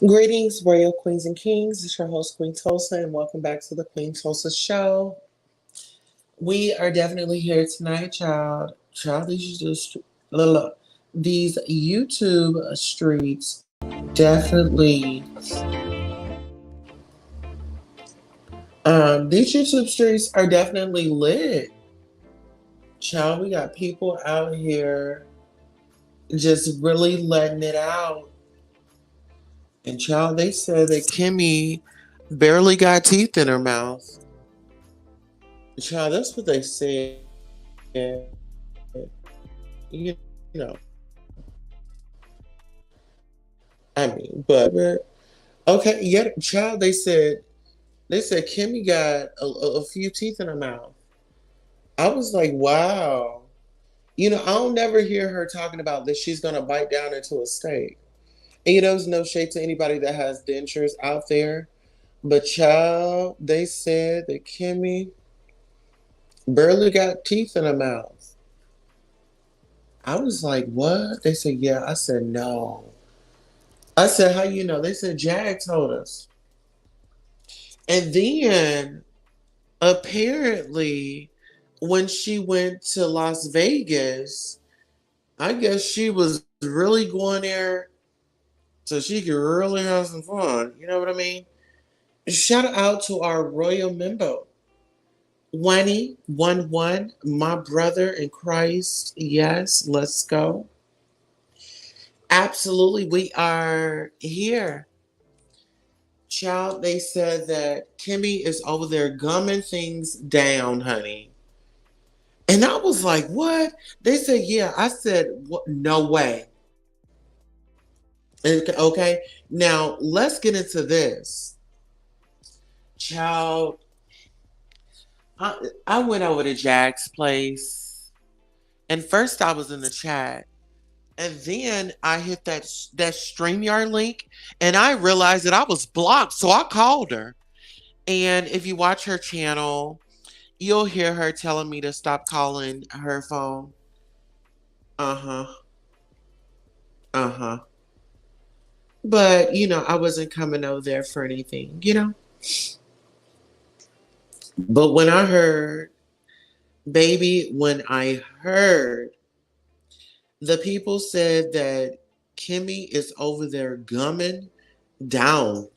Greetings, royal queens and kings. It's your host, Queen Tulsa, and welcome back to the Queen Tulsa Show. We are definitely here tonight, child. Child, these YouTube streets definitely. These YouTube streets are definitely lit. Child, we got people out here just really letting it out. And child, they said that Kimmy barely got teeth in her mouth. Child, that's what they said. You know, okay, yeah, child. They said Kimmy got a few teeth in her mouth. I was like, wow. I don't never hear her talking about that she's gonna bite down into a steak. And there's no shade to anybody that has dentures out there, but child, they said that Kimmy barely got teeth in her mouth. I was like, what? They said, yeah. I said, no. I said, how you know? They said, Jag told us. And then apparently, when she went to Las Vegas, I guess she was really going there so she could really have some fun. You know what I mean? Shout out to our royal member, 111, my brother in Christ. Yes, let's go. Absolutely, we are here. Child, they said that Kimmy is over there gumming things down, honey. And I was like, what? They said, yeah. I said, what? No way. Okay. Now, let's get into this. Child, I went over to Jack's place. And first I was in the chat. And then I hit that StreamYard link. And I realized that I was blocked. So I called her. And if you watch her channel, you'll hear her telling me to stop calling her phone. Uh-huh. Uh-huh. But, I wasn't coming over there for anything. But when I heard the people said that Kimmy is over there gumming down,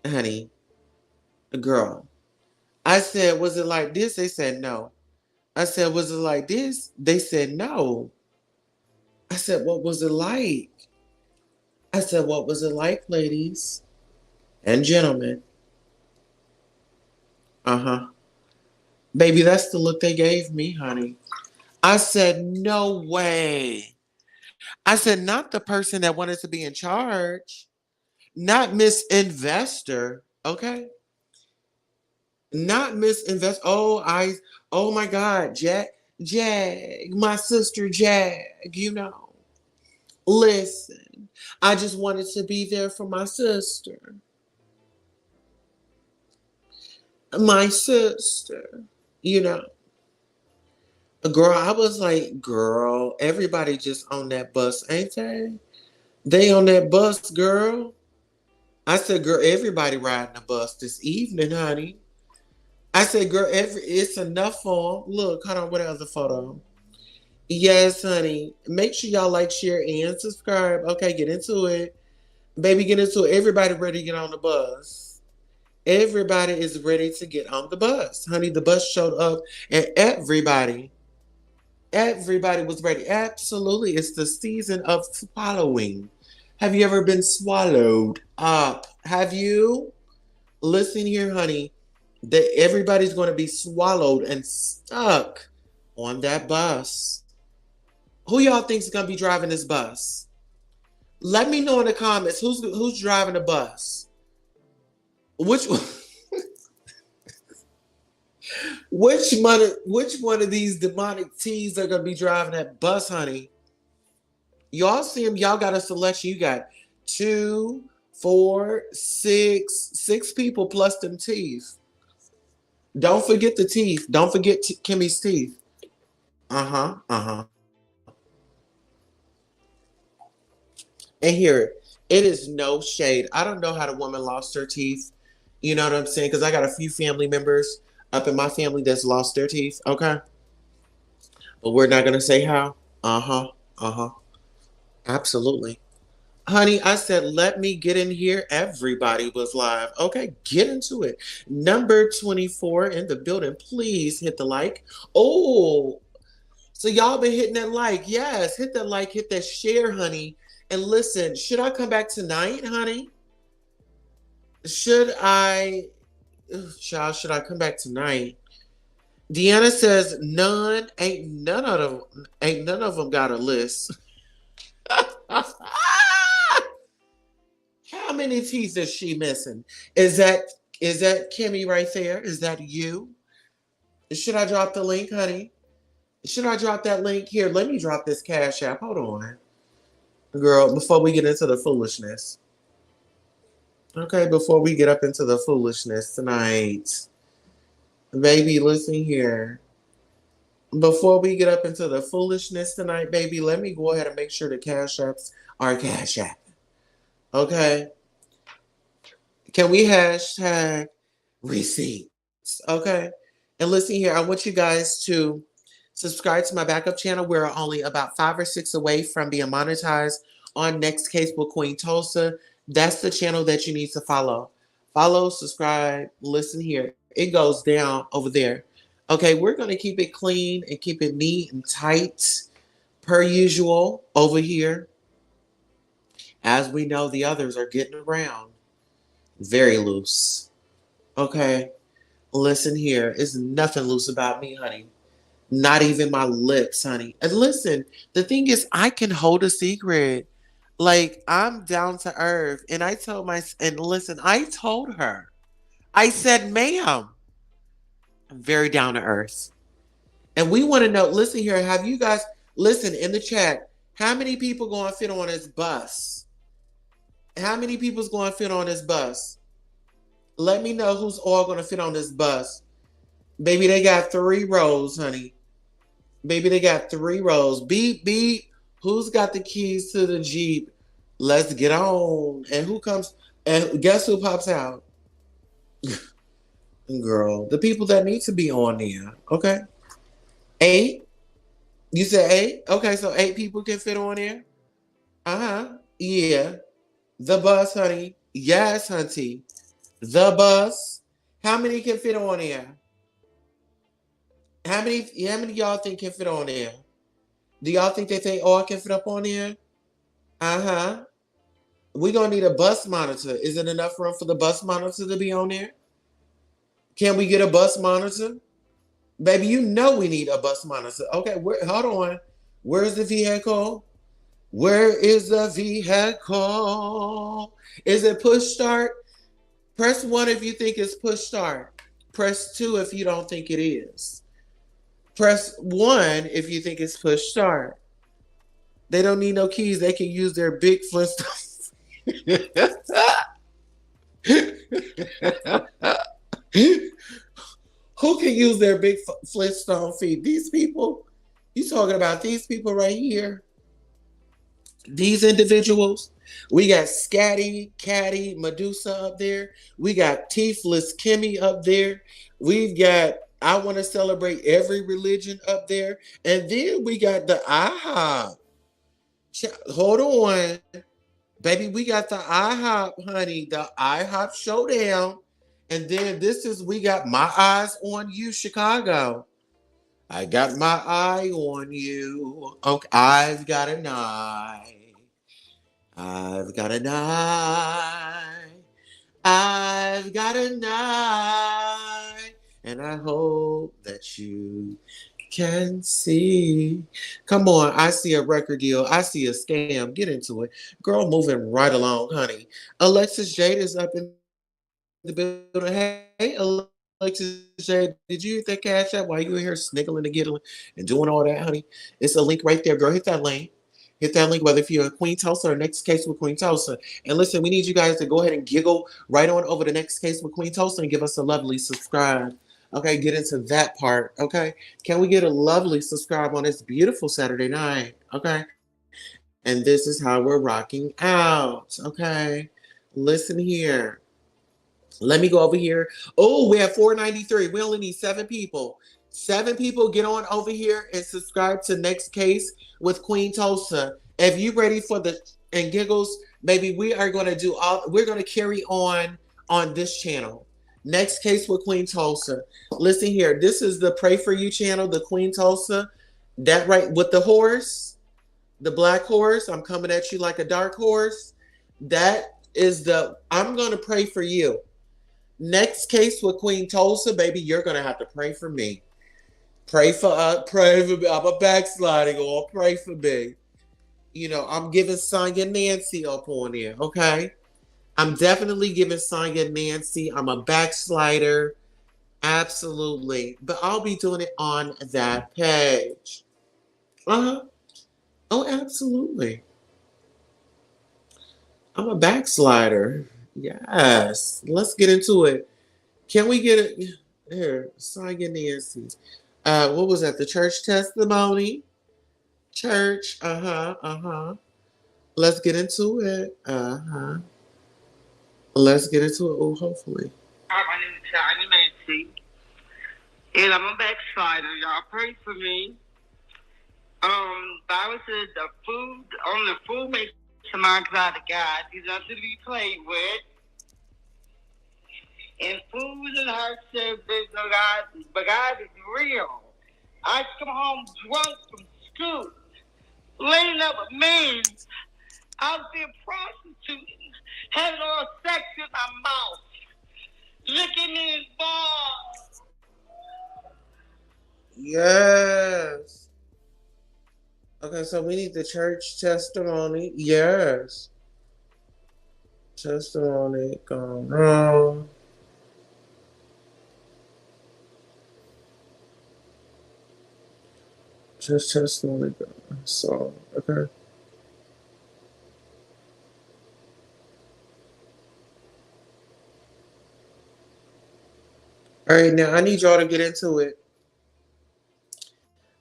honey, girl. I said, was it like this? They said no. I said, was it like this? They said no. I said, what was it like? I said, what was it like, ladies and gentlemen? Uh-huh. Baby, that's the look they gave me, honey. I said, no way. I said, not the person that wanted to be in charge, not Miss Investor, okay? Not Miss Invest. Oh my God, Jag, my sister Jag. Listen, I just wanted to be there for my sister, you know. Girl, I was like, girl, everybody just on that bus, ain't they? They on that bus, girl. I said, girl, everybody riding the bus this evening, honey. I said, girl, it's enough for 'em. Look, hold on, what other photo? Yes, honey. Make sure y'all like, share, and subscribe. Okay, get into it. Baby, get into it. Everybody ready to get on the bus. Everybody is ready to get on the bus. Honey, the bus showed up and everybody was ready. Absolutely. It's the season of swallowing. Have you ever been swallowed up? Have you? Listen here, honey. That everybody's going to be swallowed and stuck on that bus. Who y'all think is going to be driving this bus? Let me know in the comments who's driving the bus. Which one? Which one of these demonic teas are gonna be driving that bus, honey? Y'all see them? Y'all got a selection. You got 2, 4, 6 people plus them teeth. Don't forget the teeth. Don't forget Kimmy's teeth. Uh huh. Uh huh. And here, It is no shade. I don't know how the woman lost her teeth. You know what I'm saying? Because I got a few family members up in my family that's lost their teeth. Okay. But we're not going to say how. Uh huh. Uh huh. Absolutely. Honey, I said, let me get in here. Everybody was live. Okay, get into it. Number 24 in the building. Please hit the like. Oh, so y'all been hitting that like. Yes, hit that like, hit that share, honey. And listen, should I come back tonight, honey? Should I, child, should I come back tonight? Deanna says none. Ain't none of them got a list. How many teeth is she missing? Is that is that Kimmy right there? Is that you? Should I drop the link, honey? Should I drop that link here? Let me drop this cash app. Hold on, girl. Before we get into the foolishness. Okay, before we get up into the foolishness tonight, baby, listen here. Before we get up into the foolishness tonight, baby, let me go ahead and make sure the cash apps are cash app. Okay. Can we hashtag receipts? Okay. And listen here, I want you guys to subscribe to my backup channel. We're only about 5 or 6 away from being monetized on Next Case with Queen Tulsa. That's the channel that you need to follow. Follow, subscribe, listen here. It goes down over there. Okay, we're going to keep it clean and keep it neat and tight per usual over here. As we know, the others are getting around very loose. Okay, listen here. It's nothing loose about me, honey. Not even my lips, honey. And listen, the thing is, I can hold a secret. Like, I'm down to earth. And I told and listen, I told her, I said, ma'am, I'm very down to earth. And we want to know, listen here, have you guys, listen in the chat, how many people going to fit on this bus? How many people's going to fit on this bus? Let me know who's all going to fit on this bus. Baby, they got 3 rows, honey. Baby, they got 3 rows. Beep, beep. Who's got the keys to the Jeep? Let's get on. And who comes? And guess who pops out? Girl, the people that need to be on there. Okay. 8? You said 8? Okay, so 8 people can fit on there? Uh-huh. Yeah. The bus, honey. Yes, hunty. The bus. How many can fit on there? How many of y'all think can fit on there? Do y'all think that they all can fit up on there? Uh-huh. We're gonna need a bus monitor. Is it enough room for the bus monitor to be on there? Can we get a bus monitor? Baby, you know we need a bus monitor. Okay, hold on. Where's the vehicle? Where is the vehicle? Is it push start? Press 1 if you think it's push start. Press 2 if you don't think it is. Press 1 if you think it's push start. They don't need no keys. They can use their big Flintstones. Who can use their big Flintstone feet? These people? You talking about these people right here? These individuals? We got Scatty, Catty, Medusa up there. We got Teethless Kimmy up there. We've got I Want to Celebrate Every Religion up there. And then we got the IHOP. Hold on. Baby, we got the IHOP, honey. The IHOP Showdown. And then we got My Eyes on You, Chicago. I got my eye on you. Okay, I've got an eye. I've got an eye. I've got an eye. And I hope that you can see. Come on, I see a record deal. I see a scam. Get into it. Girl, moving right along, honey. Alexis Jade is up in the building. Hey, Alexis Jade, did you hit that cash app while you were here sniggling and giggling and doing all that, honey? It's a link right there, girl. Hit that link. Hit that link, whether if you're a Queen Tulsa or Next Case with Queen Tulsa. And listen, we need you guys to go ahead and giggle right on over to Next Case with Queen Tulsa and give us a lovely subscribe. Okay, get into that part. Okay, can we get a lovely subscribe on this beautiful Saturday night? Okay, And this is how we're rocking out. Okay. Listen here. Let me go over here. Oh, we have 493. We only need 7 people. 7 people, get on over here and subscribe to Next Case with Queen Tulsa. If you ready for the and giggles, baby, we are gonna do all. We're gonna carry on this channel. Next Case with Queen Tulsa. Listen here. This is the Pray for You channel, the Queen Tulsa. That right with the horse, the black horse. I'm coming at you like a dark horse. That is the. I'm gonna pray for you. Next Case with Queen Tulsa, baby, you're gonna have to pray for me. Pray for me. I'm a backsliding or pray for me. I'm giving Sonya Nancy up on there, okay? I'm definitely giving Sonya Nancy. I'm a backslider. Absolutely. But I'll be doing it on that page. Uh-huh. Oh, absolutely. I'm a backslider. Yes. Let's get into it. Can we get it? Here, Sonya Nancy. What was that? The church testimony? Church. Uh-huh. Uh-huh. Let's get into it. Uh-huh. Let's get into it. Oh, hopefully. Hi, my name is Sonya Nancy. And I'm a backslider. Y'all pray for me. Bible says the food makes the mind out of God. He's not to be played with. And food and heart says there's no God, but God is real. I come home drunk from school, laying up with men, out there prostituting, having all sex in my mouth, licking his balls. Yes. Okay, so we need the church testimony. Yes. Testimony gone wrong. Just testimony gone. So, okay. All right, now I need y'all to get into it.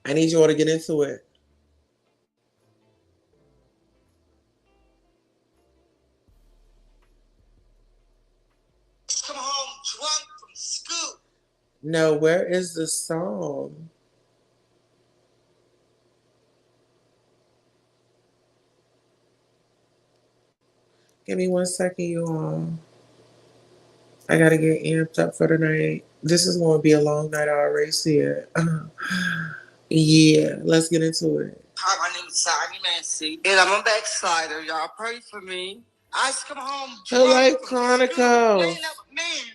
I need y'all to get into it. Come home drunk from school. No, where is the song? Give me 1 second, you all. I gotta get amped up for the night. This is gonna be a long night. I already see it. Yeah, let's get into it. Hi, my name is Sonya Nancy, and I'm a backslider. Y'all pray for me. I used to come home drunk Life from Chronicles. school, laying up with men,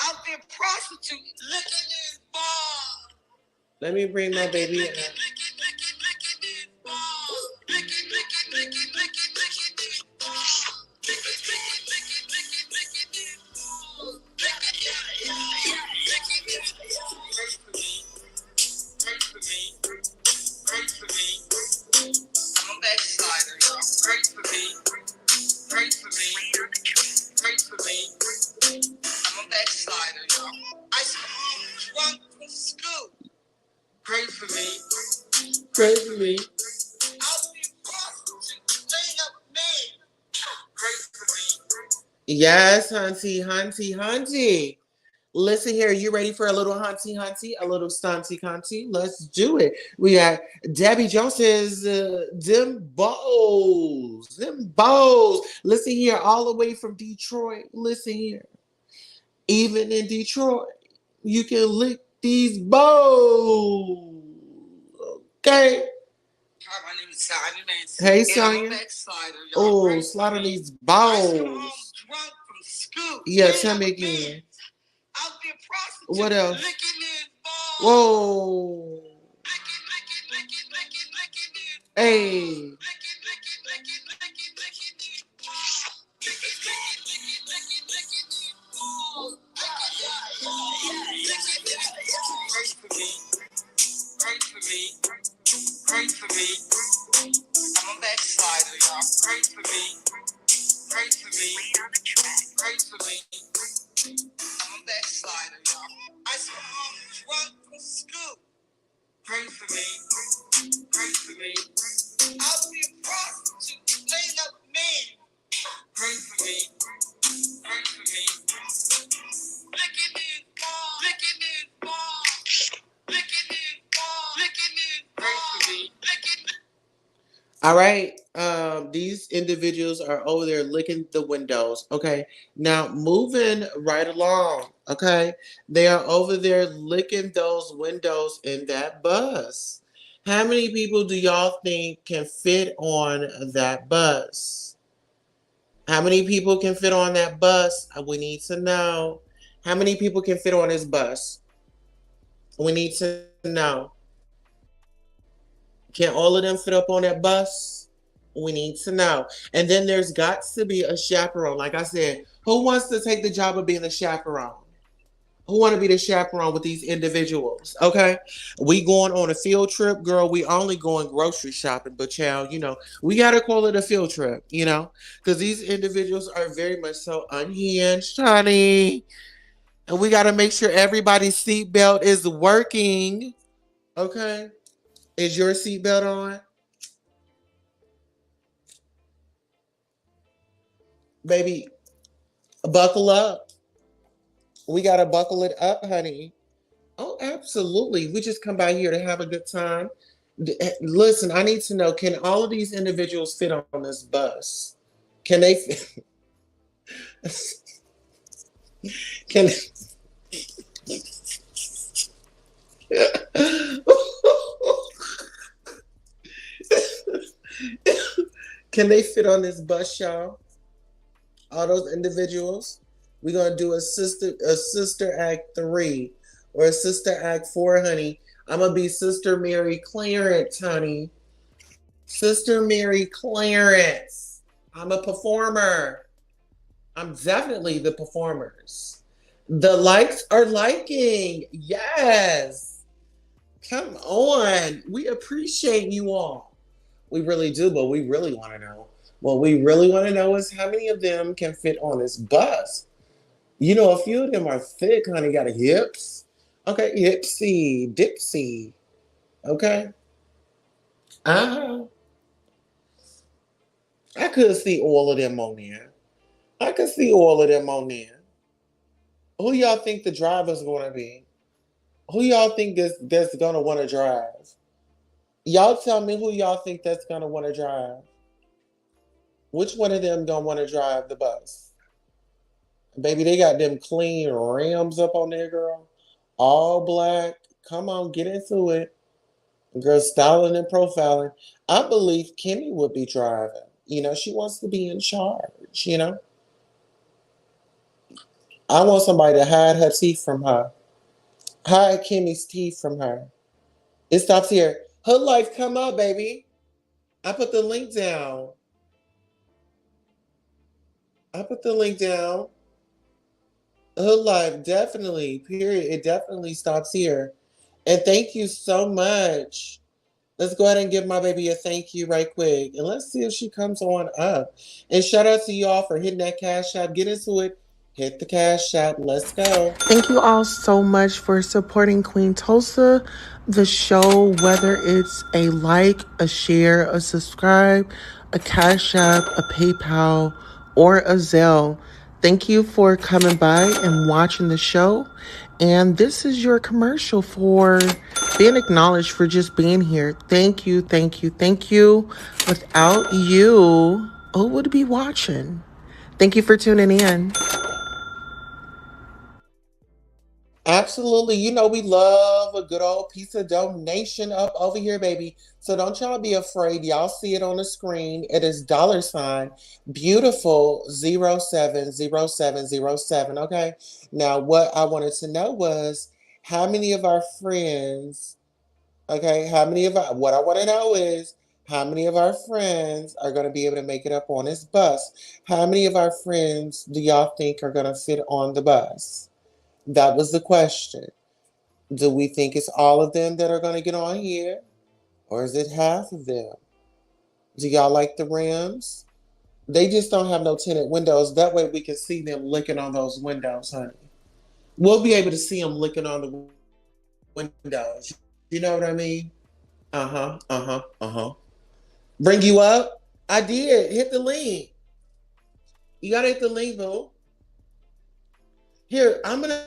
out there prostituting, licking his balls. Let me bring my baby in. Pray for me. Pray for me. Yes, hunty. Listen here, you ready for a little hunty, a little stunty cunty? Let's do it. We got Debbie Jones's them bows. Listen here, all the way from Detroit. Listen here. Even in Detroit, you can lick these bows. Okay. Hi, my name is Sonya Nancy. Hey, Sonya. Oh, slaughter these balls. Yeah, tell me again. What else? Whoa. Hey. Pray for me. I'm a backslider, y'all. Pray for me. Pray for me. Pray for me. I'm a backslider, y'all. I come home drunk from school. Pray for me. Pray for me. I'll be a prophet. All right. These individuals are over there licking the windows. Okay. Now moving right along. Okay. They are over there licking those windows in that bus. How many people do y'all think can fit on that bus? How many people can fit on that bus? We need to know. How many people can fit on this bus? We need to know. Can all of them fit up on that bus? We need to know. And then there's got to be a chaperone. Like I said, who wants to take the job of being the chaperone? Who want to be the chaperone with these individuals? Okay, we going on a field trip, girl. We only going grocery shopping, but child, we gotta call it a field trip, because these individuals are very much so unhinged, honey, and we gotta make sure everybody's seatbelt is working. Okay, is your seatbelt on, baby? Buckle up. We gotta buckle it up, honey. Oh, absolutely. We just come by here to have a good time. Listen, I need to know, can all of these individuals fit on this bus? Can they fit? Can can they fit on this bus, y'all? All those individuals? We're gonna do a sister act 3 or a sister act 4, honey. I'm gonna be Sister Mary Clarence, honey. Sister Mary Clarence. I'm a performer. I'm definitely the performers. The likes are liking. Yes. Come on. We appreciate you all. We really do, but we really want to know. What we really want to know is how many of them can fit on this bus. A few of them are thick, honey, got hips. Okay, hipsy, dipsy. Okay. Uh-huh. I could see all of them on there. I could see all of them on there. Who y'all think the driver's gonna be? Who y'all think that's gonna want to drive? Y'all tell me who y'all think that's gonna want to drive. Which one of them gonna want to drive the bus? Baby, they got them clean rims up on there, girl. All black. Come on, get into it. Girl, styling and profiling. I believe Kimmy would be driving. She wants to be in charge. I want somebody to hide her teeth from her. Hide Kimmy's teeth from her. It stops here. Her life come up, baby. I put the link down. I put the link down. Her life definitely, period. It definitely stops here. And thank you so much. Let's go ahead and give my baby a thank you right quick. And let's see if she comes on up. And shout out to y'all for hitting that cash app. Get into it. Hit the cash app. Let's go. Thank you all so much for supporting Queen Tulsa, the show, whether it's a like, a share, a subscribe, a cash app, a PayPal, or a Zelle. Thank you for coming by and watching the show. And this is your commercial for being acknowledged for just being here. Thank you, thank you, thank you. Without you, who would be watching? Thank you for tuning in. Absolutely. We love a good old piece of donation up over here, baby. So don't y'all be afraid. Y'all see it on the screen. It is $ beautiful 070707. Okay. Now, what I wanted to know was how many of our friends, okay, what I want to know is how many of our friends are going to be able to make it up on this bus? How many of our friends do y'all think are going to fit on the bus? That was the question. Do we think it's all of them that are going to get on here? Or is it half of them? Do y'all like the rims? They just don't have no tinted windows. That way we can see them licking on those windows, honey. We'll be able to see them licking on the windows. You know what I mean? Uh huh, uh huh, uh huh. Bring you up? I did. Hit the link. You got to hit the link, boo. Here, I'm going to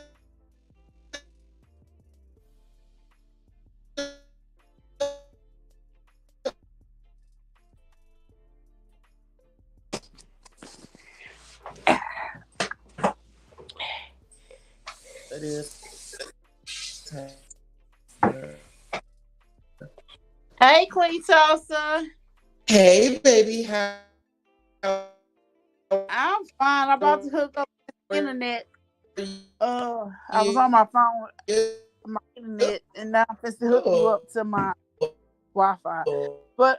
Hey, Queen Tulsa. Hey, baby, how I'm fine. I'm about to hook up the are internet. I was on you? my phone, my internet, and now I'm supposed to hook you up to my Wi-Fi. But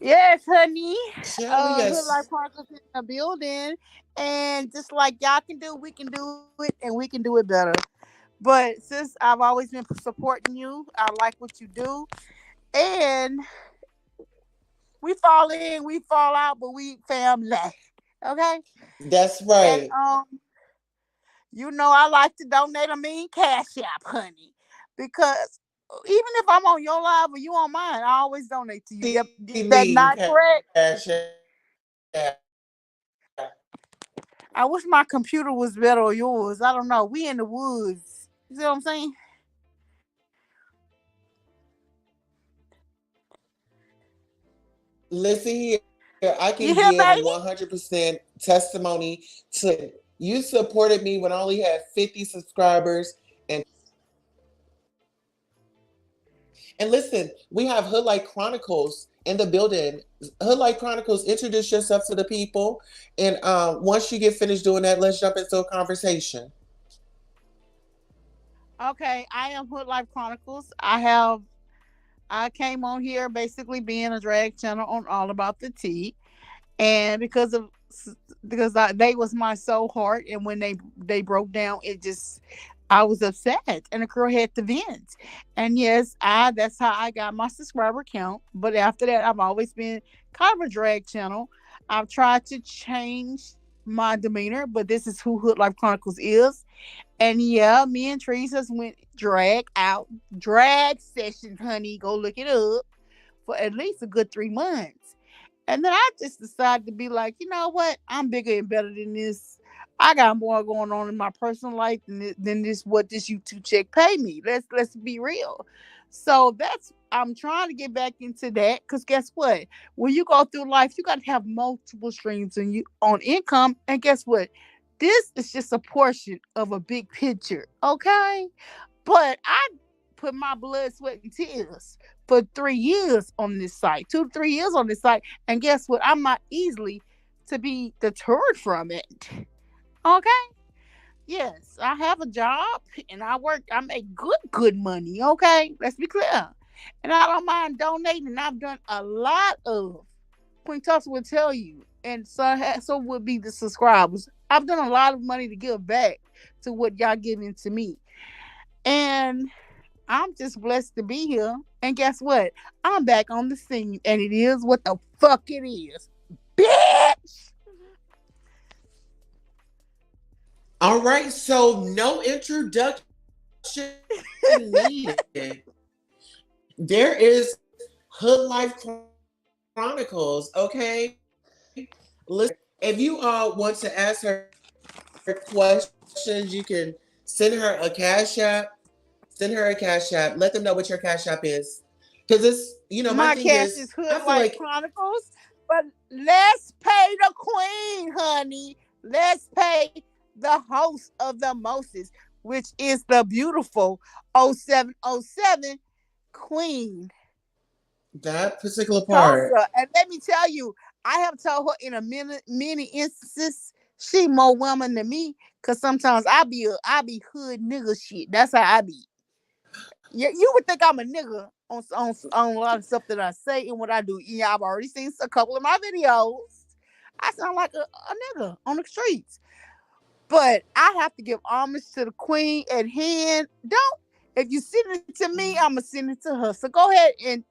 yes, honey. Shall we Hood get Life Chronicles in the building, and just like y'all can do, we can do it, and we can do it better. But since I've always been supporting you, I like what you do, and we fall in, we fall out, but we family. Okay, That's and right. you know I like to donate a mean cash app, honey, because even if I'm on your live or you on mine, I always donate to you. Yep, that Mean not correct. cash app. I wish my computer was better or yours. I don't know. We in the woods. You see what I'm saying? Listen here, I You can here, give baby? 100% testimony to you supported me when I only had 50 subscribers. And listen, we have Hood Light Chronicles in the building. Hood Light Chronicles, introduce yourself to the people. And once you get finished doing that, let's jump into a conversation. Okay, I am Hood Life Chronicles. I came on here basically being a drag channel on All About the Tea, and they was my soul heart, and when they broke down, it just I was upset, and the girl had to vent. And yes, I that's how I got my subscriber count. But after that, I've always been kind of a drag channel. I've tried to change my demeanor, but this is who Hood Life Chronicles is. And yeah, me and Teresa went drag sessions, honey. Go look it up for at least a good 3 months. And then I just decided to be like, you know what? I'm bigger and better than this. I got more going on in my personal life than this what this YouTube check pay me. Let's be real. So that's I'm trying to get back into that because guess what? When you go through life, you got to have multiple streams on income. And guess what? This is just a portion of a big picture, okay? But I put my blood, sweat, and tears for 3 years on this site, 2 to 3 years on this site. And guess what? I'm not easily to be deterred from it. Okay? Yes, I have a job and I make good money. Okay? Let's be clear. And I don't mind donating. I've done a lot of, Queen Tulsa will tell you, and so would be the subscribers. I've done a lot of money to give back to what y'all giving to me. And I'm just blessed to be here. And guess what? I'm back on the scene. And it is what the fuck it is. Bitch! All right, so no introduction needed. There is Hood Life Chronicles, okay? Listen, if you all want to ask her questions, you can send her a cash app. Send her a cash app. Let them know what your cash app is. Because my thing is, My I feel cash like is Hood Life Chronicles. But let's pay the queen, honey. Let's pay the host of the Moses, which is the beautiful 0707 Queen that particular part. Tulsa. And let me tell you, I have told her in a many instances, she more woman than me. Cause sometimes I be hood nigga shit. That's how I be. You would think I'm a nigga on a lot of stuff that I say and what I do. Yeah, I've already seen a couple of my videos. I sound like a nigga on the streets. But I have to give homage to the queen at hand. Don't if you send it to me, I'ma send it to her. So go ahead and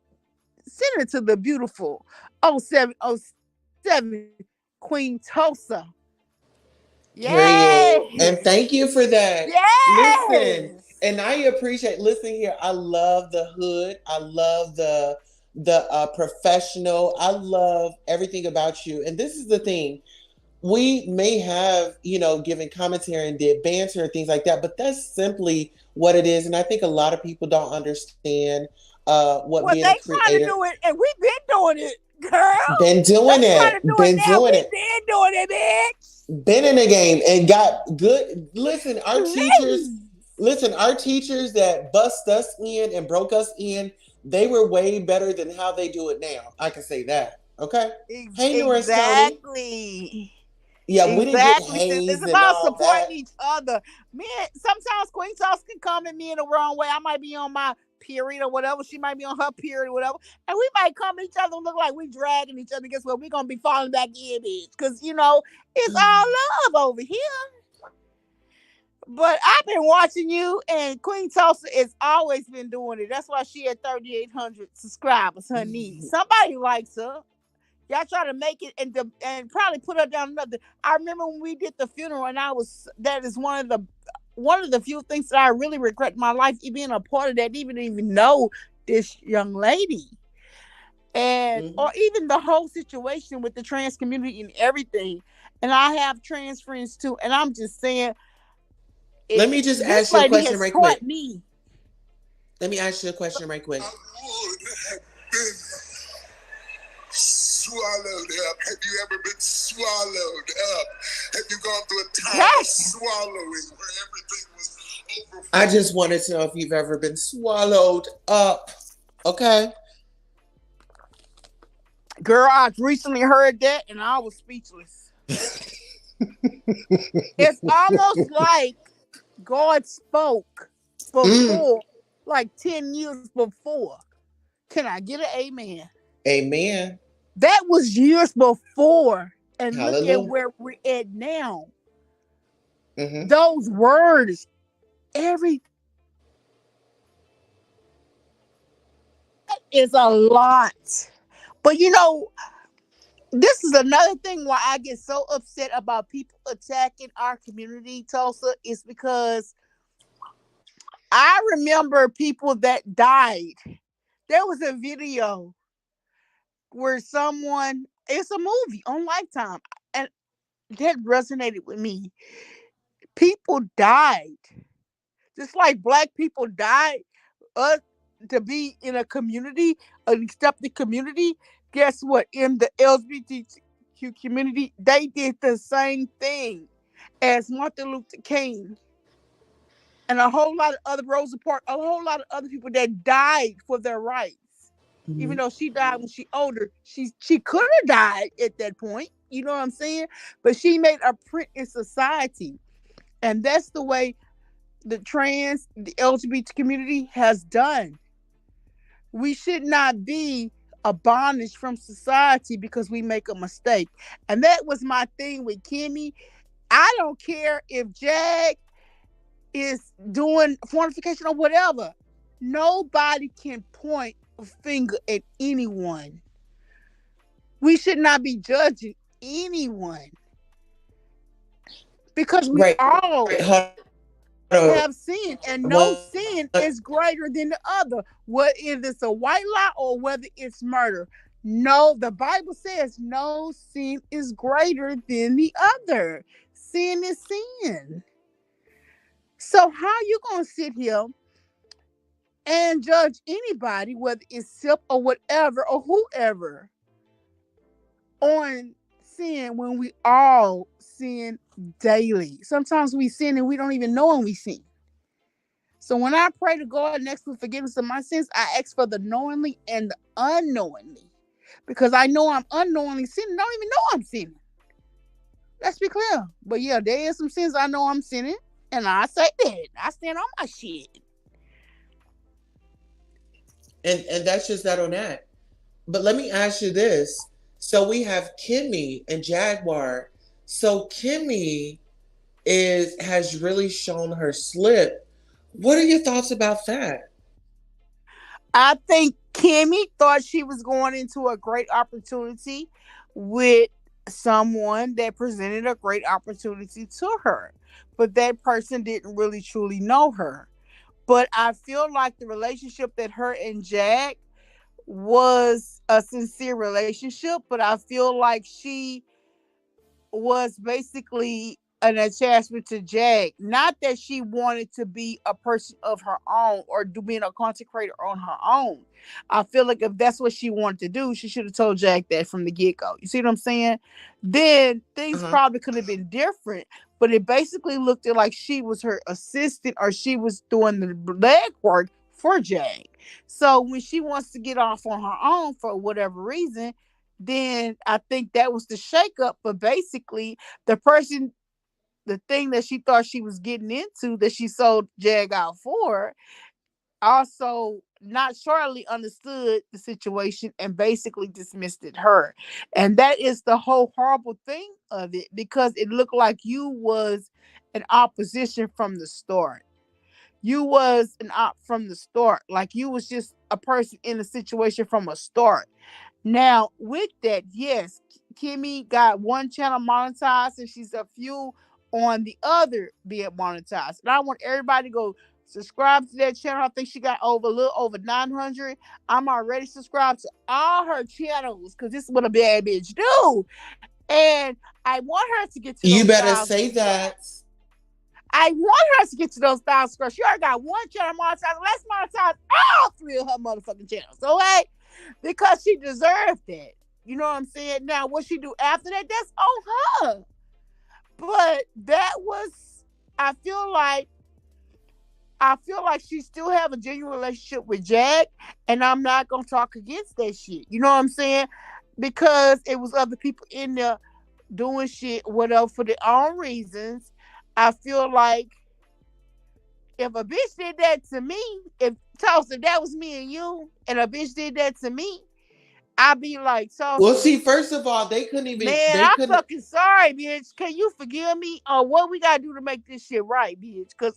send it to the beautiful 0707 Queen Tulsa. Period. And Yes. thank you for that. Listen, Yes. and I appreciate. Listen here, I love the hood. I love the professional. I love everything about you. And this is the thing. we may have, given commentary and did banter and things like that, but that's simply what it is. And I think a lot of people don't understand what Well, being a they trying to creator do it, and we've been doing it, girl. been They doing trying it, to do it been now. doing We've it, been doing it, bitch. been in the game and got good. Listen, Please. our teachers that bust us in and broke us in, they were way better than how they do it now. I can say that. Okay. Hey, Norris County. Exactly. Yeah, we didn't get Exactly, sis. It's hazed and about all supporting that. each other. Man, sometimes Queen Sauce can come at me in the wrong way. I might be on my period or whatever. She might be on her period or whatever. And we might come at each other and look like we dragging each other. Guess what? We're going to be falling back in, bitch. Because, it's all love over here. But I've been watching you, and Queen Tulsa has always been doing it. That's why she had 3,800 subscribers, her niece. Somebody likes her. Y'all try to make it and probably put her down another. I remember when we did the funeral, and that is one of the few things that I really regret in my life, being a part of that, even know this young lady, and or Mhm. even the whole situation with the trans community and everything. And I have trans friends too, and I'm just saying, Let me just this ask you a lady question has right taught quick. me. Let me ask you a question right quick. I would have been swallowed up. Have you ever been swallowed up? Have you gone through a time of Yes, swallowing where everything was over? I just wanted to know if you've ever been swallowed up. Okay. girl, I recently heard that, and I was speechless. It's almost like God spoke Mm. before, like 10 years before. Can I get an amen? Amen. That was years before. And look at Hallelujah. where we're at now. Hmm. Those words, every is a lot. But this is another thing why I get so upset about people attacking our community, Tulsa, is because I remember people that died. There was a video where it's a movie on Lifetime, and that resonated with me. People died, just like black people died, uh, to be in a community, an accepted community. Guess what? In the LGBTQ community, they did the same thing as Martin Luther King and a whole lot of other Rosa Parks, a whole lot of other people that died for their rights. Even Hmm. though she died when she older, she could have died at that point. You know what I'm saying? But she made a print in society, and that's the way the LGBT community has done. We should not be abolished from society because we make a mistake. And that was my thing with Kimmy. I don't care if Jag is doing fornication or whatever. Nobody can point a finger at anyone. We should not be judging anyone because we Right. all Hold on. have sin, and no What? sin is greater than the other, whether it's a white lie or whether it's murder. No, the Bible says no sin is greater than the other. Sin is sin. So how you gonna sit here and judge anybody, whether it's SIP or whatever or whoever, on sin when we all sin daily? Sometimes we sin and we don't even know when we sin. So when I pray to God next for forgiveness of my sins, I ask for the knowingly and the unknowingly. Because I know I'm unknowingly sinning. I don't even know I'm sinning. Let's be clear. But yeah, there is some sins I know I'm sinning. And I say that. I stand on my shit. And that's just that on that. But let me ask you this. So we have Kimmy and Jaguar. So Kimmy has really shown her slip. What are your thoughts about that? I think Kimmy thought she was going into a great opportunity with someone that presented a great opportunity to her. But that person didn't really truly know her. But I feel like the relationship that her and Jack was a sincere relationship, but I feel like she was basically an attachment to Jag. Not that she wanted to be a person of her own or do being a content creator on her own. I feel like if that's what she wanted to do, she should have told Jack that from the get go. You see what I'm saying? Then things Uh-huh. probably could have been different. But it basically looked like she was her assistant or she was doing the leg work for Jag. So when she wants to get off on her own for whatever reason, then I think that was the shakeup. But basically, the person, the thing that she thought she was getting into, that she sold Jag out for, also not shortly understood the situation and basically dismissed it her. And that is the whole horrible thing of it, because it looked like you was an opposition from the start. You was an op from the start. Like you was just a person in a situation from a start. Now, with that, yes, Kimmy got one channel monetized and she's a few on the other being monetized. And I want everybody to go subscribe to that channel. I think she got over a little over 900. I'm already subscribed to all her channels because this is what a bad bitch do. And I want her to get to You those better 1,000 say subscribers. that. I want her to get to those 1,000 subscribers. She already got one channel monetized. Let's monetize all three of her motherfucking channels, okay? Because she deserved that. You know what I'm saying? Now, what she do after that, that's on her. But that was, I feel like, she still have a genuine relationship with Jack, and I'm not gonna talk against that shit. You know what I'm saying? Because it was other people in there doing shit, whatever, for their own reasons. I feel like if a bitch did that to me, if Tulsa, that was me and you, and a bitch did that to me, I'd be like, Well, Tulsa, see, first of all, they couldn't even. man, They I'm couldn't. fucking sorry, bitch. Can you forgive me? Or what we gotta do to make this shit right, bitch? Cause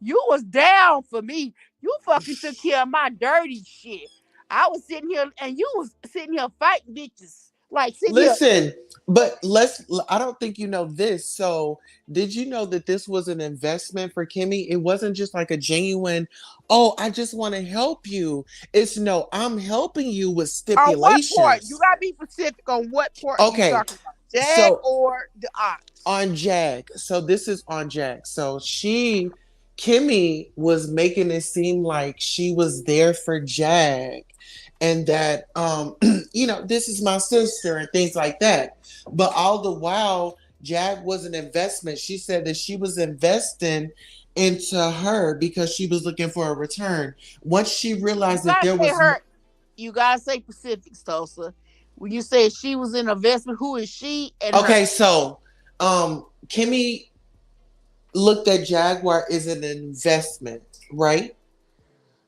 you was down for me. You fucking took care of my dirty shit. I was sitting here and you was sitting here fighting bitches. Like sitting here. Listen, but let's. I don't think you know this. So, did you know that this was an investment for Kimmy? It wasn't just like a genuine, oh, I just want to help you. It's no, I'm helping you with On what part? You stipulations. gotta be specific on what part you Okay, talking about. Jag so or the ox. on Jag. So this is on Jag. So Kimmy was making it seem like she was there for Jag and that this is my sister and things like that. But all the while, Jag was an investment. She said that she was investing into her because she was looking for a return. Once she You realized that gotta there say was her. You gotta say specifics, Tulsa. When you say she was in investment, who is she and her? okay, so Kimmy looked at Jaguar as an investment, right?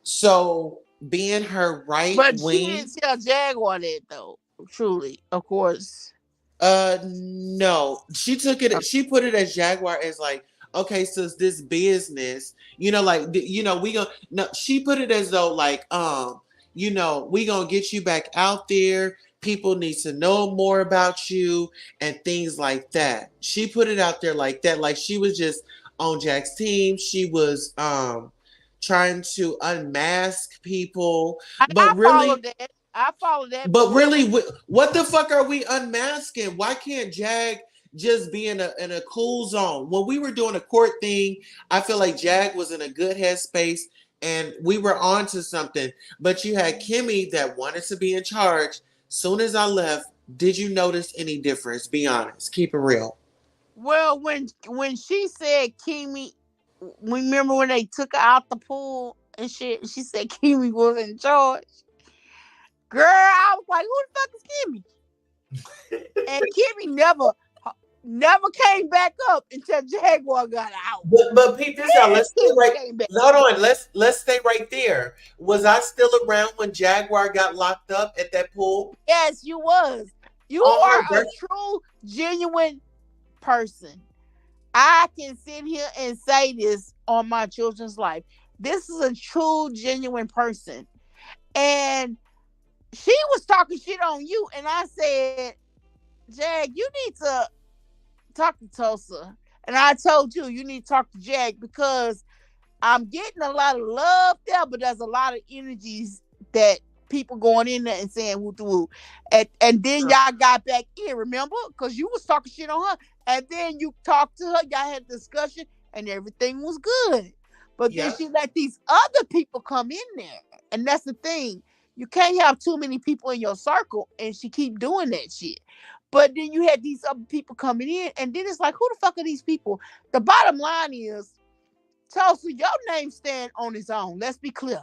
So being her right But she wing, didn't tell Jaguar that though. Truly, of course. no, she took it. She put it as Jaguar as like, okay, so it's this business, like we gonna. No, she put it as though like, we gonna get you back out there. People need to know more about you and things like that. She put it out there like that, like she was just on Jack's team. She was trying to unmask people, I but follow really, that. I follow that. But but what really, was what the fuck are we unmasking? Why can't Jag just be in a cool zone? When we were doing a court thing, I feel like Jag was in a good headspace and we were on to something. But you had Kimmy that wanted to be in charge. Soon as I left, did you notice any difference? Be honest. Keep it real. well when she said Kimi, remember when they took her out the pool and shit? She said Kimi was in charge. Girl, I was like, who the fuck is Kimmy? And Kimmy never came back up until Jaguar got out. But Pete, this out. Then Let's stay Kimmy right. came back. Hold on. Let's stay right there. Was I still around when Jaguar got locked up at that pool Yes, you was. You on are her a birthday? true, genuine person. I can sit here and say this on my children's life. This is a true, genuine person. And she was talking shit on you. And I said, Jag, you need to talk to Tulsa. And I told you, you need to talk to Jag because I'm getting a lot of love there, but there's a lot of energies that people going in there and saying woo woo. And then y'all got back in, remember? Because you was talking shit on her. And then you talked to her, y'all had a discussion, and everything was good. But then Yep. she let these other people come in there. And that's the thing. You can't have too many people in your circle, and she keep doing that shit. But then you had these other people coming in, and then it's like, who the fuck are these people? The bottom line is, Tulsa, your name stand on its own. Let's be clear.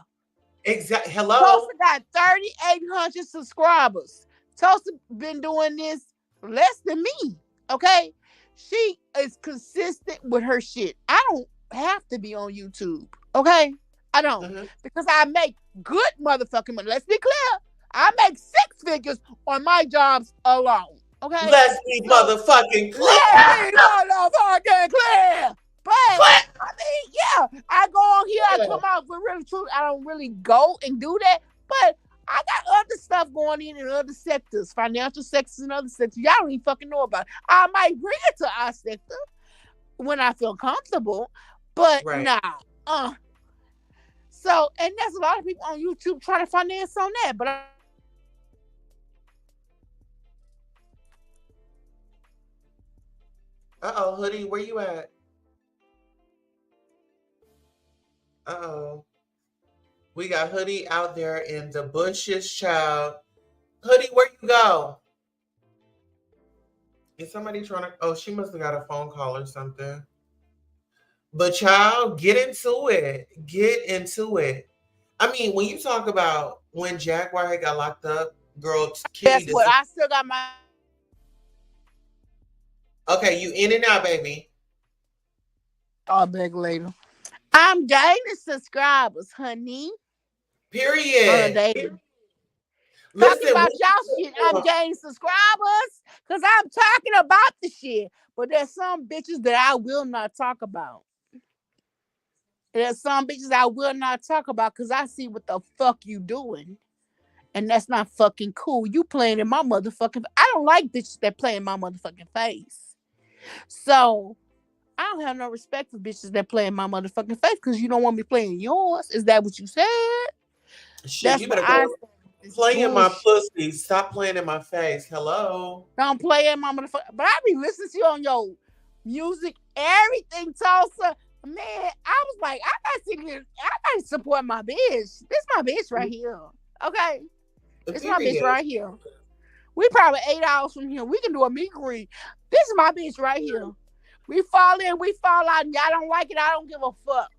Exactly. Tulsa Hello. got 3,800 subscribers. Tulsa been doing this less than me. Okay. She is consistent with her shit. I don't have to be on YouTube. Okay. I don't. Hmm. Because I make good motherfucking money. Let's be clear. I make six figures on my jobs alone. Okay. Let's be So motherfucking let's be clear. motherfucking clear. But Clear. I mean, yeah, I go on here, I Yeah. come out with really truth. I don't really go and do that, but I got other stuff going in other sectors, financial sectors and other sectors. Y'all don't even fucking know about it. I might bring it to our sector when I feel comfortable, but Right. nah. So, and there's a lot of people on YouTube trying to finance on that, but I don't have no respect for bitches that play in my motherfucking face. So, Uh-oh, hoodie, where you at? Uh-oh. We got hoodie out there in the bushes, child. Hoodie, where you go? Is somebody trying to? Oh, she must have got a phone call or something. But child, get into it. Get into it. I mean, when you talk about when Jaguar had got locked up, girl, Kimmy guess what? dis. I still got my internet. Okay, you in and out, baby. I'll back later. I'm gaining subscribers, honey, on a Period. daily. Talking Listen, about y'all shit, I'm gaining subscribers because I'm talking about the shit. But there's some bitches that I will not talk about. There's some bitches I will not talk about because I see what the fuck you doing. And that's not fucking cool. You playing in my motherfucking. I don't like bitches that play in my motherfucking face. So I don't have no respect for bitches that play in my motherfucking face because you don't want me playing yours. Is that what you said? shit, That's you what better I go said. This play in my bullshit. pussy. Stop playing in my face. Hello. Don't play in my motherfucker. But I be listening to you on your music, everything, Tulsa. Man, I was like, I gotta support my bitch. This my bitch right here. Okay. This my bitch Period. right here. We probably 8 hours from here. We can do a meet and greet. This is my bitch right here. We fall in, we fall out, and y'all don't like it. I don't give a fuck.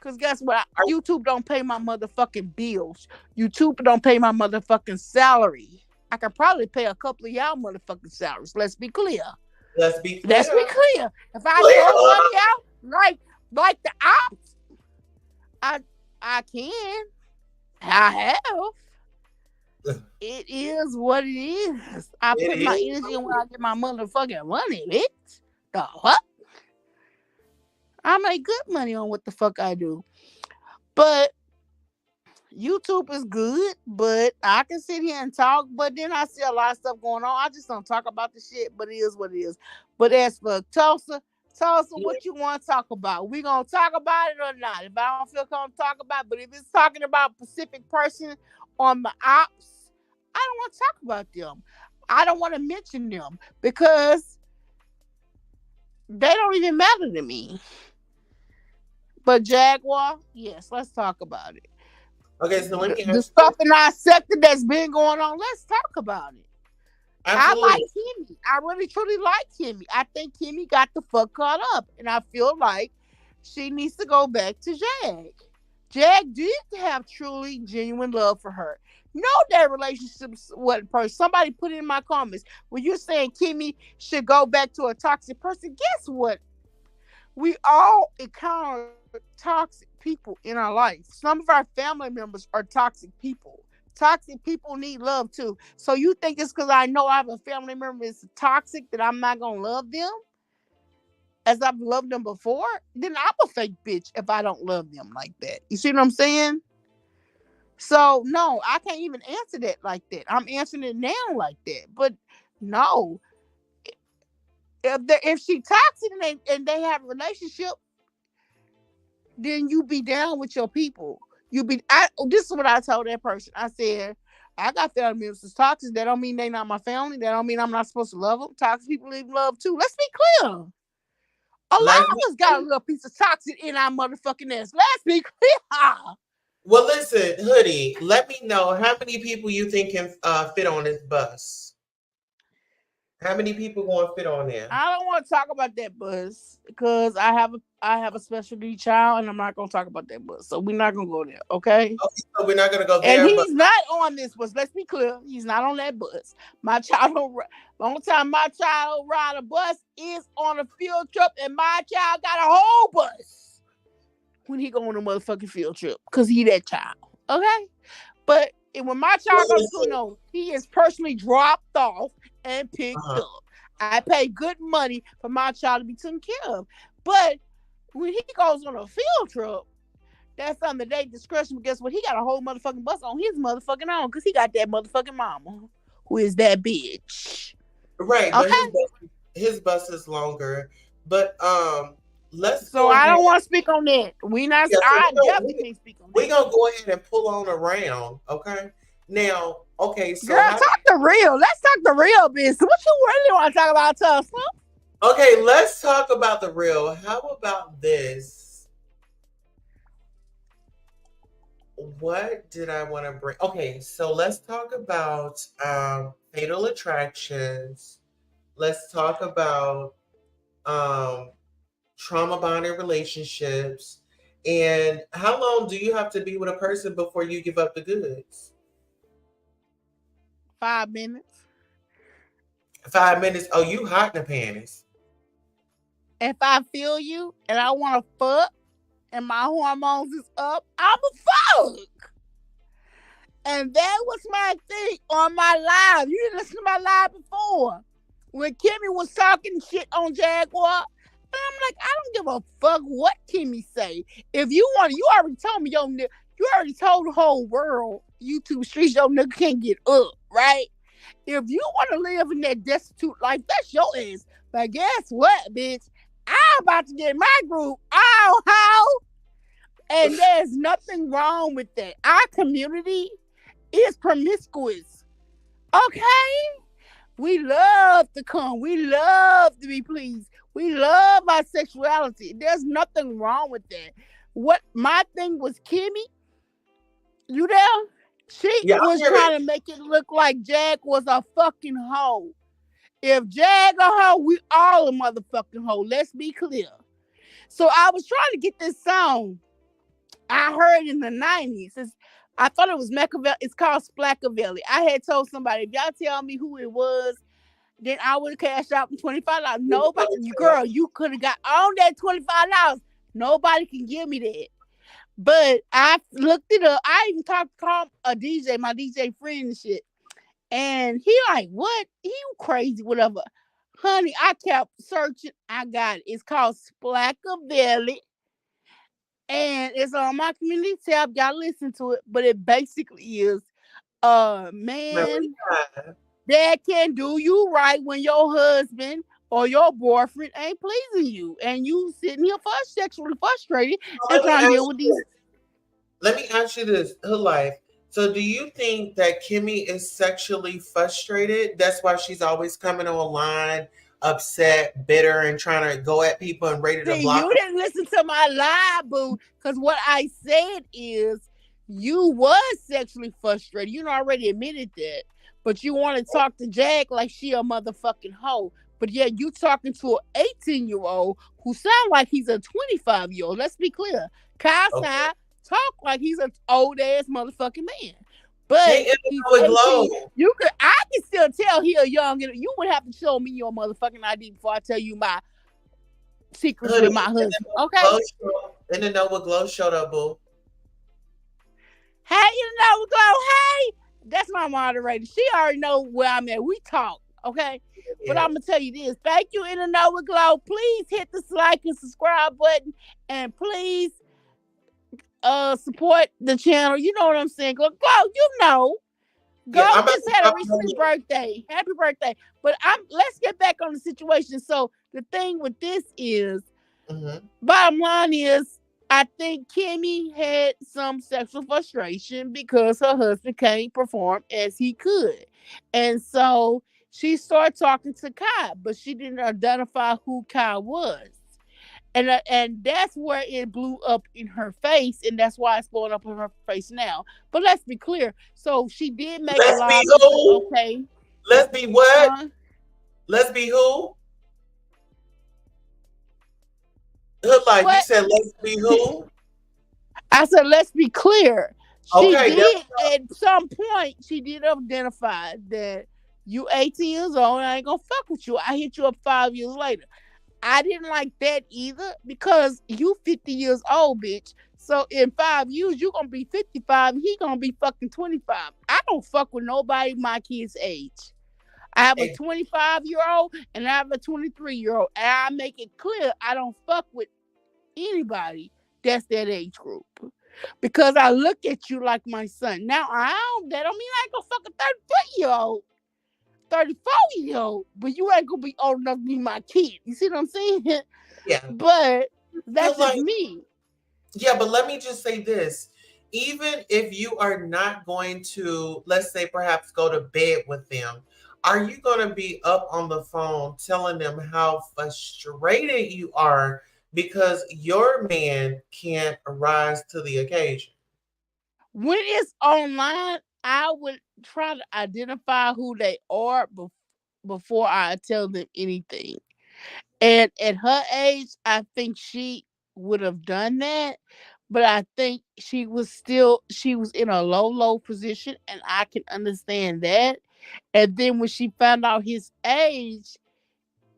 Cause guess what? YouTube don't pay my motherfucking bills. YouTube don't pay my motherfucking salary. I could probably pay a couple of y'all motherfucking salaries. Let's be clear. Let's be Let's be clear. clear. If I Clear. throw money out like the ops, I I can. I have. It is what it is. I It put my is. energy in when I get my motherfucking money, bitch. The what? I make good money on what the fuck I do. But YouTube is good, but I can sit here and talk. But then I see a lot of stuff going on. I just don't talk about the shit, but it is what it is. But as for Tulsa, Yeah. what you want to talk about? We gonna talk about it or not? If I don't feel comfortable talk about it, but if it's talking about a specific person on my ops, I don't want to talk about them. I don't want to mention them because they don't even matter to me. But Jaguar, yes, let's talk about it. Okay, so let me The ask stuff you. in our sector that's been going on, let's talk about it. I like Absolutely. Kimmy. I really truly like Kimmy. I think Kimmy got the fuck caught up. And I feel like she needs to go back to Jag. Jag did have truly genuine love for her. No, that relationships what person. Somebody put it in my comments. When you're saying Kimmy should go back to a toxic person, guess what? We all encounter toxic people in our life. Some of our family members are toxic people. Toxic people need love too. So you think it's because I know I have a family member that's toxic that I'm not gonna love them as I've loved them before? Then I'm a fake bitch if I don't love them like that. You see what I'm saying? So no, I can't even answer that like that. I'm answering it now like that. But no, if she toxic and they have a relationship, then you be down with your people. This is what I told that person. I said, I got family members that's toxic. That don't mean they not my family. That don't mean I'm not supposed to love them. Toxic people need love too. Let's be clear. A lot Like of us got a little piece of toxic in our motherfucking ass. Let's be clear. well, listen, Hoodie, let me know how many people you think can fit on this bus. How many people going to fit on there? I don't want to talk about that bus because I have a special needs child and I'm not gonna talk about that bus. So we're not gonna go there, okay? Okay, so we're not going to go And there, but he's not on this bus. Let's be clear. He's not on that bus. My child don't. The only time my child ride a bus is on a field trip, and my child got a whole bus when he go on a motherfucking field trip because he that child. Okay, but when my child goes to school, no, he is personally dropped off and picked uh-huh. up. I pay good money for my child to be taken care of. But when he goes on a field trip, that's on the day discretion. But guess what? He got a whole motherfucking bus on his motherfucking own because he got that motherfucking mama who is that bitch. Right, but Okay? his bus is longer. But let's So go I ahead. don't want to speak on that. We not. Yeah, so I definitely can't speak on we're that. gonna go ahead and pull on around, okay? Now, okay, so Girl, talk the real. Let's talk the real business. What you really want to talk about, Tussle? okay, let's talk about the real. How about this? What did I want to bring? Okay, so let's talk about fatal attractions. Let's talk about um trauma bonded relationships. And how long do you have to be with a person before you give up the goods? 5 minutes. 5 minutes. Oh, you hot in the panties. If I feel you and I want to fuck and my hormones is up, I'm a fuck. And that was my thing on my live. You didn't listen to my live before. When Kimmy was talking shit on Jaguar. And I'm like, I don't give a fuck what Kimmy say. If you want to, you already told me your nigga, you already told the whole world, YouTube streets, your nigga can't get up, right? If you want to live in that destitute life, that's your ass. But guess what, bitch? I'm about to get my group all how. And there's nothing wrong with that. Our community is promiscuous. Okay? We love to come. We love to be pleased. We love our sexuality. There's nothing wrong with that. What my thing was, Kimmy, you there? She Yeah, I'm was here. trying to make it look like Jag was a fucking hoe. If Jag a hoe, we all a motherfucking hoe. Let's be clear. So I was trying to get this song. I heard in the 90s. I thought it was Machiavelli. It's called Splackavelli. I had told somebody, if y'all tell me who it was, then I would have cashed out for $25. Nobody, girl, you could have got on that $25. Nobody can give me that. But I looked it up. I even talked to a DJ, my DJ friend and shit. And he like, what? You crazy, whatever. Honey, I kept searching. I got it. It's called Splackavelli. And it's on my community tab. Y'all listen to it. But it basically is man that can do you right when your husband or your boyfriend ain't pleasing you. And you sitting here sexually frustrated and trying to deal with these. Let me ask you this, her life. So do you think that Kimmy is sexually frustrated? That's why she's always coming online upset, bitter, and trying to go at people and ready to See, block you them? didn't listen to my live, boo. Because what I said is you was sexually frustrated. You already admitted that. But you want to talk to Jag like she a motherfucking hoe. But yeah, you talking to an 18-year-old who sound like he's a 25-year-old. Let's be clear. Kyle Okay. talk like he's an old ass motherfucking man. But Hey, he's with 18. Glow. I can still tell he a young. You would have to show me your motherfucking ID before I tell you my secrets Honey, with my husband. Okay. In the know what Glow showed up, boo. Hey, Glow. Hey, that's my moderator. She already know where I'm at. We talk. Okay. But I'm gonna tell you this. Thank you, In the Know with Glow. Please hit the like and subscribe button, and please support the channel. You know what I'm saying? Glow, you know. Go Yeah, I'm about just to had a drop recent birthday. Happy birthday. But let's get back on the situation. So the thing with this is, Mhm. bottom line is, I think Kimmy had some sexual frustration because her husband can't perform as he could. And so she started talking to Kai, but she didn't identify who Kai was. And that's where it blew up in her face, and that's why it's blowing up in her face now. But let's be clear. So she did make a Let's lie. be who? Okay, Let's be what? huh? Let's be who? Hood life. You What? said let's be who? I said, let's be clear. She Okay, there we did at some point. She did identify that you 18 years old. And I ain't gonna fuck with you. I hit you up 5 years later. I didn't like that either because you 50 years old, bitch. So in 5 years, you gonna be 55. And he gonna be fucking 25. I don't fuck with nobody my kid's age. I have a go. 25-year-old and I have a 23-year-old, and I make it clear I don't fuck with anybody that's that age group. Because I look at you like my son. Now that don't mean I ain't gonna fuck a 33-year-old, 34-year-old, but you ain't gonna be old enough to be my kid. You see what I'm saying? Yeah. But Feel that's just like me. yeah, but let me just say this. Even if you are not going to, let's say, perhaps go to bed with them, are you going to be up on the phone telling them how frustrated you are because your man can't rise to the occasion? When it's online, I would try to identify who they are before I tell them anything. And at her age, I think she would have done that. But I think she was in a low position, and I can understand that. And then when she found out his age,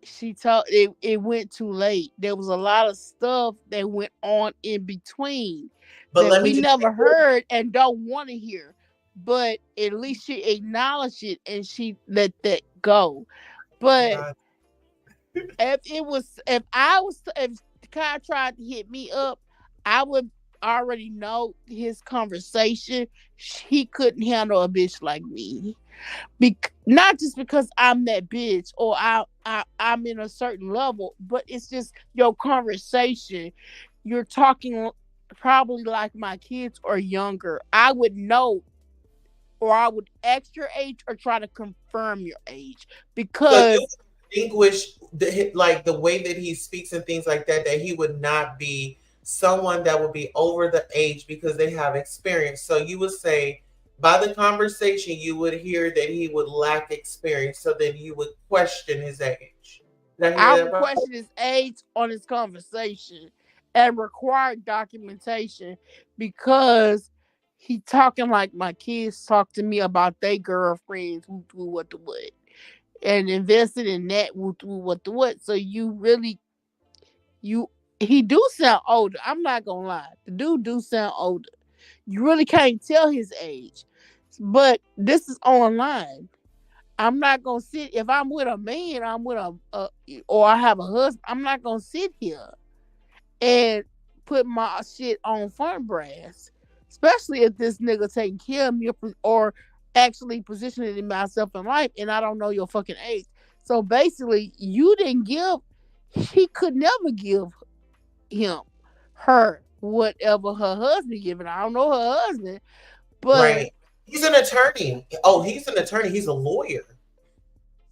she told it went too late. There was a lot of stuff that went on in between But that let me we just say never this. heard and don't want to hear. But at least she acknowledged it and she let that go. But God, if Kai tried to hit me up, I would already know his conversation. He couldn't handle a bitch like me. Not just because I'm that bitch or I'm in a certain level, but it's just your conversation. You're talking probably like my kids or younger. I would know, or I would ask your age or try to confirm your age so you because distinguish like the way that he speaks and things like that, that he would not be someone that would be over the age because they have experience. So you would say by the conversation you would hear that he would lack experience. So then you would question his age. Did I I hear that would right? question his age on his conversation and require documentation because he talking like my kids talk to me about their girlfriends who do what the what and invested in that who do what the what. So you really you he do sound older. I'm not gonna lie. The dude do sound older. You really can't tell his age. But this is online. I'm not gonna sit if I'm with a man, I'm with a or I have a husband. I'm not gonna sit here and put my shit on front brass, especially if this nigga taking care of me or actually positioning myself in life, and I don't know your fucking age. So basically, you didn't give. He could never give him her whatever her husband giving. I don't know her husband, but Right. He's an attorney. Oh, he's an attorney. He's a lawyer.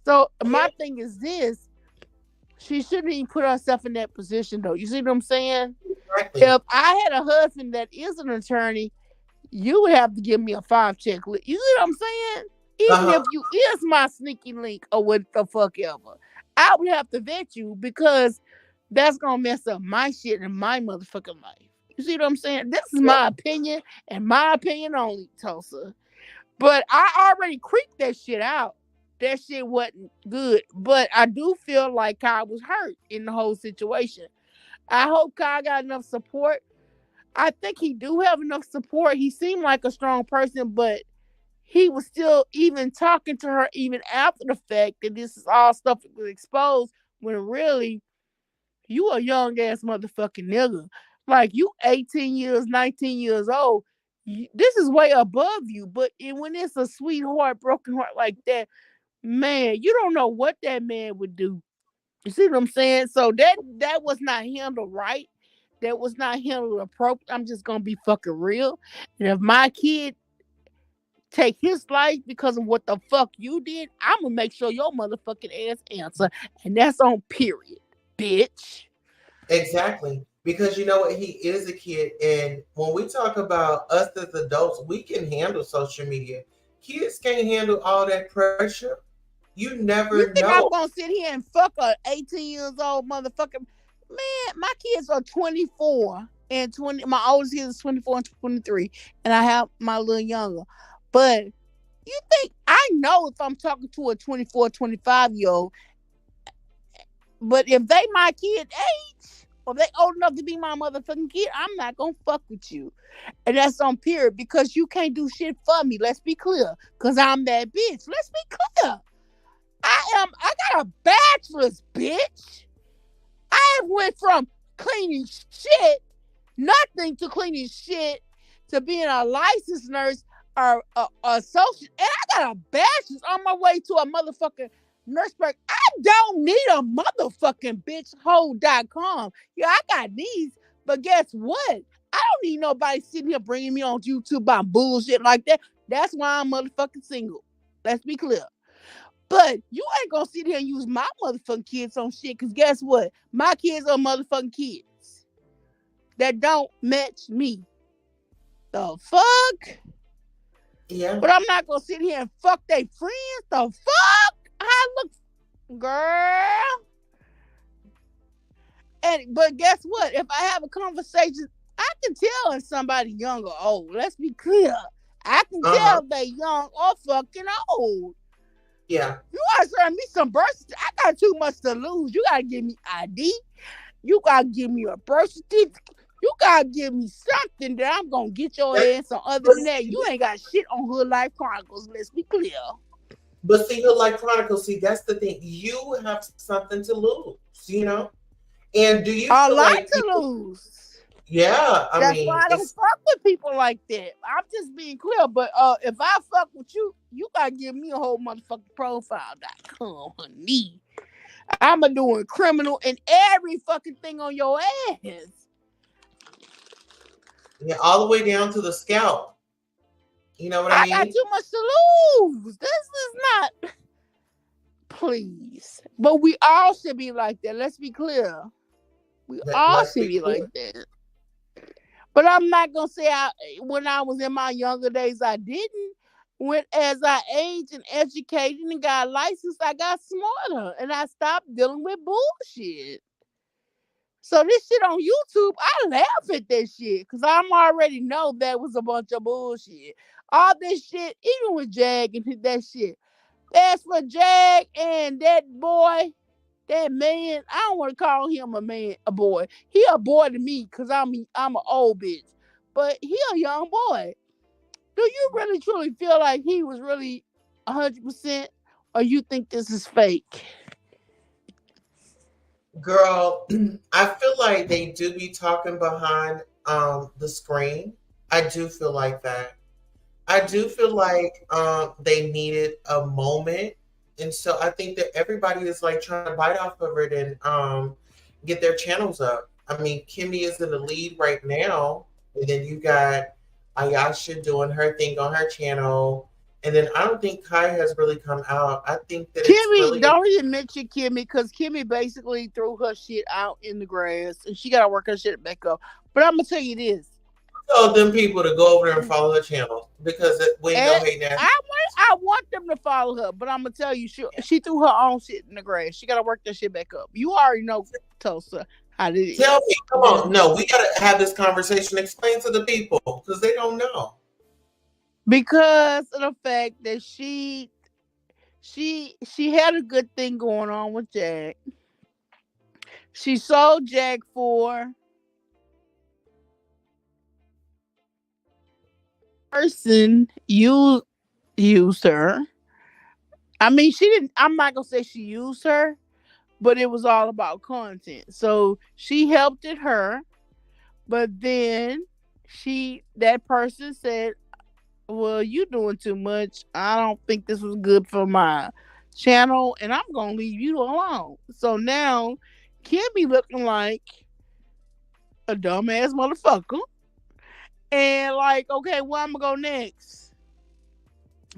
so Yeah, my thing is this: she shouldn't even put herself in that position, though. You see what I'm saying? exactly. If I had a husband that is an attorney, you would have to give me a 5 check list. You see what I'm saying? Even Uh-huh. if you is my sneaky link or what the fuck ever, I would have to vet you because that's gonna mess up my shit in my motherfucking life. You see what I'm saying? This is Yep. my opinion and my opinion only, Tulsa. But I already creeped that shit out. That shit wasn't good. But I do feel like Kai was hurt in the whole situation. I hope Kai got enough support. I think he do have enough support. He seemed like a strong person, but he was still even talking to her even after the fact that this is all stuff that was exposed when really you a young ass motherfucking nigga. Like you 18 years, 19 years old. This is way above you. But when it's a sweetheart, broken heart like that, man, you don't know what that man would do. You see what I'm saying? So that was not handled right. that was not handled appropriate. I'm just gonna be fucking real. And if my kid take his life because of what the fuck you did, I'm gonna make sure your motherfucking ass answer, and that's on period, bitch. Exactly. Because you know what? He is a kid. And when we talk about us as adults, we can handle social media. Kids can't handle all that pressure. You never You think know. I'm gonna sit here and fuck a 18 years old motherfucker? Man, my kids are 24 and 20. My oldest kid is 24 and 23, and I have my little younger. But you think I know if I'm talking to a 24, 25-year old, but if they my kid age, or they old enough to be my motherfucking kid, I'm not gonna fuck with you. And that's on period because you can't do shit for me. Let's be clear. Cause I'm that bitch. Let's be clear. I got a bachelor's, bitch. I went from cleaning shit, nothing, to cleaning shit, to being a licensed nurse or a social. And I got a bachelor's on my way to a motherfucking nurse break. I don't need a motherfucking bitchhole.com. Yeah, I got these, but guess what? I don't need nobody sitting here bringing me on YouTube about bullshit like that. That's why I'm motherfucking single. Let's be clear. But you ain't gonna sit here and use my motherfucking kids on shit, because guess what? My kids are motherfucking kids that don't match me. The fuck? Yeah. But I'm not gonna sit here and fuck they friends. The fuck? I look, girl. But guess what? If I have a conversation, I can tell if somebody young or old. Let's be clear. I can Uh-huh. tell if they young or fucking old. Yeah. You gotta send me some birth certificate. I got too much to lose. You gotta give me ID. You gotta give me a birth certificate. You gotta give me something that I'm gonna get your That, ass on. Other but, than that, you ain't got shit on Hood Life Chronicles. Let's be clear. but see, Hood Like Chronicles, see, that's the thing. You have something to lose, you know? And do you A feel lot like to people, lose. yeah, I That's why mean, I don't it's, fuck with people like that. I'm just being clear. But if I fuck with you, you gotta give me a whole motherfucking profile.com, honey. I'm a doing criminal and every fucking thing on your ass. yeah, all the way down to the scalp. You know what I I got mean? too much to lose. This is not. Please. But we all should be like that. Let's be clear. We all Let's should be be like clear. that. But I'm not gonna say when I was in my younger days I didn't. When as I aged and educated and got licensed, I got smarter and I stopped dealing with bullshit. So this shit on YouTube, I laugh at that shit because I'm already know that was a bunch of bullshit. All this shit, even with Jag and that shit. That's for Jag and that boy, that man. I don't want to call him a man, a boy. He a boy to me because I'm an old bitch, but he a young boy. Do you really truly feel like he was really 100%, or you think this is fake? Girl, I feel like they do be talking behind the screen. I do feel like that. I do feel like they needed a moment. And so I think that everybody is like trying to bite off of it and get their channels up. I mean, Kimmy is in the lead right now. And then you got Ayasha doing her thing on her channel. And then I don't think Kai has really come out. I think that it's Kimmy, really don't even mention Kimmy because Kimmy basically threw her shit out in the grass and she gotta work her shit back up. But I'm gonna tell you this. told them people to go over there and follow her channel because we ain't And no hating ass. I want them to follow her, but I'm gonna tell you, she threw her own shit in the grass. She gotta work that shit back up. You already know, Tulsa, how it Tell is. me, come on. No, we got to have this conversation. Explain to the people because they don't know. Because of the fact that she had a good thing going on with Jack. She sold Jack for person used her. I mean, she didn't. I'm not gonna say she used her, but it was all about content. So she helped it her, but then that person said, "Well, you doing too much. I don't think this was good for my channel, and I'm gonna leave you alone." So now Kimmy looking like a dumbass motherfucker. And like, okay, where I'm gonna go next?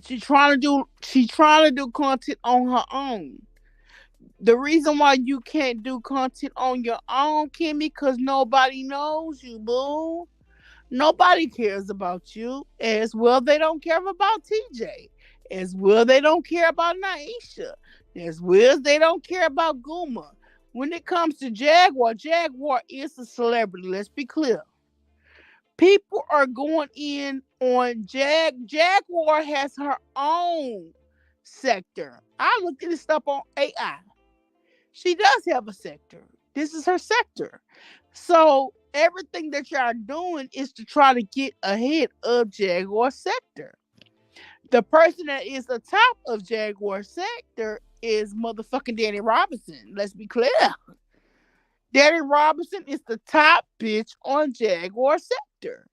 She trying to do content on her own. The reason why you can't do content on your own, Kimmy, because nobody knows you, boo. Nobody cares about you. As well, they don't care about TJ. As well, they don't care about Naisha. As well as they don't care about Guma. When it comes to Jaguar, Jaguar is a celebrity. Let's be clear. People are going in on Jaguar has her own sector. I looked at this stuff on AI. She does have a sector. This is her sector. So everything that y'all are doing is to try to get ahead of Jaguar sector. The person that is the top of Jaguar sector is motherfucking Danny Robinson. Let's be clear. Danny Robinson is the top bitch on Jaguar sector.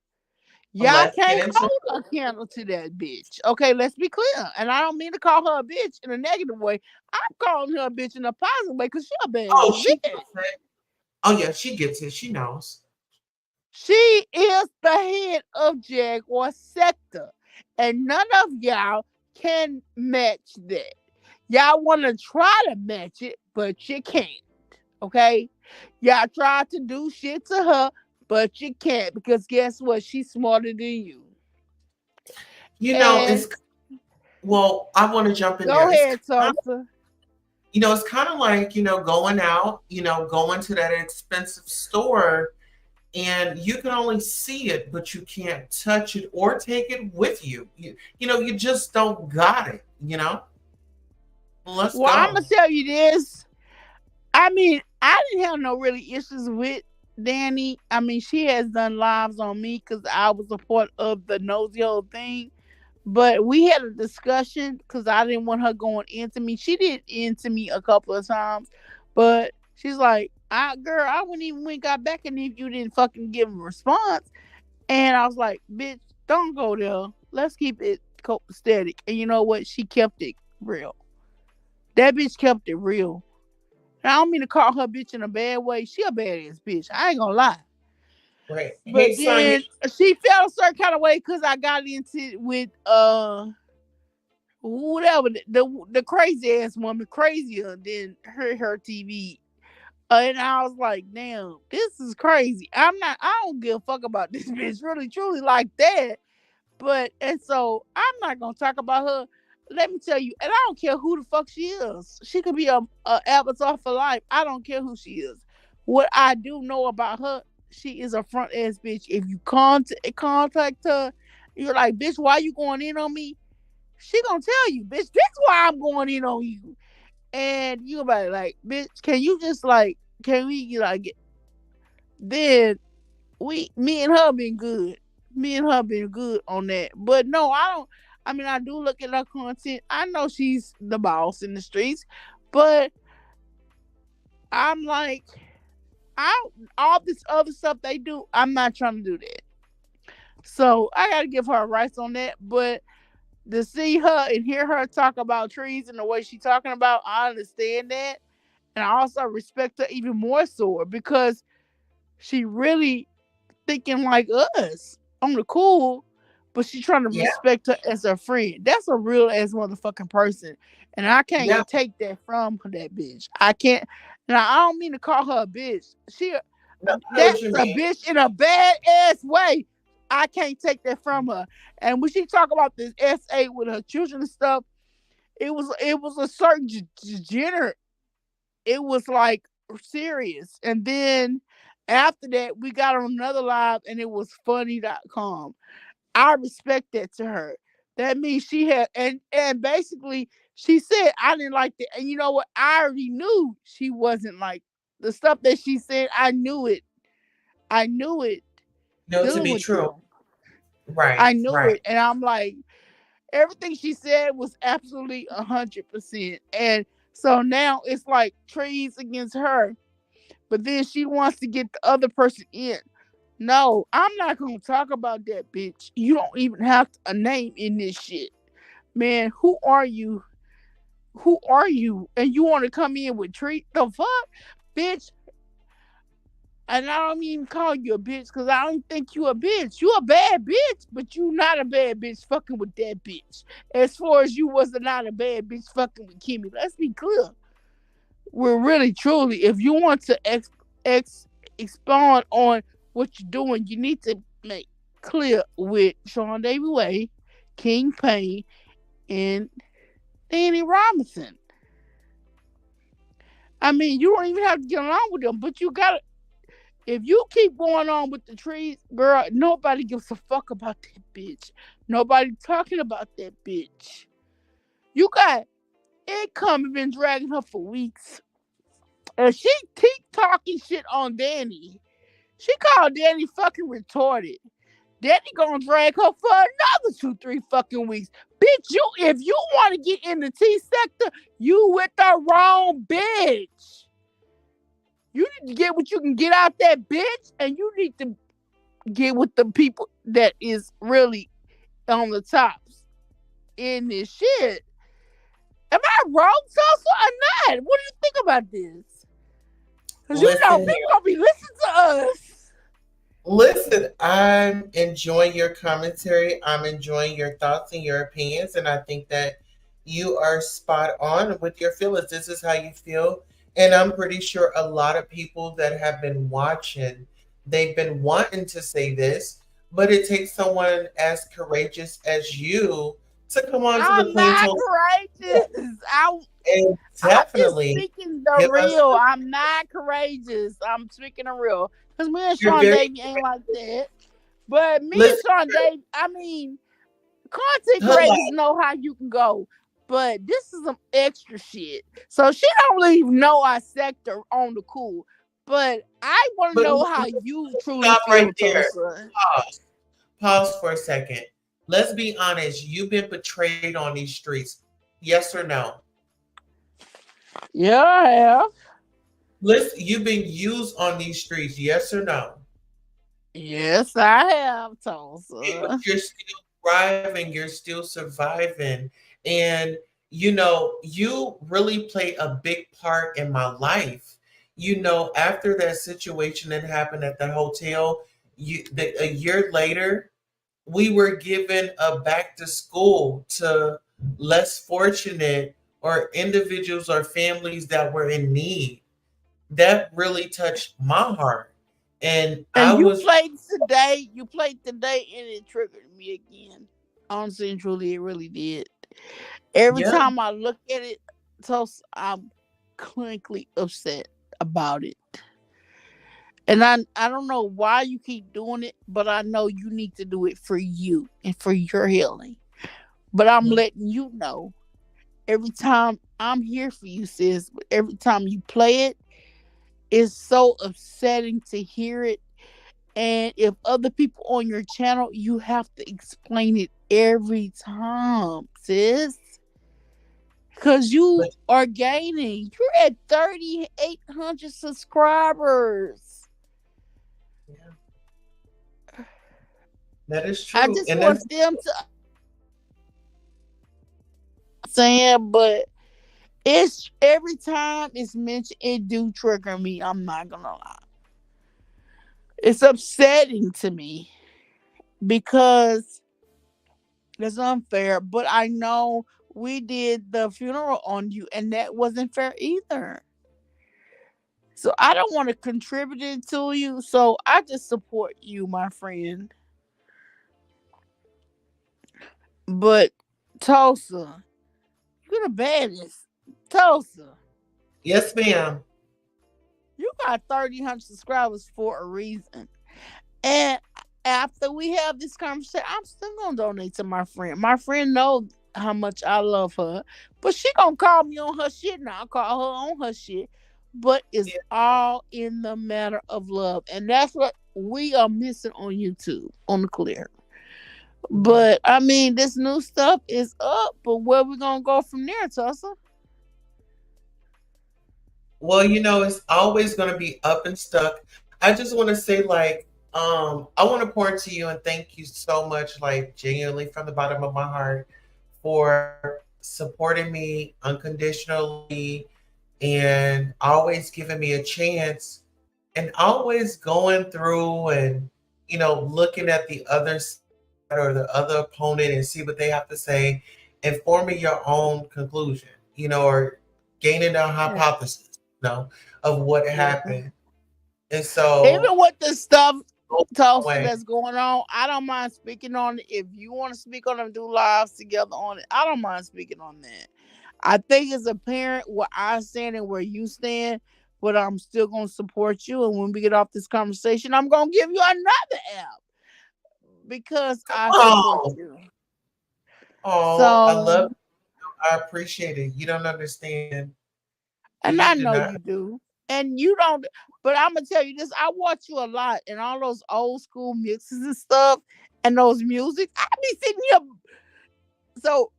Y'all Let's get can't into hold a candle to that bitch. Okay, let's be clear. And I don't mean to call her a bitch in a negative way. I'm calling her a bitch in a positive way because she a Oh, badass she bitch. gets it. Oh yeah, she gets it. She knows. She is the head of Jaguar sector. And none of y'all can match that. Y'all want to try to match it, but you can't. Okay? Y'all try to do shit to her, but you can't because guess what? She's smarter than you. It's And well, I want to jump in there. go ahead, Tulsa. It's kind of like, going out, going to that expensive store and you can only see it, but you can't touch it or take it with you. You just don't got it. Let's Well, I'm go. gonna tell you this. I mean, I didn't have no really issues with Danny. I mean, she has done lives on me because I was a part of the nosy hole thing. But we had a discussion because I didn't want her going into me. She did into me a couple of times, but she's like, girl, I wouldn't even went got back and if you didn't fucking give a response." And I was like, "Bitch, don't go there. Let's keep it copacetic." And you know what? She kept it real. That bitch kept it real. And I don't mean to call her bitch in a bad way. She a badass bitch. I ain't gonna lie. Right. Hey, But Sonya. then she felt a certain kind of way because I got into it with whatever the crazy ass woman, crazier than her TV. And I was like, damn, this is crazy. I don't give a fuck about this bitch really truly like that. But and so I'm not gonna talk about her. Let me tell you, and I don't care who the fuck she is. She could be a avatar for life. I don't care who she is. What I do know about her, she is a front ass bitch. If you contact her, you're like, bitch, why you going in on me? She gonna tell you, bitch, that's why I'm going in on you. And you about like, bitch, can you just like, can we like get then me and her been good. Me and her been good on that. But no, I don't. I mean, I do look at her content. I know she's the boss in the streets, but I'm like, I all this other stuff they do. I'm not trying to do that. So I gotta give her rights on that. But to see her and hear her talk about trees and the way she's talking about, I understand that, and I also respect her even more so because she really thinking like us on the cool, but she trying to Yeah. respect her as a friend. That's a real ass motherfucking person. And I Yeah. can't take that from that bitch. I can't. Now I don't mean to call her a bitch. No, I know what That's you a mean. bitch in a bad ass way. I can't take that from her. And when she talk about this SA with her children and stuff, it was a certain degenerate. It was like serious. And then after that, we got on another live and it was funny.com. I respect that to her. That means she had and basically she said I didn't like that. And you know what? I already knew she wasn't like the stuff that she said, I knew it. I knew it Know to dealing be with true. them. Right. I knew Right. it. And I'm like, everything she said was absolutely 100%. And so now it's like trees against her, but then she wants to get the other person in. No, I'm not gonna talk about that bitch. You don't even have a name in this shit. Man, who are you? Who are you? And you want to come in with treat the fuck? Bitch, And I don't even call you a bitch because I don't think you a bitch. You a bad bitch, but you not a bad bitch fucking with that bitch. As far as you was not a bad bitch fucking with Kimmy. Let's be clear. We're really truly, if you want to ex expound on what you're doing, you need to make clear with Sean David Way, King Payne, and Danny Robinson. I mean, you don't even have to get along with them, but you gotta. If you keep going on with the trees, girl, nobody gives a fuck about that bitch. Nobody talking about that bitch. You got it coming, been dragging her for weeks. And she keep talking shit on Danny. She called Danny fucking retarded. Danny gonna drag her for another 2, 3 fucking weeks. Bitch, if you want to get in the T sector, you with the wrong bitch. You need to get what you can get out that bitch, and you need to get with the people that is really on the tops in this shit. Am I wrong, Tulsa, or not? What do you think about this? Because you know Listen people here. gonna be listening to us. Listen, I'm enjoying your commentary. I'm enjoying your thoughts and your opinions. And I think that you are spot on with your feelings. This is how you feel. And I'm pretty sure a lot of people that have been watching, they've been wanting to say this, but it takes someone as courageous as you to come on to the I'm Clean not Toast courageous. and I'm just definitely speaking the give us real. I'm not courageous. I'm speaking the real. Because me and you're Sean very Davey ain't like that. But me and listen, Sean Davey, I mean, content creators hello. know how you can go. But this is some extra shit. So she don't really know our sector on the cool. But I want to But know how you truly stop right feel, there. Tulsa. Pause. Pause for a second. Let's be honest. You've been betrayed on these streets. Yes or no? Yeah, I have. Listen, you've been used on these streets. Yes or no? Yes, I have, But Tulsa. you're still thriving. You're still surviving. And, you know, you really play a big part in my life. You know, after that situation that happened at the hotel, a year later, we were given a back to school to less fortunate or individuals or families that were in need. That really touched my heart. And I And was, you played today, and it triggered me again. Honestly and truly, it really did. Every yeah, time I look at it, I'm clinically upset about it. And I don't know why you keep doing it, but I know you need to do it for you and for your healing. But I'm letting you know every time I'm here for you, sis. But every time you play it, it's so upsetting to hear it. And if other people on your channel, you have to explain it every time, sis. Because you but are gaining. You're at 3,800 subscribers. yeah, that is I true. just And that's want them to saying, but it's every time it's mentioned, it do trigger me. I'm not gonna lie. It's upsetting to me because it's unfair, but I know we did the funeral on you and that wasn't fair either. So I don't want to contribute it to you. So I just support you, my friend. But Tulsa, you're the baddest. Tulsa, yes, ma'am. you got 3,000 subscribers for a reason. And after we have this conversation, I'm still gonna donate to my friend. My friend knows how much I love her, but she gonna call me on her shit now. I call her on her shit, but it's Yeah. all in the matter of love, and that's what we are missing on YouTube on the clear. But I mean, this new stuff is up, but where we gonna go from there, Tussa? Well, you know, it's always going to be up and stuck. I just want to say, like, I want to pour into you and thank you so much, like, genuinely from the bottom of my heart for supporting me unconditionally and always giving me a chance and always going through and looking at the other side or the other opponent and see what they have to say and forming your own conclusion, or gaining a Yeah. hypothesis, of what Yeah. happened. And so Even with the stuff goes a Tulsa way. that's going on, I don't mind speaking on it. If you want to speak on it and do lives together on it, I don't mind speaking on that. I think as a parent, where I stand and where you stand, but I'm still gonna support you. And when we get off this conversation, I'm gonna give you another app because I support Oh, you. I So, love I appreciate it. You don't understand. and You I do know not. you do, and you don't. But I'm gonna tell you this: I watch you a lot, and all those old school mixes and stuff, and those music. I be sitting here. So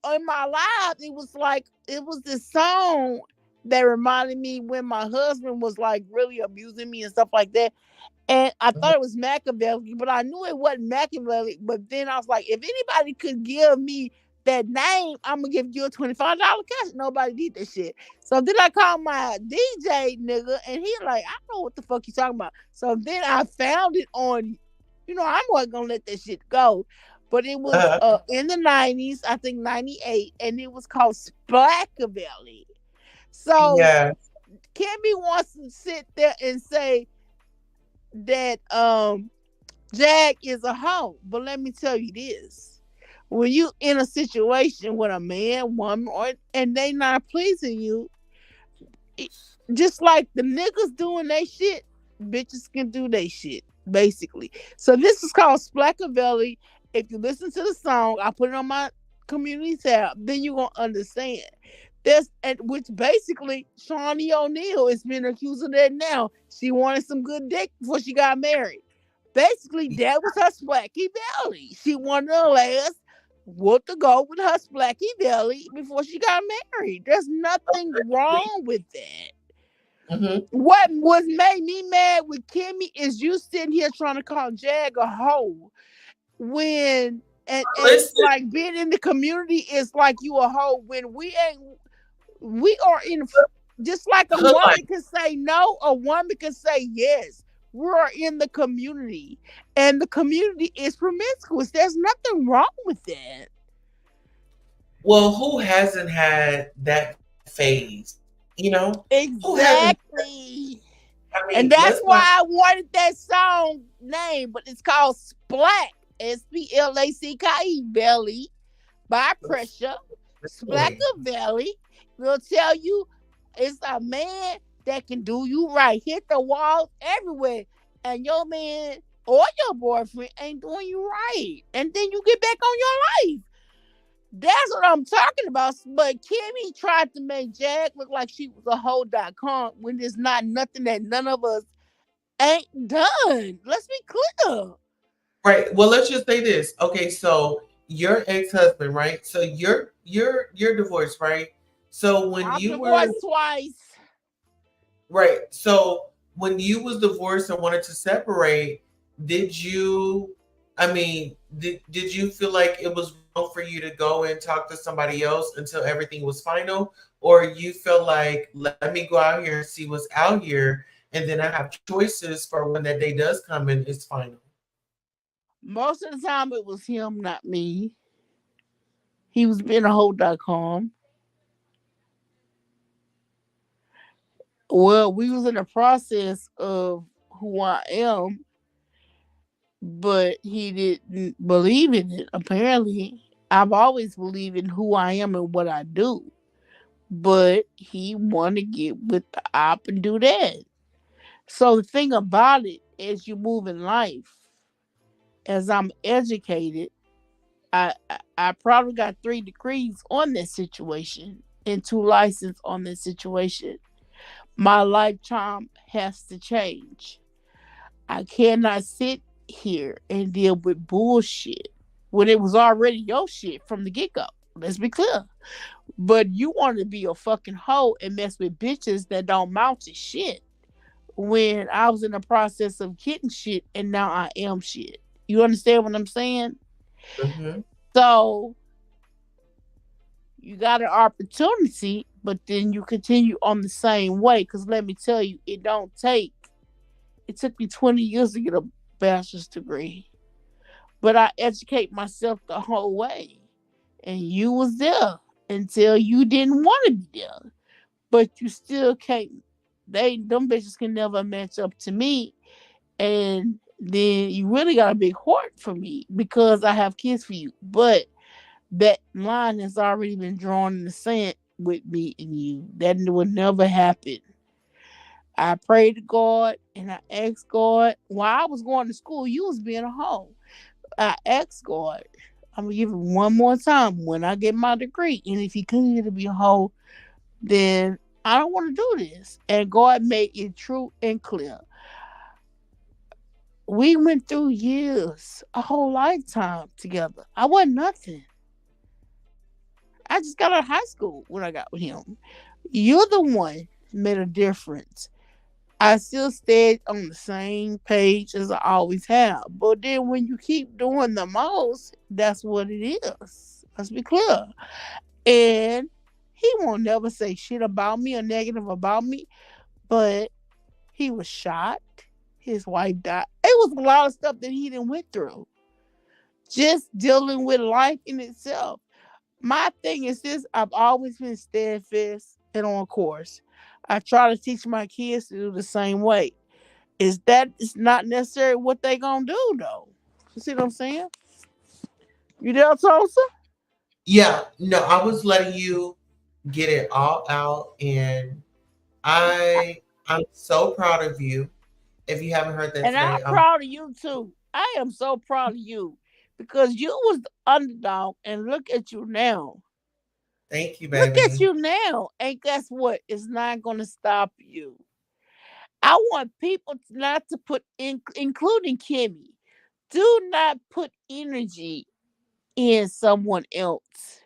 on my live, it was this song that reminded me when my husband was like really abusing me and stuff like that. And I Mhm. thought it was Machiavelli, but I knew it wasn't Machiavelli. But then I was like, if anybody could give me that name, I'm gonna give you a $25 cash. Nobody did that shit. So then I called my DJ nigga, and he like, I know what the fuck you talking about. So then I found it on, I wasn't gonna let that shit go. But it was Uh, in the 90s, I think 98, and it was called Splackavelli. So yeah. Kimmy wants to sit there and say that Jag is a hoe. But let me tell you this. When you in a situation with a man, woman, and they not pleasing you, it- just like the niggas doing they shit, bitches can do they shit, basically. So this is called Splackavelli. If you listen to the song, I put it on my community tab, then you're gonna understand. This and which basically Shawnee O'Neal is being accused of that now. She wanted some good dick before she got married. Basically, that was her splacky belly. She wanted to last what to go with her splacky belly before she got married. There's nothing wrong with that. Hmm. What was made me mad with Kimmy is you sitting here trying to call Jag a hoe when and Listen, like being in the community is like you a hoe when we are in just like a like, woman can say no, a woman can say yes. We're in the community, and the community is promiscuous. There's nothing wrong with that. well, who hasn't had that phase? Who hasn't? Exactly. I mean, And let's that's not. why I wanted that song name, but it's called Splack. Splacky belly by pressure. Really. Splacker belly will tell you it's a man that can do you right. Hit the walls everywhere. And your man or your boyfriend ain't doing you right. And then you get back on your life. That's what I'm talking about. But Kimmy tried to make Jag look like she was a hoe.com when there's not nothing that none of us ain't done. Let's be clear. Right. Well, let's just say this. Okay, so your ex-husband, right? So you're divorced, right? So when I'm you were divorced twice. right, so when you was divorced and wanted to separate, did you I mean, did you feel like it was wrong for you to go and talk to somebody else until everything was final? Or you feel like let me go out here and see what's out here and then I have choices for when that day does come and it's final? Most of the time it was him, not me. He was being a hoe.com. Well, we was in the process of who I am, but he didn't believe in it. Apparently, I've always believed in who I am and what I do, but he wanted to get with the op and do that. So the thing about it, as you move in life, as I'm educated, I probably got 3 degrees on this situation and 2 licenses on this situation. My lifetime has to change. I cannot sit here and deal with bullshit when it was already your shit from the get go. Let's be clear. But you want to be a fucking hoe and mess with bitches that don't mount to shit when I was in the process of getting shit and now I am shit. You understand what I'm saying? Mm-hmm. So you got an opportunity, but then you continue on the same way. Because let me tell you, it took me 20 years to get a bachelor's degree, but I educate myself the whole way. And you was there until you didn't want to be there. But you still can't, them bitches can never match up to me. And then you really got a big heart for me because I have kids for you. But that line has already been drawn in the sand with me and you. That will never happen. I prayed to God and I asked God while I was going to school, you was being a hoe. I asked God, I'm gonna give it one more time when I get my degree. And if he continue to be a hoe, then I don't want to do this. And God made it true and clear. We went through years, a whole lifetime together. I wasn't nothing. I just got out of high school when I got with him. You're the one made a difference. I still stayed on the same page as I always have. But then when you keep doing the most, that's what it is. Let's be clear. And he won't never say shit about me or negative about me. But he was shot. His wife died. It was a lot of stuff that he didn't went through. Just dealing with life in itself. My thing is this: I've always been steadfast and on course. I try to teach my kids to do the same way. Is that it's not necessarily what they gonna do though? You see what I'm saying? You there, Tulsa? Yeah, no, I was letting you get it all out, and I'm so proud of you. If you haven't heard that And I'm today, proud of you too. I am so proud of you because you was the underdog, and look at you now. thank you, Look at baby. you now, and guess what? It's not gonna stop you. I want people not to put in, including Kimmy. Do not put energy in someone else.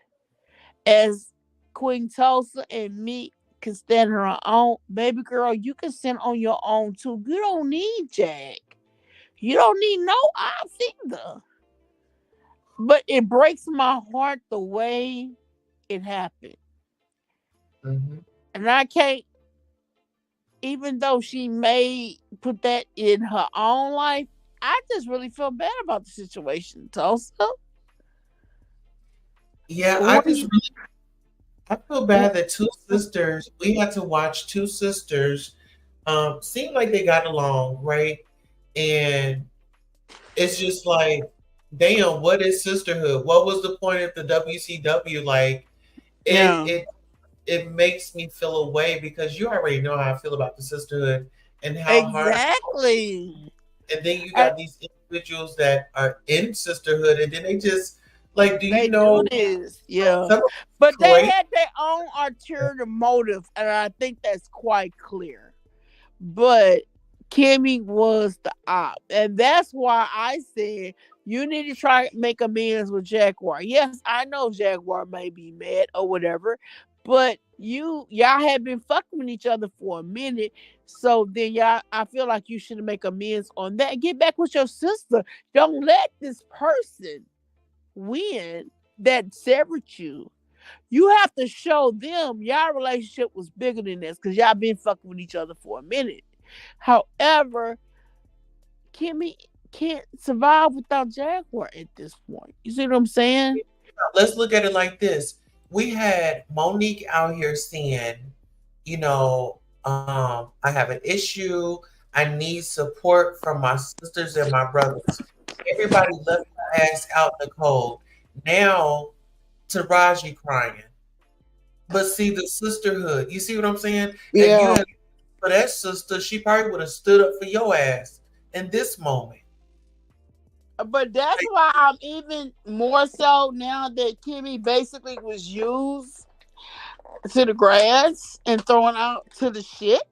As Queen Tulsa and me can stand on our own, baby girl, you can stand on your own too. You don't need Jack. You don't need no ops either. But it breaks my heart the way it happened. Hmm. And I can't, even though she may put that in her own life, I just really feel bad about the situation, Tulsa. Yeah, When, I feel bad that two sisters, we had to watch two sisters seem like they got along, right? And it's just like, damn, what is sisterhood? What was the point of the WCW? Like it yeah, it it makes me feel away because you already know how I feel about the sisterhood and how hard. exactly. And then you And got these individuals that are in sisterhood, and then they just like, do you they do know this, yeah. some of But they Detroit? had their own ulterior motive, and I think that's quite clear. But Kimmy was the op, and that's why I said you need to try to make amends with Jaguar. Yes, I know Jaguar may be mad or whatever, but y'all had been fucking with each other for a minute, so then y'all, I feel like you should make amends on that. Get back with your sister. Don't let this person win that severed you. You have to show them y'all relationship was bigger than this because y'all been fucking with each other for a minute. However, Kimmy can't survive without Jaguar at this point. You see what I'm saying? Let's look at it like this. We had Monique out here saying, I have an issue. I need support from my sisters and my brothers. Everybody left her ass out in the cold. Now, Taraji crying. But see the sisterhood. You see what I'm saying? If you Yeah. had for that sister, she probably would have stood up for your ass in this moment. But that's why I'm even more so now that Kimmy basically was used to the grass and thrown out to the shit.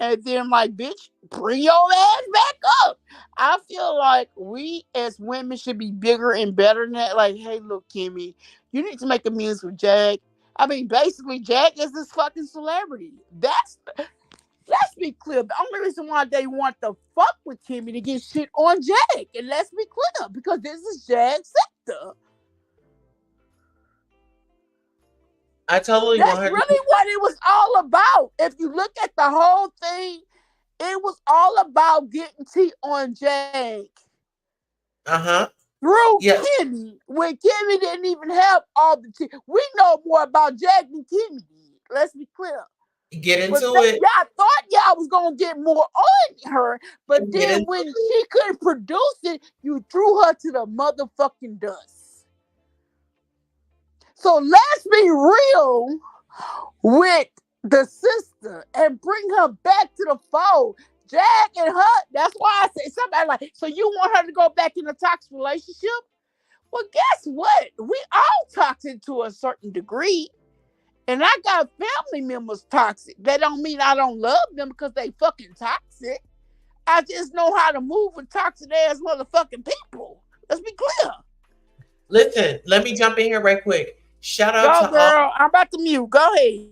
And then like, bitch, bring your ass back up. I feel like we as women should be bigger and better than that. Like, hey, look, Kimmy, you need to make amends with Jack. I mean, basically, Jack is this fucking celebrity. Let's be clear. The only reason why they want to fuck with Kimmy to get shit on Jack. And let's be clear, because this is Jack's sector. I totally That's 100. really what it was all about. If you look at the whole thing, it was all about getting tea on Jake Uh-huh. through Yeah, Kimmy when Kimmy didn't even have all the tea. We know more about Jack than Kimmy did. Let's be clear. get But into it. y'all thought y'all was gonna get more on her, but Get then into when she couldn't produce it, you threw her to the motherfucking dust. So let's be real with the sister and bring her back to the fold. Jack and her, that's why I say somebody like, so you want her to go back in a toxic relationship? Well, guess what? We all toxic to a certain degree. And I got family members toxic. That don't mean I don't love them because they fucking toxic. I just know how to move with toxic ass motherfucking people. Let's be clear. Listen, let me jump in here right quick. Go, girl. I'm about to mute. Go ahead.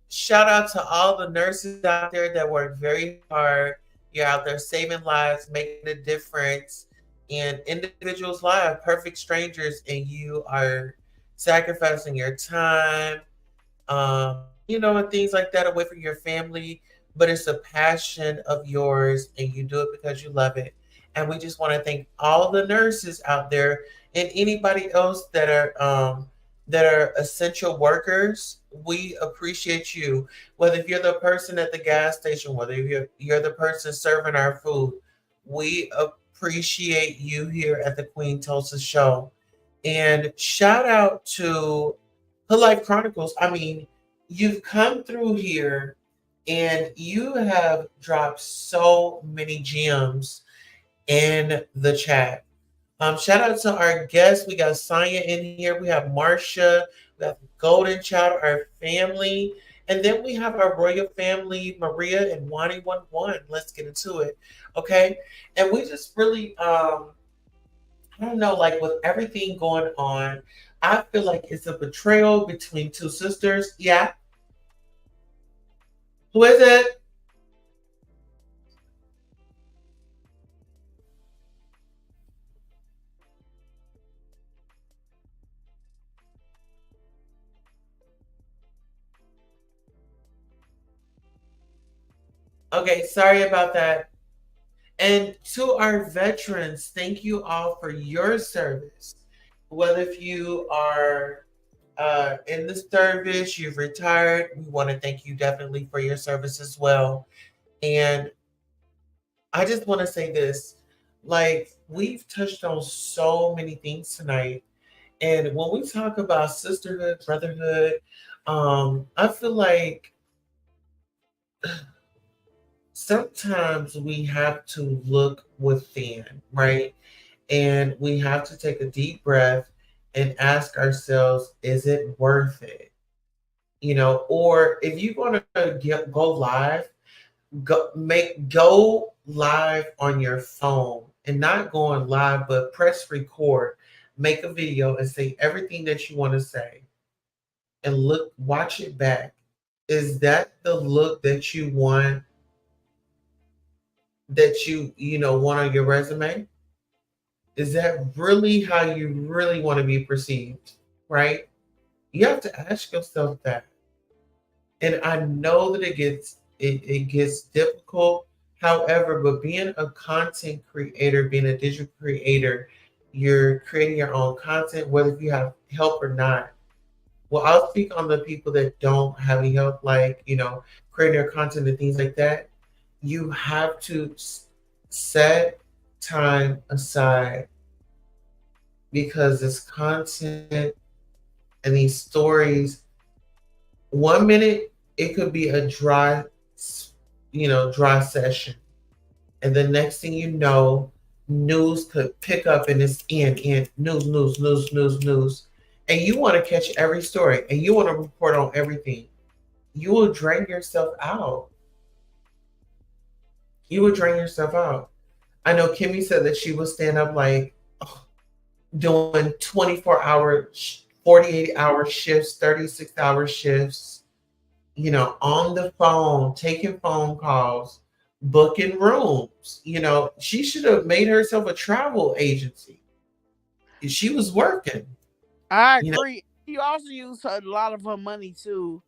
Shout out to all the nurses out there that work very hard. You're out there saving lives, making a difference in individuals' lives, perfect strangers, and you are sacrificing your time, and things like that away from your family. But it's a passion of yours, and you do it because you love it. And we just want to thank all the nurses out there and anybody else that are essential workers. We appreciate you. Whether if you're the person at the gas station, whether you're the person serving our food, we appreciate you here at the Queen Tulsa Show. And shout out to Her Life Chronicles. I mean, you've come through here and you have dropped so many gems in the chat. Shout out to our guests. We got Sonya in here. We have Marcia. We have Golden Child, our family. And then we have our royal family, Maria and Wani 11. Let's get into it. Okay. And we just really I don't know, like with everything going on, I feel like it's a betrayal between two sisters. Yeah. Who is it? Okay, sorry about that. And to our veterans, thank you all for your service. Whether if you are in the service, you've retired, we want to thank you definitely for your service as well. And I just want to say this, like, we've touched on so many things tonight. And when we talk about sisterhood, brotherhood, I feel like sometimes we have to look within, right? And we have to take a deep breath and ask ourselves, is it worth it? Or if you want to go live, go live on your phone and not going live, but press record, make a video and say everything that you want to say and watch it back. Is that the look that you want, want on your resume? Is that really how you really want to be perceived? Right? You have to ask yourself that. And I know that it gets difficult. However, but being a content creator, being a digital creator, you're creating your own content, whether you have help or not. Well, I'll speak on the people that don't have any help, like, creating their content and things like that. You have to set time aside because this content and these stories, 1 minute it could be a dry session, and the next thing you know, news could pick up and it's in news, and you want to catch every story and you want to report on everything. You will drain yourself out. You will drain yourself out. I know Kimmy said that she would stand up like doing 24-hour, 48-hour shifts, 36-hour shifts, on the phone, taking phone calls, booking rooms. She should have made herself a travel agency. She was working. I You know, agree. She also used a lot of her money too,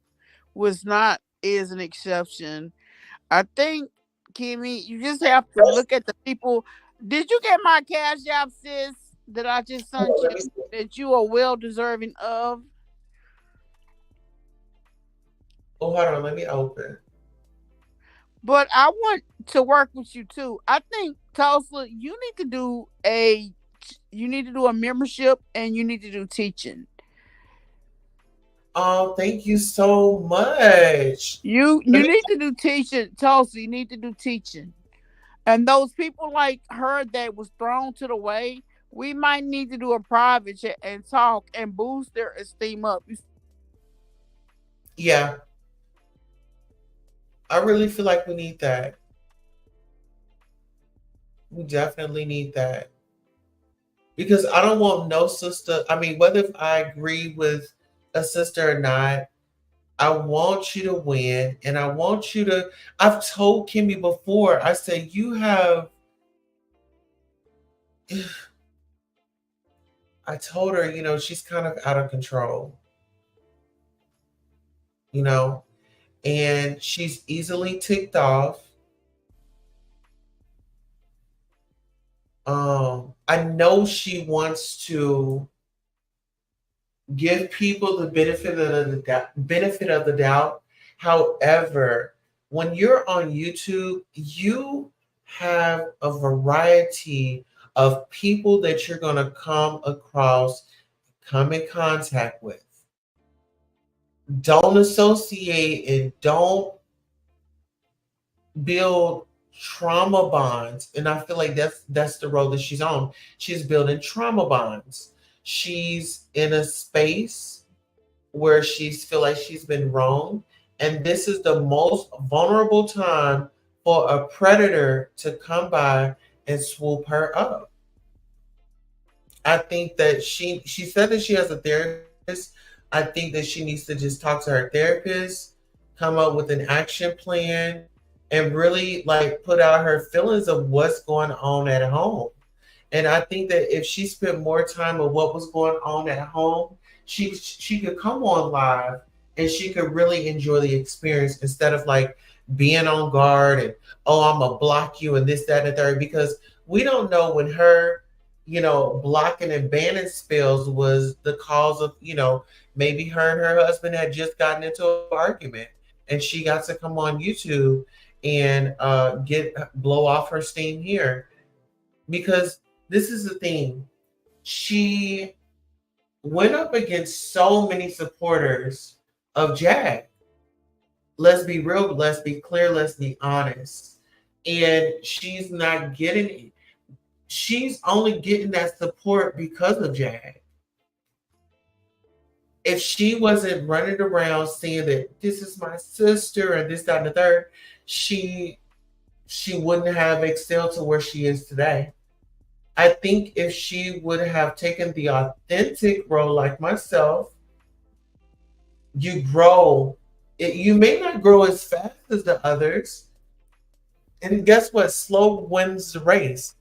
was not is an exception. I think, Kimmy, you just have to look at the people. Did you get my cash app, sis, that I just Oh, sent let me you? see. That you are well deserving of. Oh, hold on, let me open. But I want to work with you too. I think Tulsa, you need to do a membership and you need to do teaching. Oh, thank you so much. You Let me. need to do teaching, Tulsa. You need to do teaching. And those people like her that was thrown to the way, we might need to do a private chat and talk and boost their esteem up. Yeah, I really feel like we need that. We definitely need that because I don't want no sister. I mean, whether if I agree with a sister or not, I want you to win, and I want you to. I've told Kimmy before. I said you have. I told her, she's kind of out of control, you know, and she's easily ticked off. I know she wants to give people the benefit of the doubt. However, when you're on YouTube, you have a variety of people that you're going to come in contact with. Don't associate and don't build trauma bonds. And I feel like that's the road that she's on. She's building trauma bonds. She's in a space where she's feel like she's been wronged, and this is the most vulnerable time for a predator to come by and swoop her up. I think that she said that she has a therapist. I think that she needs to just talk to her therapist, come up with an action plan, and really like put out her feelings of what's going on at home. And I think that if she spent more time of what was going on at home, she could come on live and she could really enjoy the experience instead of like being on guard and oh I'm gonna block you and this that and the third, because we don't know when her blocking and banning spills was the cause of maybe her and her husband had just gotten into an argument and she got to come on YouTube and get blow off her steam here because this is the thing. She went up against so many supporters of Jag. Let's be real, let's be clear, let's be honest. And she's not getting it. She's only getting that support because of Jag. If she wasn't running around saying that this is my sister and this, that, and the third, she wouldn't have excelled to where she is today. I think if she would have taken the authentic role like myself, you grow. You may not grow as fast as the others. And guess what? Slow wins the race.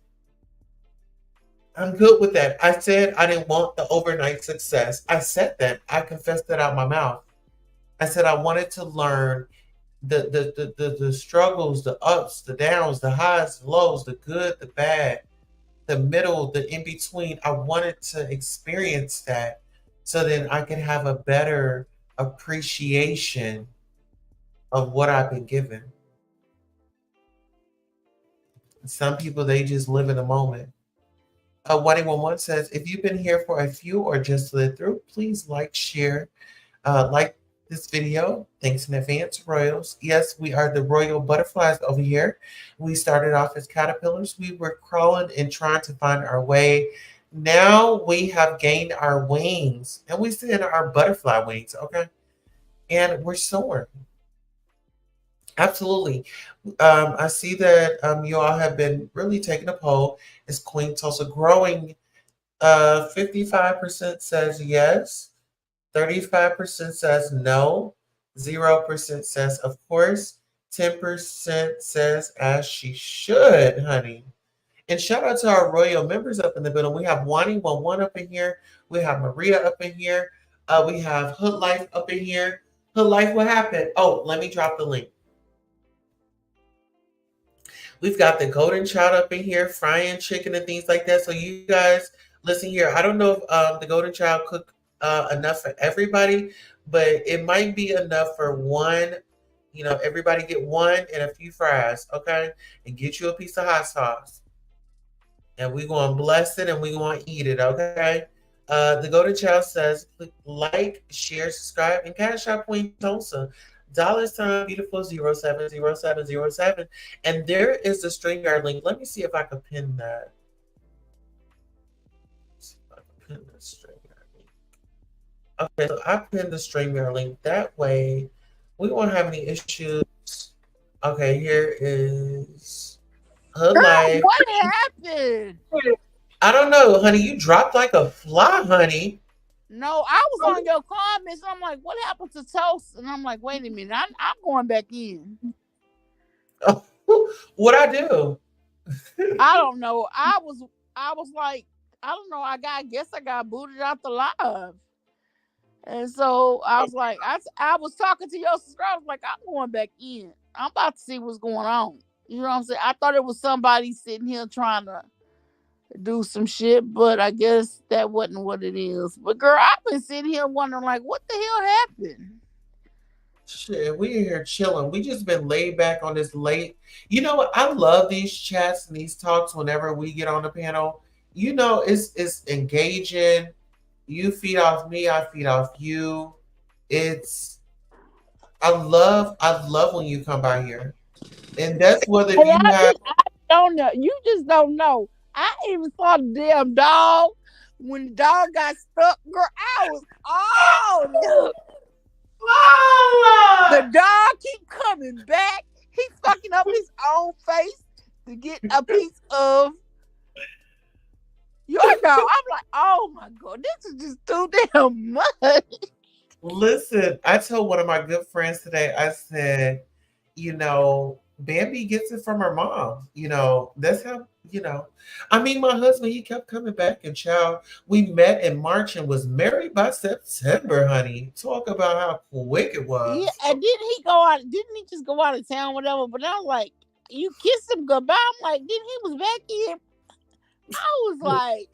I'm good with that. I said I didn't want the overnight success. I said that. I confessed that out my mouth. I said I wanted to learn the struggles, the ups, the downs, the highs, the lows, the good, the bad, the middle, the in between. I wanted to experience that so then I can have a better appreciation of what I've been given. Some people, they just live in the moment. 111 says, if you've been here for a few or just slid through, please like, share, like this video. Thanks in advance, Royals. Yes, we are the Royal Butterflies over here. We started off as caterpillars. We were crawling and trying to find our way. Now we have gained our wings, and we said our butterfly wings, okay? And we're soaring. Absolutely. I see that you all have been really taking a poll. Is Queen Tulsa growing? 55% says yes. 35% says no. 0% says of course. 10% says as she should, honey. And shout out to our royal members up in the building. We have Wani One up in here. We have Maria up in here. We have Hood Life up in here. Hood Life, what happened? Oh, let me drop the link. We've got the Golden Child up in here, frying chicken and things like that. So you guys, listen here. I don't know if the Golden Child cook enough for everybody, but it might be enough for one. You know, everybody get one and a few fries, okay? And get you a piece of hot sauce. And we're going to bless it and we're going to eat it, okay? The Golden Child says, click like, share, subscribe, and Cash Out Queen Tulsa. $ beautiful 070707. And there is the StreamYard link. Let me see if I can pin that. Let's see if I can pin the StreamYard link. Okay, so I pinned the StreamYard link. That way, we won't have any issues. Okay, here is her Girl, life. what happened? I don't know, honey. You dropped like a fly, honey. No, I was on your comments. I'm like, what happened to Toast? And I'm like, wait a minute, I'm going back in. What I do? I don't know. I was like, I don't know. I guess I got booted out the live. And so I was like, I was talking to your subscribers, like, I'm going back in. I'm about to see what's going on. You know what I'm saying? I thought it was somebody sitting here trying to do some shit, but I guess that wasn't what it is. But girl, I've been sitting here wondering, like, what the hell happened? Shit, we in here chilling. We just been laid back on this late. You know what? I love these chats and these talks whenever we get on the panel. You know, it's engaging. You feed off me, I feed off you. It's I love when you come by here. And that's whether And you have I don't know. You just don't know. I even saw the damn dog when the dog got stuck. Girl, I was look. The dog keep coming back. He fucking up his own face to get a piece of your dog. I'm like, oh my god, this is just too damn much. Listen, I told one of my good friends today, I said, you know, Bambi gets it from her mom. You know, that's how, you know. I mean, my husband, he kept coming back and child. We met in March and was married by September, honey. Talk about how quick it Yeah, was. and didn't he just go out of town, whatever? But I was like, you kissed him goodbye. I'm like, then he was back in. I was like,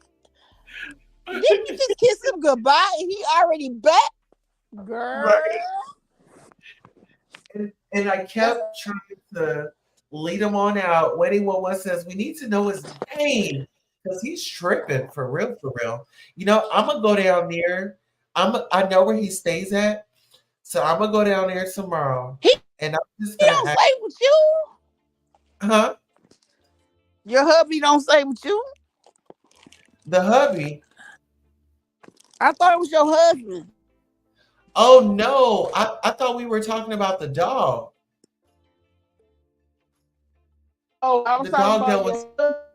didn't you just kiss him goodbye and he already back? Girl. Right. And I kept trying to lead him on out. Wedding one says, we need to know his name because he's tripping for real, for real. You know, I'm gonna go down there. I know where he stays at, so I'm gonna go down there tomorrow. And I'm just He gonna don't stay with you? Huh? Your hubby don't stay with you? The hubby. I thought it was your husband. Oh no, I thought we were talking about the dog. Oh, I was The talking dog that about was.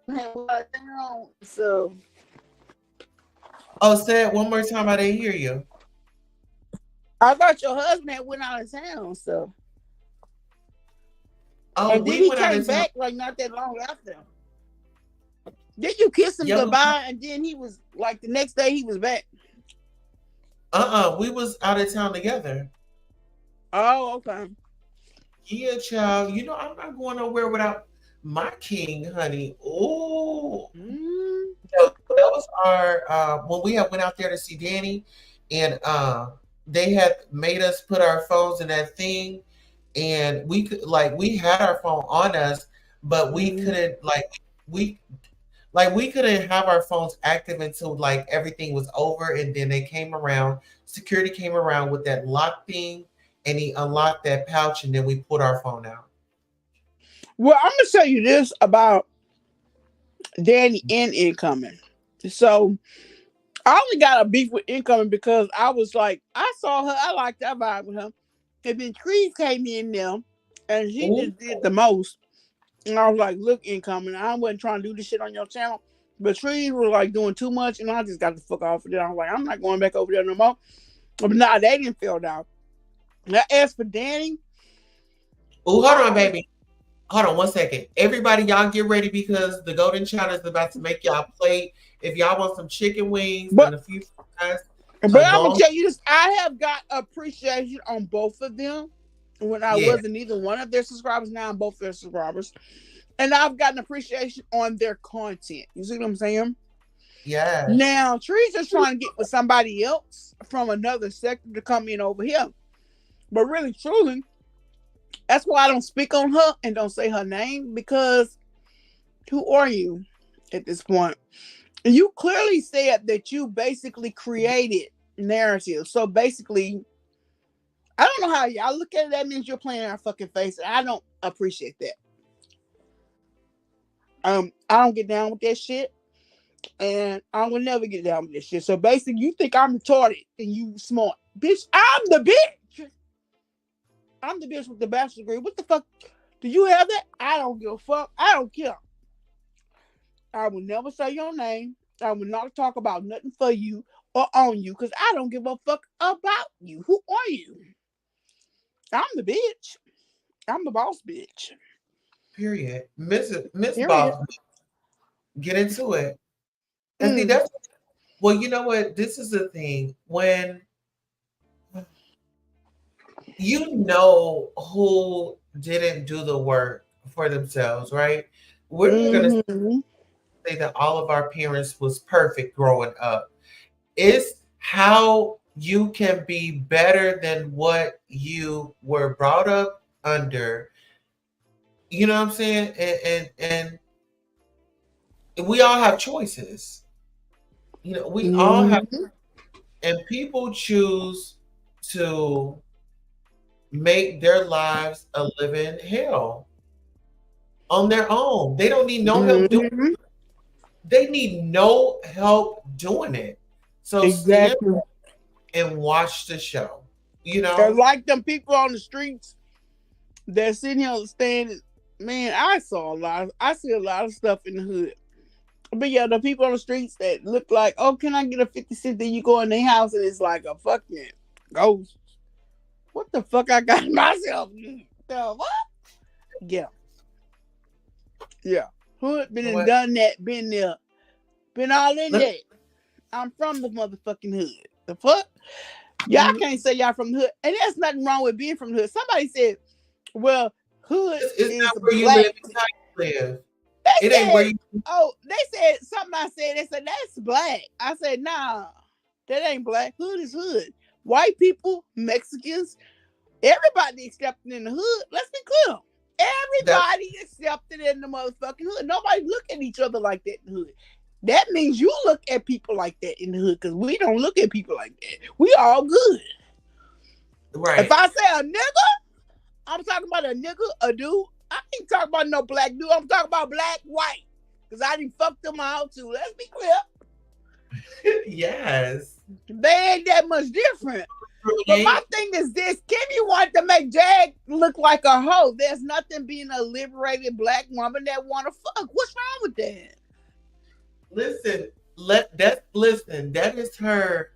your husband. So Oh, say it one more time. I didn't hear you. I thought your husband had went out of town. So Oh, and then we he went out came of town. back like not that long after. Did you kiss him Yeah. goodbye and then he was like the next day he was back? We was out of town together. Oh, okay. Yeah, child. You know, I'm not going nowhere without my king, honey. Oh, that was our when we had went out there to see Danny, and they had made us put our phones in that thing, and we could we had our phone on us, but we couldn't we we couldn't have our phones active until like everything was over, and then they came around. Security came around with that lock thing, and he unlocked that pouch, and then we put our phone out. Well, I'm gonna tell you this about Danny and Incoming. So I only got a beef with Incoming because I was like, I saw her, I liked that vibe with her. And then Trees came in there and she just did the most. And I was like, look, Incoming, I wasn't trying to do this shit on your channel. But Trees was like doing too much, and I just got the fuck off of there. I was like, I'm not going back over there no more. But nah, they didn't feel down. Now, as for Danny. Oh, hold on, baby. Hold on 1 second. Everybody, y'all get ready because the Golden Child is about to make y'all plate. If y'all want some chicken wings and a few fries, But a I'm gonna grown. tell you this: I have got appreciation on both of them. When I Yeah. wasn't either one of their subscribers, now I'm both their subscribers, and I've gotten appreciation on their content. You see what I'm saying? Yes. Now, Teresa's trying to get with somebody else from another sector to come in over here, but really, truly, that's why I don't speak on her and don't say her name because who are you at this point? You clearly said that you basically created narrative. So basically, I don't know how y'all look at it. That means you're playing in our fucking face. And I don't appreciate that. I don't get down with that shit. And I will never get down with this shit. So basically, you think I'm retarded and you smart. Bitch, I'm the bitch. I'm the bitch with the bachelor's degree. What the fuck? Do you have that? I don't give a fuck. I don't care. I will never say your name. I will not talk about nothing for you or on you because I don't give a fuck about you. Who are you? I'm the bitch. I'm the boss bitch. Period. Miss Period. Boss, get into it. And see, Mm. that's well, you know what? This is the thing. When you know who didn't do the work for themselves, right? We're not gonna Mm-hmm. say that all of our parents was perfect growing up. It's how you can be better than what you were brought up under. You know what I'm saying? And we all have choices. You know, we all have, Mm-hmm. and people choose to make their lives a living hell on their own. They don't need no help doing. Mm-hmm. They need no help doing it. So stand Exactly. and watch the show. You And know. like them people on the streets that sitting here standing, man, I see a lot of stuff in the hood. But yeah, the people on the streets that look like, oh, can I get a 50 cent? Then you go in their house and it's like a fucking ghost. What the fuck I got myself? The what? Yeah. Yeah. Hood been and What? done that, been there, been all in Let, that. I'm from the motherfucking hood. The fuck? Y'all mhm. can't say y'all from the hood. And there's nothing wrong with being from the hood. Somebody said, well, hood It's is not where you black. live, it's how you live. They It ain't where said, you oh, they said something I said. They said, that's black. I said, nah, that ain't black. Hood is hood. White people, Mexicans, everybody accepted in the hood. Let's be clear. that Everybody accepted in the motherfucking hood. Nobody look at each other like that in the hood. That means you look at people like that in the hood because we don't look at people like that. We all good. If right. I say a nigga, I'm talking about a nigga, a dude. I ain't talking about no black dude. I'm talking about black, white. Because I didn't fuck them out too. Let's be clear. Yes. They ain't that much different. Really But my ain't. thing is this: Kimmy wanted to make Jag look like a hoe. There's nothing being a liberated black woman that want to fuck. What's wrong with that? Listen, listen, that is her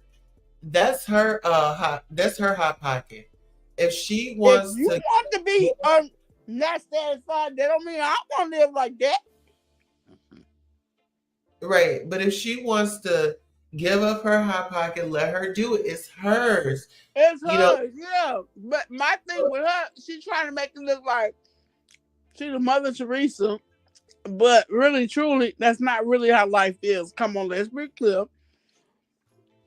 that's her hot pocket. If she If wants you to want to be not satisfied, that don't mean I want to live like that. right, but if she wants to give up her hot pocket, let her do it. It's hers. It's You know, hers, yeah. But my thing with her, she's trying to make it look like she's the Mother Teresa. But really, truly, that's not really how life is. Come on, let's be clear.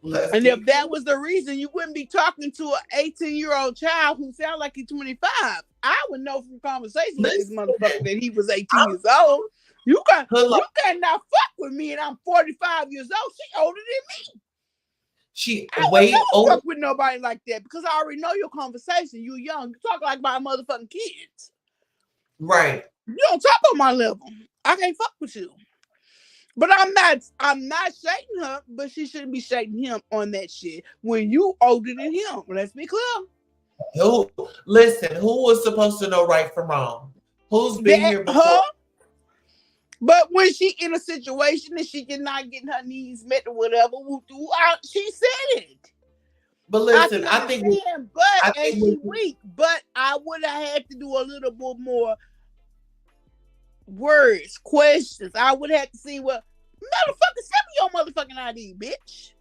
let's And be if that clear. was the reason, you wouldn't be talking to an 18-year-old child who sounds like he's 25. I would know from conversation with this Listen, motherfucker that he was 18 I'm years old. hello. You cannot fuck with me and I'm 45 years old. She older than me. She I would way never older. fuck with nobody like that because I already know your conversation. You young. You talk like my motherfucking kids. Right. You don't talk on my level. I can't fuck with you. But I'm not shading her, but she shouldn't be shading him on that shit when you older than him. Let's be clear. Who listen, who was supposed to know right from wrong? Who's been That here her, before? but when she in a situation and she cannot get her needs met or whatever, she said it. But I listen, can understand, but I and think she weak, but I would have had to do a little bit more words, questions. I would have to see what motherfucker send me your motherfucking ID, bitch.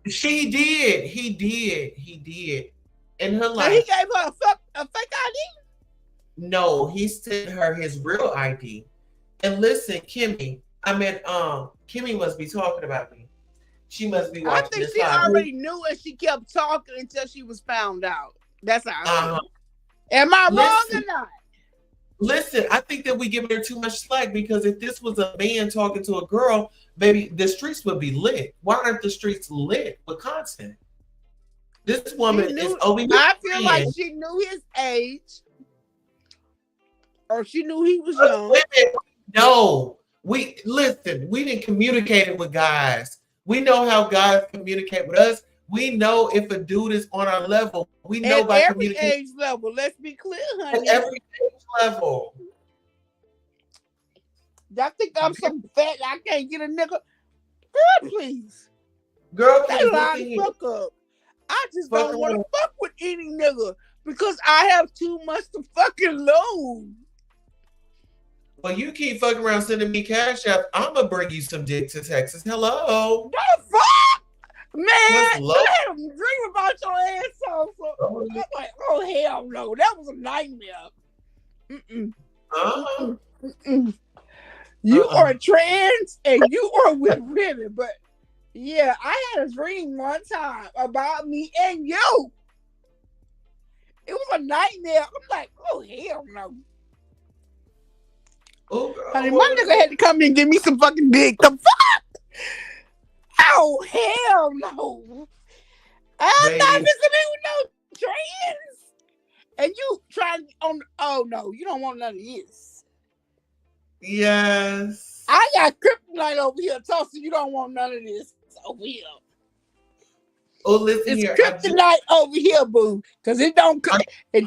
She did. He did. He did. In her So he life. gave her a fake ID. No, he sent her his real ID. And listen, Kimmy, Kimmy must be talking about me. She must be I watching think this she live. already knew, and she kept talking until she was found out. That's how I feel. Uh, Am I wrong listen, or not? listen, I think that we giving her too much slack because if this was a man talking to a girl, baby, the streets would be lit. Why aren't the streets lit with content? This She woman is knew. over here I feel like saying, she knew his age, or she knew he was young. women, no, we listen, we didn't communicate it with guys. We know how guys communicate with us. We know if a dude is on our level. We know At by every communicating age level. Let's be clear, at honey. every age level. Y'all think I'm so fat I can't get a nigga? Girl, please. Girl, They please line listen the here. fuck up. I just Fuck don't want to around. fuck with any nigga because I have too much to fucking lose. Well, you keep fucking around sending me cash app. I'm gonna bring you some dick to Texas. Hello. The fuck? Man, What's I low? had a dream about your ass also. I'm like, oh hell no. That was a nightmare. Mm-mm. Uh-uh. Mm-mm. You are trans and you are with women, but yeah, I had a dream one time about me and you. It was a nightmare. I'm like, oh hell no. Oh, girl, Honey, my nigga had to come in and give me some fucking dick. The fuck? Oh hell no. I'm not baby. visiting with no trans. And you trying on, oh no, you don't want none of this. Yes. I got kryptonite over here, Tulsa. You don't want none of this over here. Oh, listen It's here. kryptonite over here, boo. Cause it don't pop. It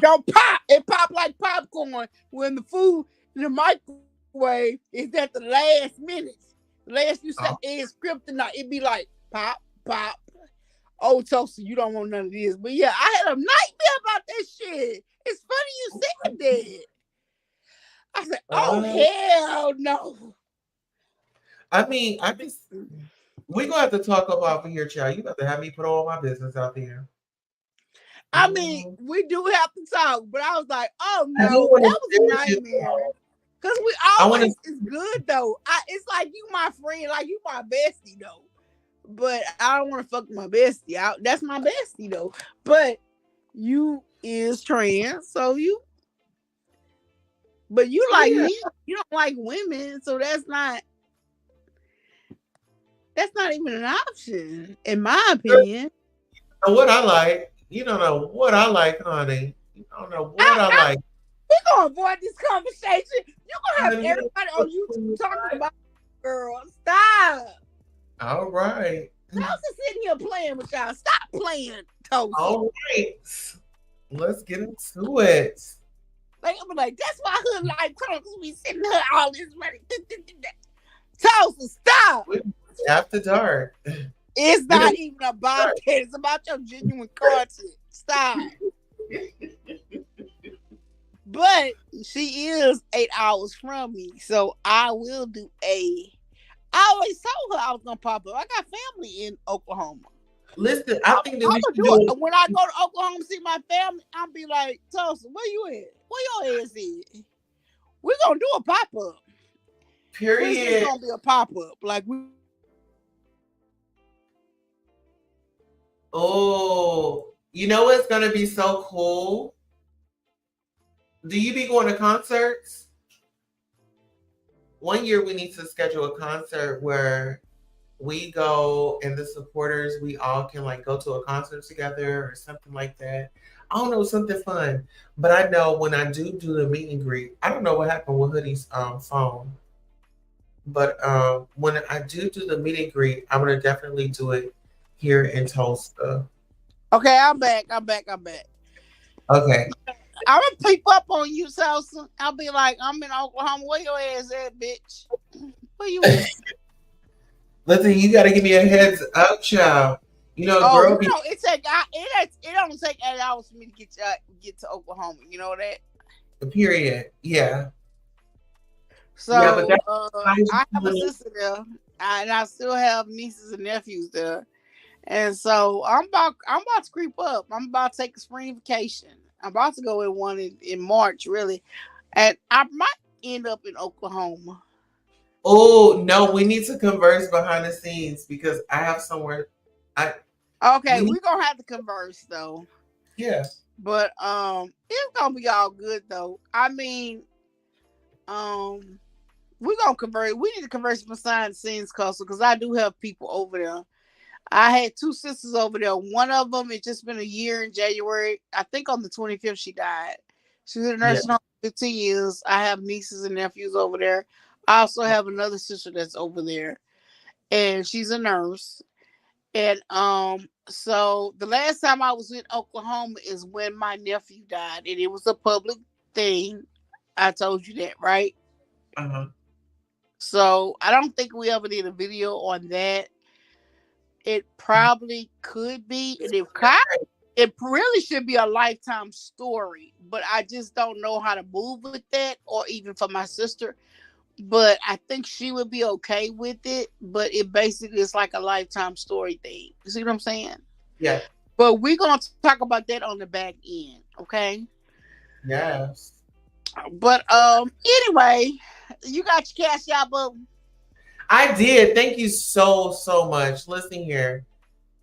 pop like popcorn when the food in the microwave is at the last minute. The last few seconds is kryptonite. It be like pop, pop. Oh, Tulsa, you don't want none of this. But yeah, I had a nightmare about that shit. It's funny you said that. I said, oh hell no. I mean, we gonna have to talk about over here, child. You got to have me put all my business out there. I mean, we do have to talk, but I was like, oh I no, do wanna that was a finish it, nightmare. though. Cause we I wanna always it's good though. It's like you my friend, like you my bestie though. But I don't want to fuck my bestie out. That's my bestie though. But you is trans, so you. But you like me. You don't like women, so that's not even an option, in my opinion. know what I like. You don't know what I like, honey. You don't know what I like. We're gonna avoid this conversation. You're gonna have Honey, everybody on YouTube talking about girl. Stop. All right. Toast is sitting here playing with y'all. Stop playing, Toast. All right. Let's get into it. Like I'm like, that's why hood life because we sitting here all this money. Toast, stop. After dark. It's not even about that. It's about your genuine content. Stop. But she is 8 hours from me, so I will do I always told her I was gonna pop up. I got family in Oklahoma. Listen, I think that we should do it. When I go to Oklahoma to see my family, I'll be like, Tulsa, where you at? Where your ass is? We're gonna do a pop up. Period. It's gonna be a pop up. Like we. Oh, you know what's gonna be so cool? Do you be going to concerts? One year we need to schedule a concert where we go and the supporters, we all can like go to a concert together or something like that. I don't know, something fun. But I know when I do the meet and greet, I don't know what happened with Hoodie's phone. But when I do the meet and greet, I'm gonna definitely do it here in Tulsa. Okay, I'm back. Okay. I'm gonna peep up on you, Salsa. I'll be like, I'm in Oklahoma. Where your ass at, bitch? Where you at? Listen, you gotta give me a heads up, child. You know, girl. You know, it don't take 8 hours for me to get to Oklahoma. You know that? Period. Yeah. So yeah, I have a sister there, and I still have nieces and nephews there. And so I'm about to creep up. I'm about to take a spring vacation. I'm about to go in one in March, really. And I might end up in Oklahoma. Oh no, we need to converse behind the scenes because I have somewhere. I Okay, we need. we're gonna have to converse though. Yeah. But it's gonna be all good though. I mean, um we're gonna converse. We need to converse behind the scenes, Castle, because I do have people over there. I had two sisters over there. One of them, it's just been a year in January. I think on the 25th she died. She was in a Yeah. nursing home for 15 years. I have nieces and nephews over there. I also have another sister that's over there, and she's a nurse. And so the last time I was in Oklahoma is when my nephew died, and it was a public thing. I told you that, right? Uh-huh. So I don't think we ever did a video on that. It probably could be, and it really should be a lifetime story. But I just don't know how to move with that, or even for my sister. But I think she would be okay with it. But it basically is like a lifetime story thing. You see what I'm saying? Yeah. But we're gonna talk about that on the back end, okay? Yes. But anyway, you got your cash out, boo. I did. Thank you so much. Listen here.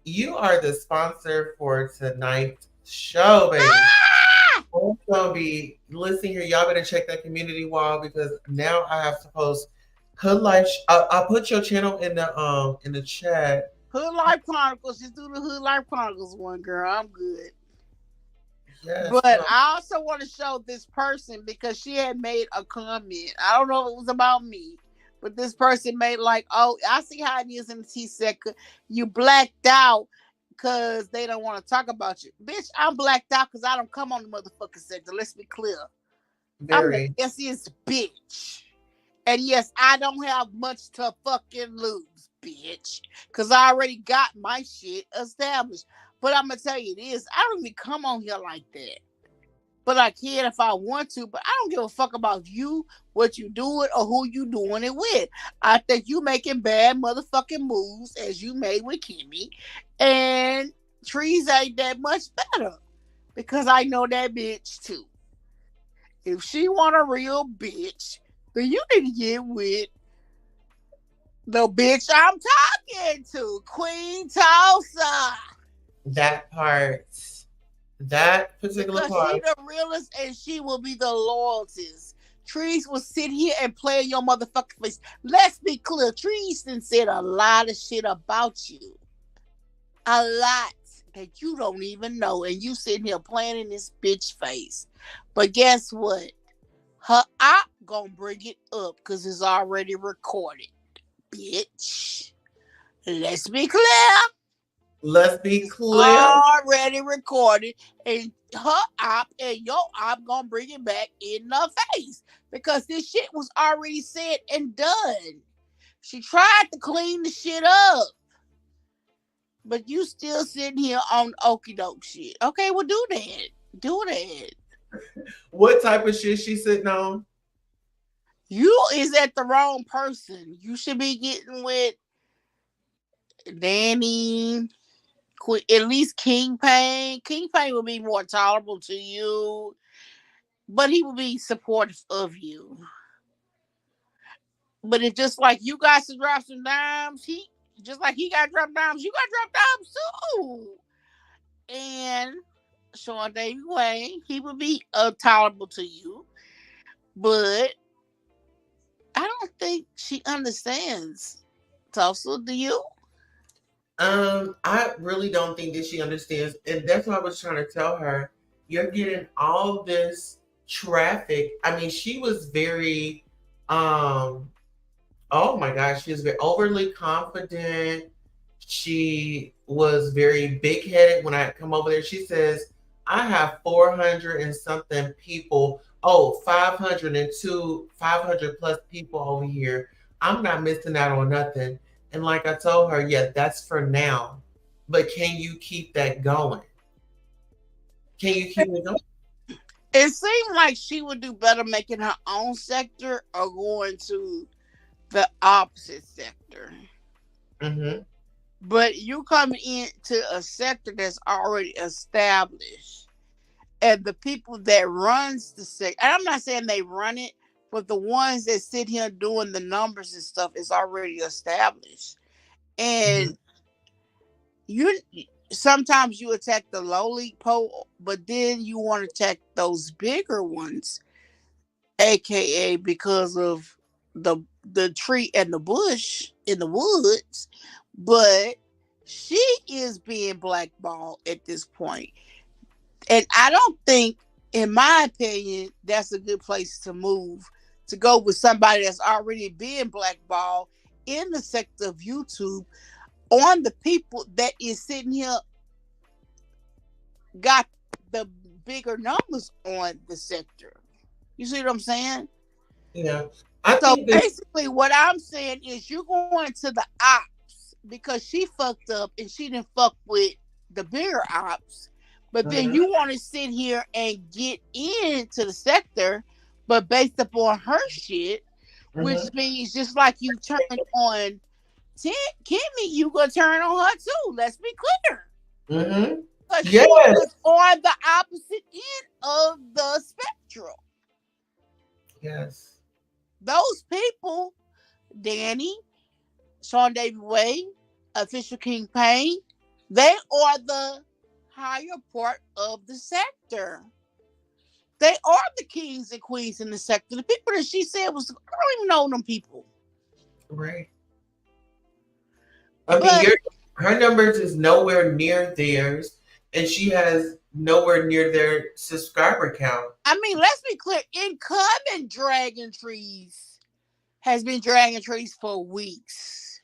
You are the sponsor for tonight's show, baby. Ah! I'm gonna be listen here. Y'all better check that community wall because now I have to post Hood Life. I'll put your channel in the chat. Hood Life Chronicles. Just do the Hood Life Chronicles one, girl. I'm good. Yes, But girl. I also want to show this person because she had made a comment. I don't know if it was about me, but this person made like, "Oh, I see how it is in the T sector. You blacked out because they don't want to talk about you, bitch. I'm blacked out because I don't come on the motherfucking sector. Let's be clear. I'm the Very. messiest bitch, and yes, I don't have much to fucking lose, bitch, because I already got my shit established. But I'm gonna tell you this: I don't even come on here like that. But I can if I want to. But I don't give a fuck about you, what you doing, or who you doing it with. I think you making bad motherfucking moves as you made with Kimmy, and Trees ain't that much better because I know that bitch too. If she want a real bitch, then you need to get with the bitch I'm talking to, Queen Tulsa. That part. That particular Because she part. the realest and she will be the loyalist. Trees will sit here and play in your motherfucking face. Let's be clear. Trees done said a lot of shit about you. A lot that you don't even know. And you sitting here playing in this bitch face. But guess what? Her op gonna bring it up because it's already recorded. Bitch. Let's be clear. Let's be It's clear. already recorded, and her op and your op gonna bring it back in the face because this shit was already said and done. She tried to clean the shit up, but you still sitting here on okie doke shit. Okay, well do that. Do that. What type of shit she sitting on? You is at the wrong person. You should be getting with Danny, at least King Pain. King Pain will be more tolerable to you, but he will be supportive of you. But it's just like you got to drop some dimes, he just like he got drop dimes, you got drop dimes too. And Sean Davy Way, he would be tolerable to you, but I don't think she understands. Tulsa, do you? I really don't think that she understands, and that's what I was trying to tell her. You're getting all this traffic. I mean, she was very, um, oh my gosh, she was very overly confident. She was very big headed when I come over there. She says, I have 400 and something people. Oh, 502, 500 plus people over here. I'm not missing out on nothing. And like I told her, yeah, that's for now. But can you keep that going? Can you keep it going? It seemed like she would do better making her own sector or going to the opposite sector. Mm-hmm. But you coming into a sector that's already established, and the people that runs the sector, and I'm not saying they run it, but the ones that sit here doing the numbers and stuff is already established. Mhm. And you sometimes you attack the lowly pole, but then you want to attack those bigger ones, aka because of the tree and the bush in the woods. But she is being blackballed at this point, and I don't think, in my opinion, that's a good place to move, to go with somebody that's already being blackballed in the sector of YouTube, on the people that is sitting here got the bigger numbers on the sector. You see what I'm saying? Yeah. I So think that basically, what I'm saying is you're going to the ops because she fucked up and she didn't fuck with the bigger ops. But then mhm, you want to sit here and get into the sector, but based upon her shit, which mhm, means just like you turned on Kimmy, you gonna turn on her too. Let's be clear. mhm. Because she Yes. was on the opposite end of the spectrum. Yes. Those people, Danny, Sean David Way, Official King Payne, they are the higher part of the sector. They are the kings and queens in the sector. The people that she said was, I don't even know them people. Right. I mean, But her numbers is nowhere near theirs, and she has nowhere near their subscriber count. I mean, let's be clear. Incoming Dragon Trees has been Dragon Trees for weeks.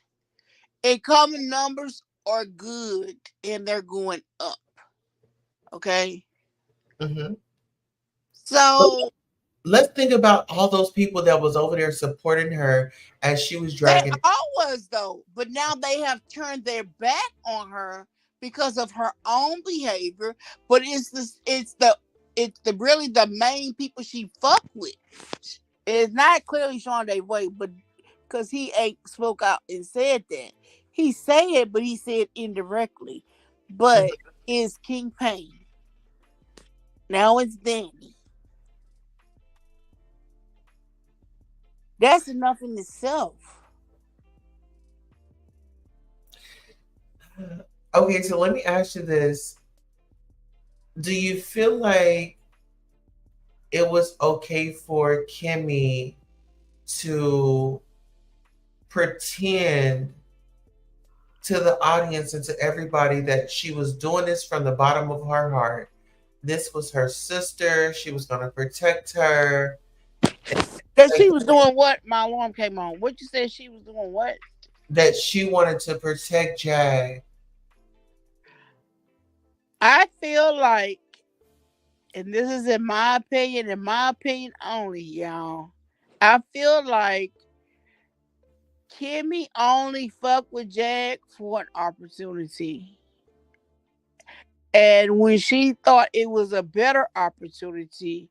Incoming numbers are good and they're going up. Okay. Hmm. But So let's think about all those people that was over there supporting her as she was they dragging. always though, but now they have turned their back on her because of her own behavior. But it's the really the main people she fuck with. It's not clearly Sean Day Way, but because he ain't spoke out and said that. He said it, but he said indirectly. But Mhm. it's King Payne. Now it's Danny. That's enough in itself. Okay, so let me ask you this: do you feel like it was okay for Kimmy to pretend to the audience and to everybody that she was doing this from the bottom of her heart? This was her sister. She was going to protect her. That Like, she was doing what? My alarm came on. What you said she was doing what? that she wanted to protect Jag. I feel like, and this is in my opinion only, y'all. I feel like Kimmy only fucked with Jag for an opportunity. And when she thought it was a better opportunity,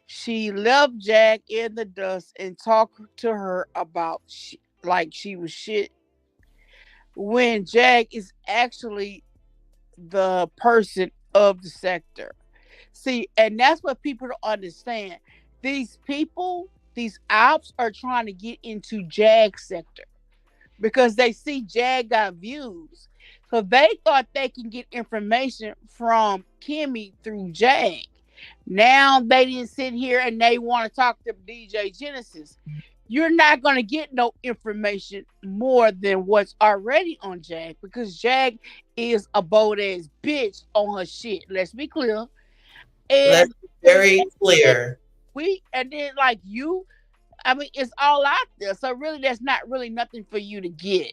she left Jag in the dust and talked to her about like she was shit. When Jag is actually the person of the sector. See, and that's what people don't understand. These people, these ops are trying to get into Jag sector because they see Jag got views. So they thought they can get information from Kimmy through Jag. Now they didn't sit here and they want to talk to DJ Genesis. You're not going to get no information more than what's already on Jag because Jag is a bold ass bitch on her shit. Let's be clear. Let's And be and very then clear. and then like you, I mean, it's all out there. So really, there's not really nothing for you to get.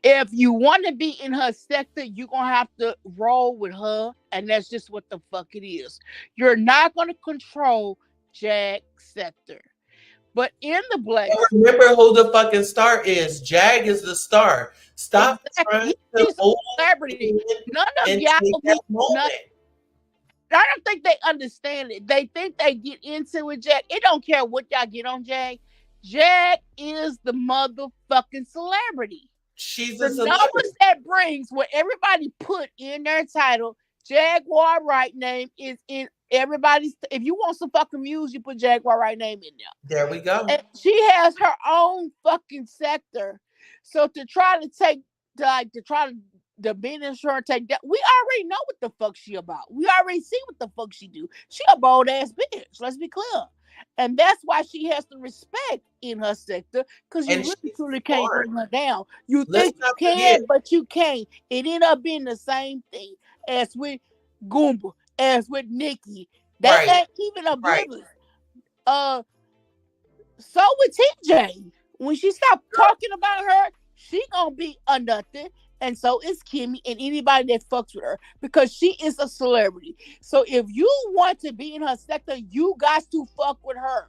If you want to be in her sector, you're gonna have to roll with her, and that's just what the fuck it is. You're not gonna control Jag sector. But in the black, And remember who the fucking star is. Jag is the star. Stop exactly, trying to he's a hold celebrity. in None of and y'all take that need none. moment. I don't think they understand it. They think they get into it, Jag. It don't care what y'all get on Jag. Jag is the motherfucking celebrity. She's The a numbers celebrity. that brings what everybody put in their title, Jaguar Wright name is in everybody's. If you want some fucking views, you put Jaguar Wright name in there. There we go. And she has her own fucking sector. So to try to take, to try to diminish her, take that, we already know what the fuck she about. We already see what the fuck she do. She a bold ass bitch. Let's be clear. And that's why she has the respect in her sector, because you And really she's truly can't smart. bring her down. You Let's think you not forget. can, but you can't. It end up being the same thing as with Goomba, as with Nikki. They Right, ain't even right. oblivious. Uh, so with TJ, when she stopped talking about her, she gonna be a nothing. And so is Kimmy and anybody that fucks with her, because she is a celebrity. So if you want to be in her sector, you got to fuck with her.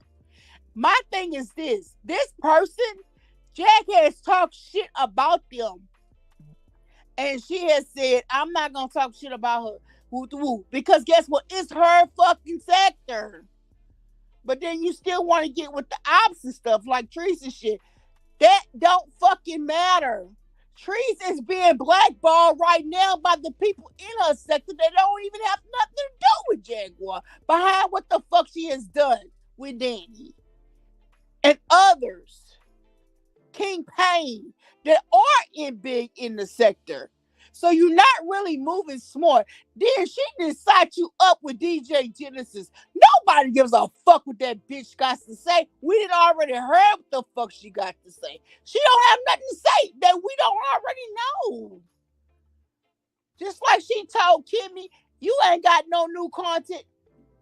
My thing is this person, Jack has talked shit about them. And she has said, I'm not gonna talk shit about her. Woo woo. Because guess what? It's her fucking sector. But then you still want to get with the opposite stuff like Trees and shit. That don't fucking matter. Trees is being blackballed right now by the people in her sector that don't even have nothing to do with Jaguar, behind what the fuck she has done with Danny and others. King Payne that are in big in the sector. So you're not really moving smart. Then she decide you up with DJ Genesis. Nobody gives a fuck what that bitch got to say. We didn't already heard what the fuck she got to say. She don't have nothing to say that we don't already know. Just like she told Kimmy, you ain't got no new content.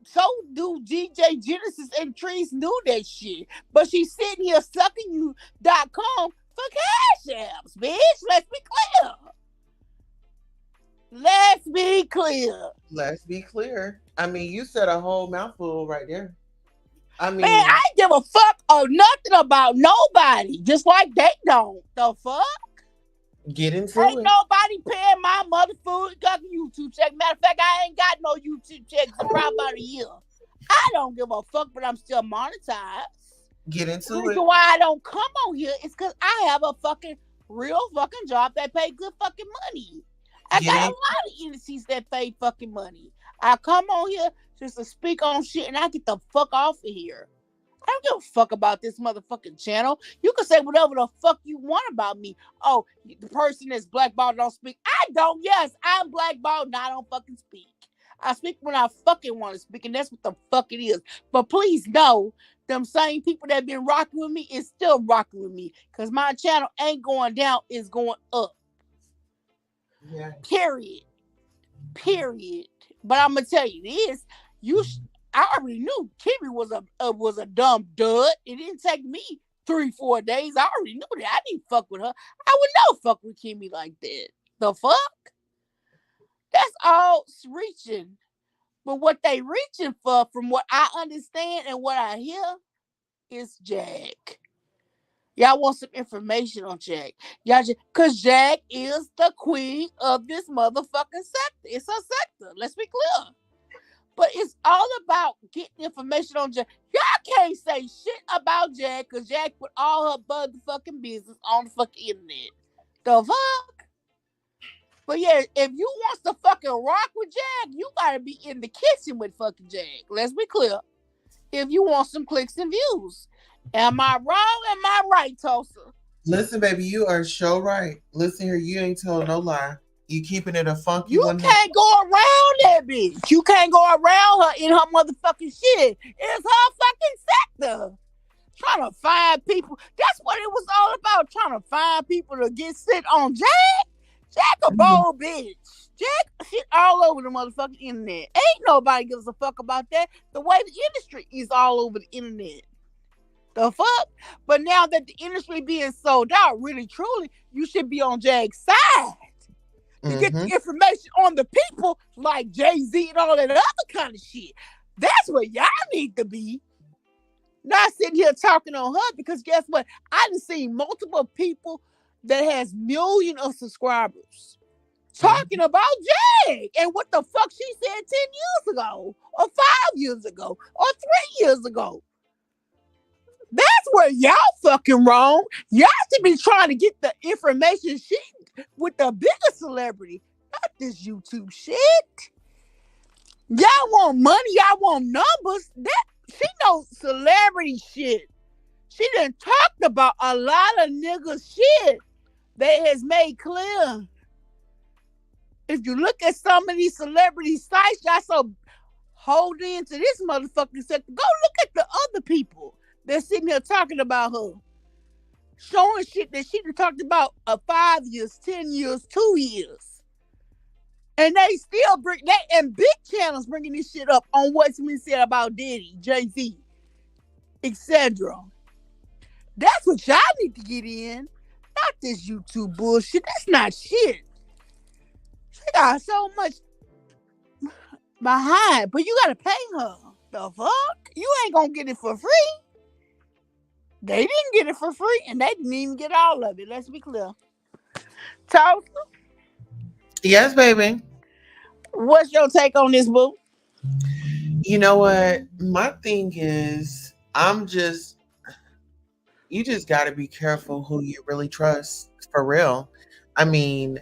So do DJ Genesis and Trees knew that shit. But she's sitting here sucking you.com for cash apps, bitch. Let's be clear. Let's be clear. Let's be clear. I mean, you said a whole mouthful right there. I Man, I mean, ain't give a fuck or nothing about nobody. Just like they don't. The fuck? get into Ain't it. nobody paying my motherfucking YouTube check. Matter of fact, I ain't got no YouTube checks in probably about a year. I don't give a fuck, but I'm still monetized. Get The into reason it. why I don't come on here is because I have a fucking real fucking job that pay good fucking money. I Get got a in. lot of entities that pay fucking money. I come on here just to speak on shit and I get the fuck off of here. I don't give a fuck about this motherfucking channel. You can say whatever the fuck you want about me. Oh, the person that's blackballed don't speak. I don't. Yes, I'm blackballed and I don't fucking speak. I speak when I fucking want to speak, and that's what the fuck it is. But please know, them same people that been rocking with me is still rocking with me. Because my channel ain't going down, it's going up. Yeah. Period. Period. But I'm gonna tell you this: you, I already knew Kimmy was a dumb dud. It didn't take me 3-4 days. I already knew that. I didn't fuck with her. I would never fuck with Kimmy like that. The fuck? That's all reaching. But what they reaching for, from what I understand and what I hear, is Jack. Y'all want some information on Jack? Y'all just, cause Jack is the queen of this motherfucking sector. It's her sector. Let's be clear. But it's all about getting information on Jack. Y'all can't say shit about Jack because Jack put all her motherfucking business on the fucking internet. The fuck? But yeah, if you want to fucking rock with Jack, you gotta be in the kitchen with fucking Jack. Let's be clear. If you want some clicks and views. Am I wrong? Am I right, Tulsa? Listen, baby, you are so right. Listen here, you ain't telling no lie. You keeping it a funky You 100. can't go around that bitch. You can't go around her in her motherfucking shit. It's her fucking sector. Trying to find people. That's what it was all about. Trying to find people to get sit on Jack. Jack a bold bitch. Jack shit all over the motherfucking internet. Ain't nobody gives a fuck about that. The way the industry is all over the internet. The fuck? But now that the industry being sold out, really truly, you should be on Jack's side to get the information on the people like Jay-Z and all that other kind of shit. That's where y'all need to be. Not sitting here talking on her, because guess what? I done seen multiple people that has millions of subscribers talking about Jag and what the fuck she said 10 years ago or 5 years ago or 3 years ago. That's where y'all fucking wrong. Y'all should be trying to get the information she with the bigger celebrity, not this YouTube shit. Y'all want money, y'all want numbers. That she knows celebrity shit. She done talked about a lot of niggas shit that has made clear. If you look at some of these celebrity sites, y'all so hold into this motherfucking sector. Go look at the other people that's sitting here talking about her. Showing shit that she done talked about 5 years, 10 years, 2 years. And they still bring that and big channels bringing this shit up on what's been said about Diddy, Jay-Z, etc. That's what y'all need to get in. Not this YouTube bullshit. That's not shit. She got so much behind, but you gotta pay her. The fuck? You ain't gonna get it for free. They didn't get it for free, and they didn't even get all of it. Let's be clear. Tulsa, Yes, baby. what's your take on this, boo? You know what? My thing is, you just got to be careful who you really trust for real. I mean,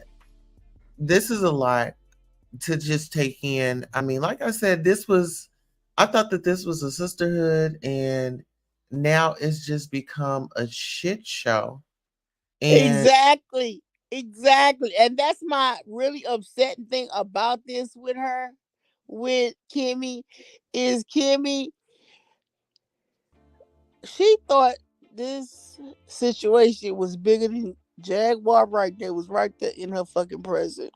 this is a lot to just take in. I mean, like I said, I thought that this was a sisterhood, and now it's just become a shit show. And Exactly. Exactly. And that's my really upsetting thing about this with her, with Kimmy, is Kimmy, she thought this situation was bigger than Jaguar right there was right there in her fucking present.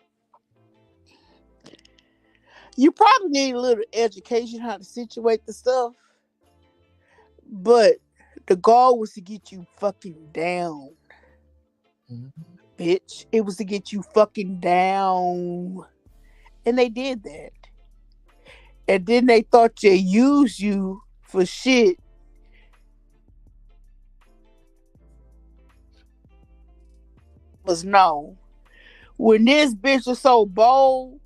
You probably need a little education how to situate the stuff, but the goal was to get you fucking down, bitch. It was to get you fucking down. And they did that. And then they thought they used you for shit. Was no. When this bitch was so bold,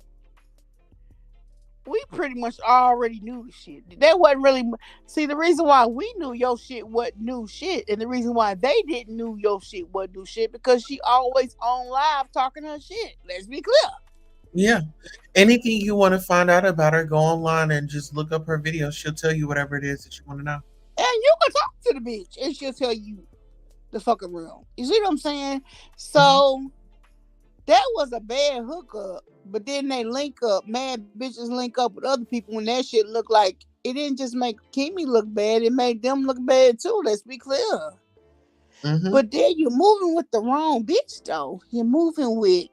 we pretty much already knew the shit. That wasn't really. See, the reason why we knew your shit wasn't new shit, and the reason why they didn't knew your shit wasn't new shit, because she always on live talking her shit. Let's be clear. yeah, anything you want to find out about her, go online and just look up her videos. She'll tell you whatever it is that you want to know. And you can talk to the bitch, and she'll tell you the fucking real. You see what I'm saying? So that was a bad hookup. But then they link up, mad bitches link up with other people when that shit look like it didn't just make Kimmy look bad, it made them look bad too. Let's be clear. Mm-hmm. But then you're moving with the wrong bitch though. You're moving with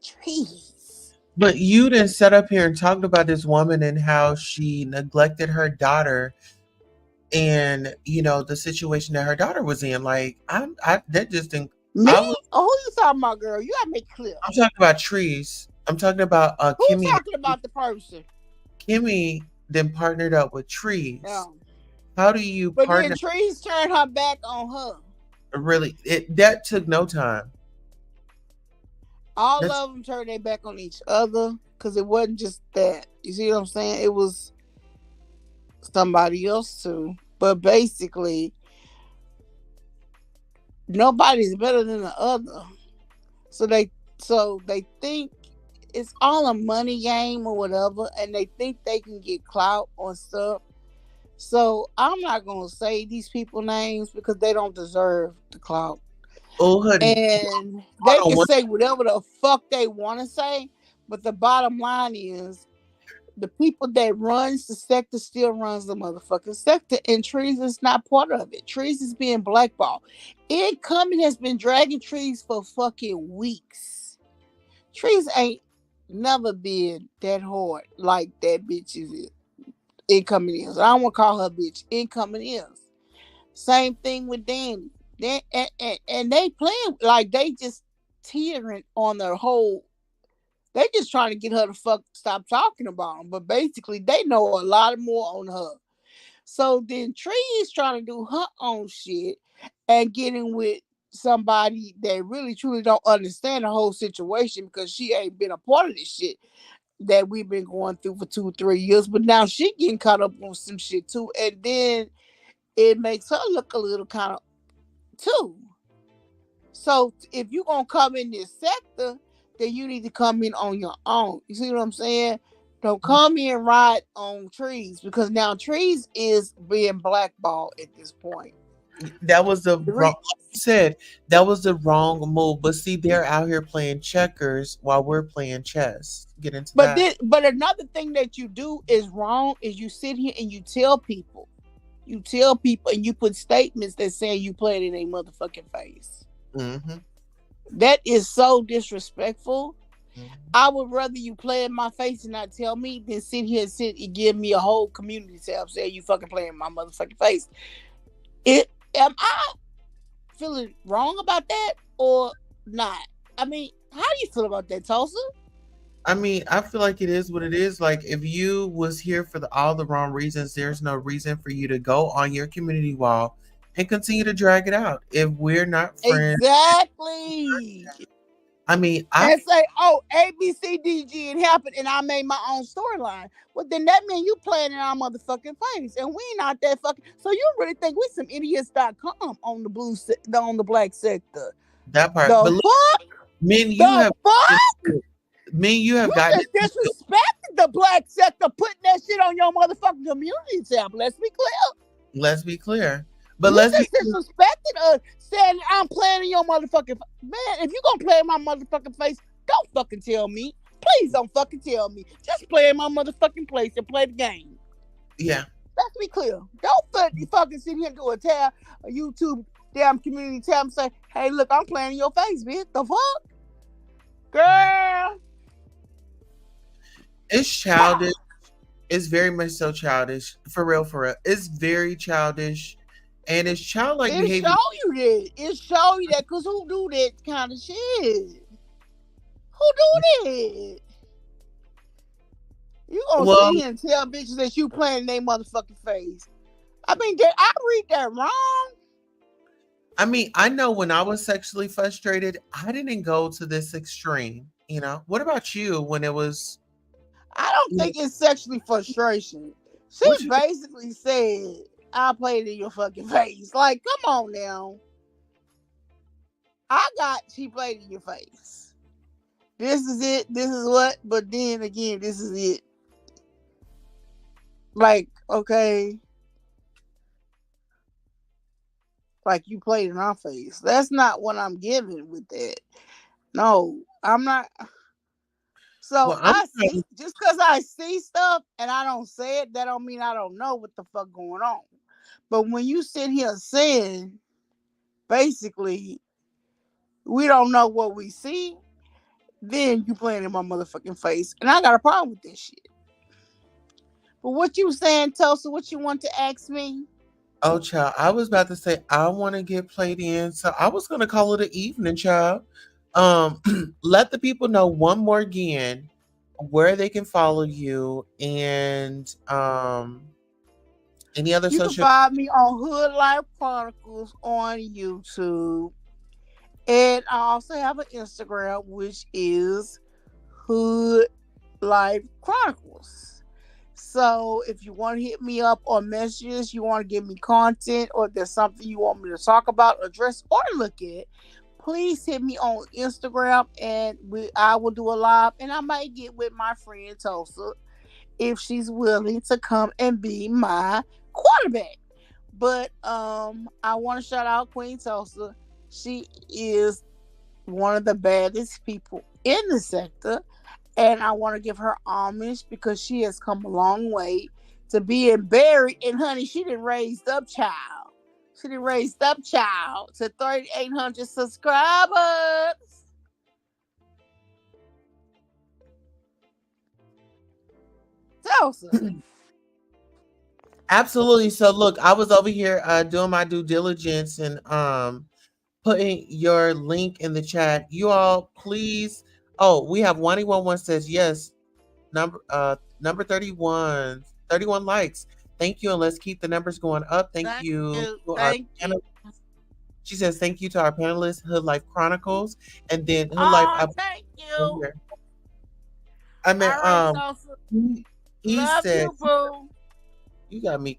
trees. But you didn't set up here and talked about this woman and how she neglected her daughter, and the situation that her daughter was in. Like I that just didn't. Me? I was. Oh, who you talking about, girl? You gotta make it clear. I'm talking about trees. I'm talking about Who Kimmy. talking about the person? Kimmy then partnered up with trees. No. How do you But partner? then trees turned her back on her. Really, that took no time. All That's of them turned their back on each other because it wasn't just that. You see what I'm saying? It was somebody else too. But basically, nobody's better than the other. So they think it's all a money game or whatever, and they think they can get clout on stuff. So I'm not gonna say these people names because they don't deserve the clout. oh, honey. And they Hold on can one. say whatever the fuck they want to say, but the bottom line is the people that runs the sector still runs the motherfucking sector, and Trees is not part of it. Trees is being blackballed. Incoming has been dragging Trees for fucking weeks. Trees ain't never been that hard like that bitch is. Incoming is. I don't want to call her bitch. Incoming is. Same thing with Danny. And they playing like they just teetering on their whole. They just trying to get her to stop talking about them. But basically, they know a lot more on her. So then Tree is trying to do her own shit and getting with somebody that really truly don't understand the whole situation because she ain't been a part of this shit that we've been going through for 2-3 years. But now she getting caught up on some shit too. And then it makes her look a little kind of too. So if you're gonna come in this sector, then you need to come in on your own. You see what I'm saying? Don't come in right on trees because now trees is being blackballed at this point. That was the The wrong. re- Like you said, that was the wrong move. But see, they're out here playing checkers while we're playing chess. Get into that. but another thing that you do is wrong is you sit here and you tell people and you put statements that say you playing in a motherfucking face. Mm-hmm. That is so disrespectful. Mm-hmm. I would rather you play in my face and not tell me than sit and give me a whole community tab saying you fucking playing in my motherfucking face. It am I feeling wrong about that or not? I mean, how do you feel about that, Tulsa? I mean, I feel like it is what it is. Like, if you was here for all the wrong reasons, there's no reason for you to go on your community wall and continue to drag it out. If we're not friends, Exactly. I mean, And say, oh, A, B, C, D, G, it happened, and I made my own storyline. Well, then that means you playing in our motherfucking face, and we not that fucking. So you really think we some idiots.com on the on the black sector? that part. The But look, fuck? men, you The have, fuck? men, you have You gotten just disrespected the black sector, putting that shit on your motherfucking community tab. Let's be clear. Let's be clear. But You let's be just disrespected us, saying I'm playing in your motherfucking man. If you gonna play in my motherfucking face, don't fucking tell me. Please don't fucking tell me. Just play in my motherfucking place and play the game. yeah. Let's be clear. Don't fucking sit here and do a tab, a YouTube damn community tab and say, hey, look, I'm playing in your face, bitch. The fuck? Girl. It's childish. It's very much so childish. For real, for real. It's very childish. And it's childlike It behavior. show you that. It show you that because who do that kind of shit? Who do that? You gonna Well, sit here and tell bitches that you playing in their motherfucking face. I mean, did I read that wrong? I mean, I know when I was sexually frustrated, I didn't go to this extreme. What about you when it was, I don't think it's sexually frustration. what She you, basically said, I played in your fucking face. Like, come on now. She played in your face. This is it. This is what. But then again, this is it. Like, okay. Like, you played in our face. That's not what I'm giving with that. No, I'm not. So well, I'm I trying, see, just because I see stuff and I don't say it, that don't mean I don't know what the fuck going on. But when you sit here saying, basically, we don't know what we see, then you playing in my motherfucking face. And I got a problem with this shit. But what you saying, Tulsa, what you want to ask me? oh, child, I was about to say, I want to get played in. So I was going to call it an evening, child. Um, let the people know one more again where they can follow you and any other You can social. find me on Hood Life Chronicles on YouTube. And I also have an Instagram, which is Hood Life Chronicles. So if you want to hit me up on messages, you want to give me content, or if there's something you want me to talk about, address, or look at, please hit me on Instagram and I will do a live. And I might get with my friend Tulsa if she's willing to come and be my quarterback. But I want to shout out Queen Tulsa. She is one of the baddest people in the sector. And I want to give her homage because she has come a long way to being buried. And honey, she done raised up child. She done raised up child to 3,800 subscribers. Tulsa. Absolutely. So look, I was over here doing my due diligence and putting your link in the chat. You all please. Oh, we have 111 says yes. Number 31, 31 likes. Thank you, and let's keep the numbers going up. Thank Thank you you. to our Thank you. panel. She says thank you to our panelists, Hood Life Chronicles, and then Hood Life. Oh, thank you. Here. I mean, All right, Tulsa. he Love said you, boo. you got me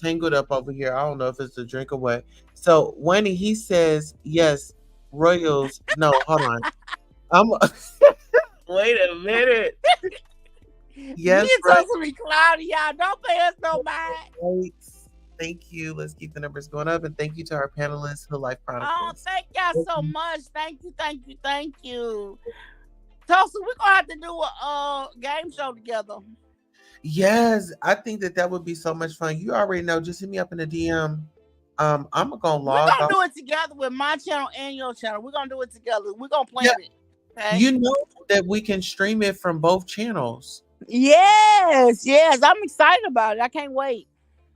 tangled up over here. I don't know if it's the drink or what. So Wendy, he says yes. Royals. No, hold on. I'm. Wait a minute. Me Yes, and right. Tulsa be cloudy, y'all. Don't pay us no mind. Right. Thank you. Let's keep the numbers going up, and thank you to our panelists, Who Life Oh, Chronicles. thank y'all so much. Thank you, thank you, thank you. Tulsa, we're gonna have to do a game show together. Yes, I think that that would be so much fun. You already know. Just hit me up in the DM. I'm gonna We're log gonna off. do it together with my channel and your channel. We're gonna do it together. We're gonna Yeah, plan it. Okay. you know that we can stream it from both channels. Yes, yes. I'm excited about it. I can't wait.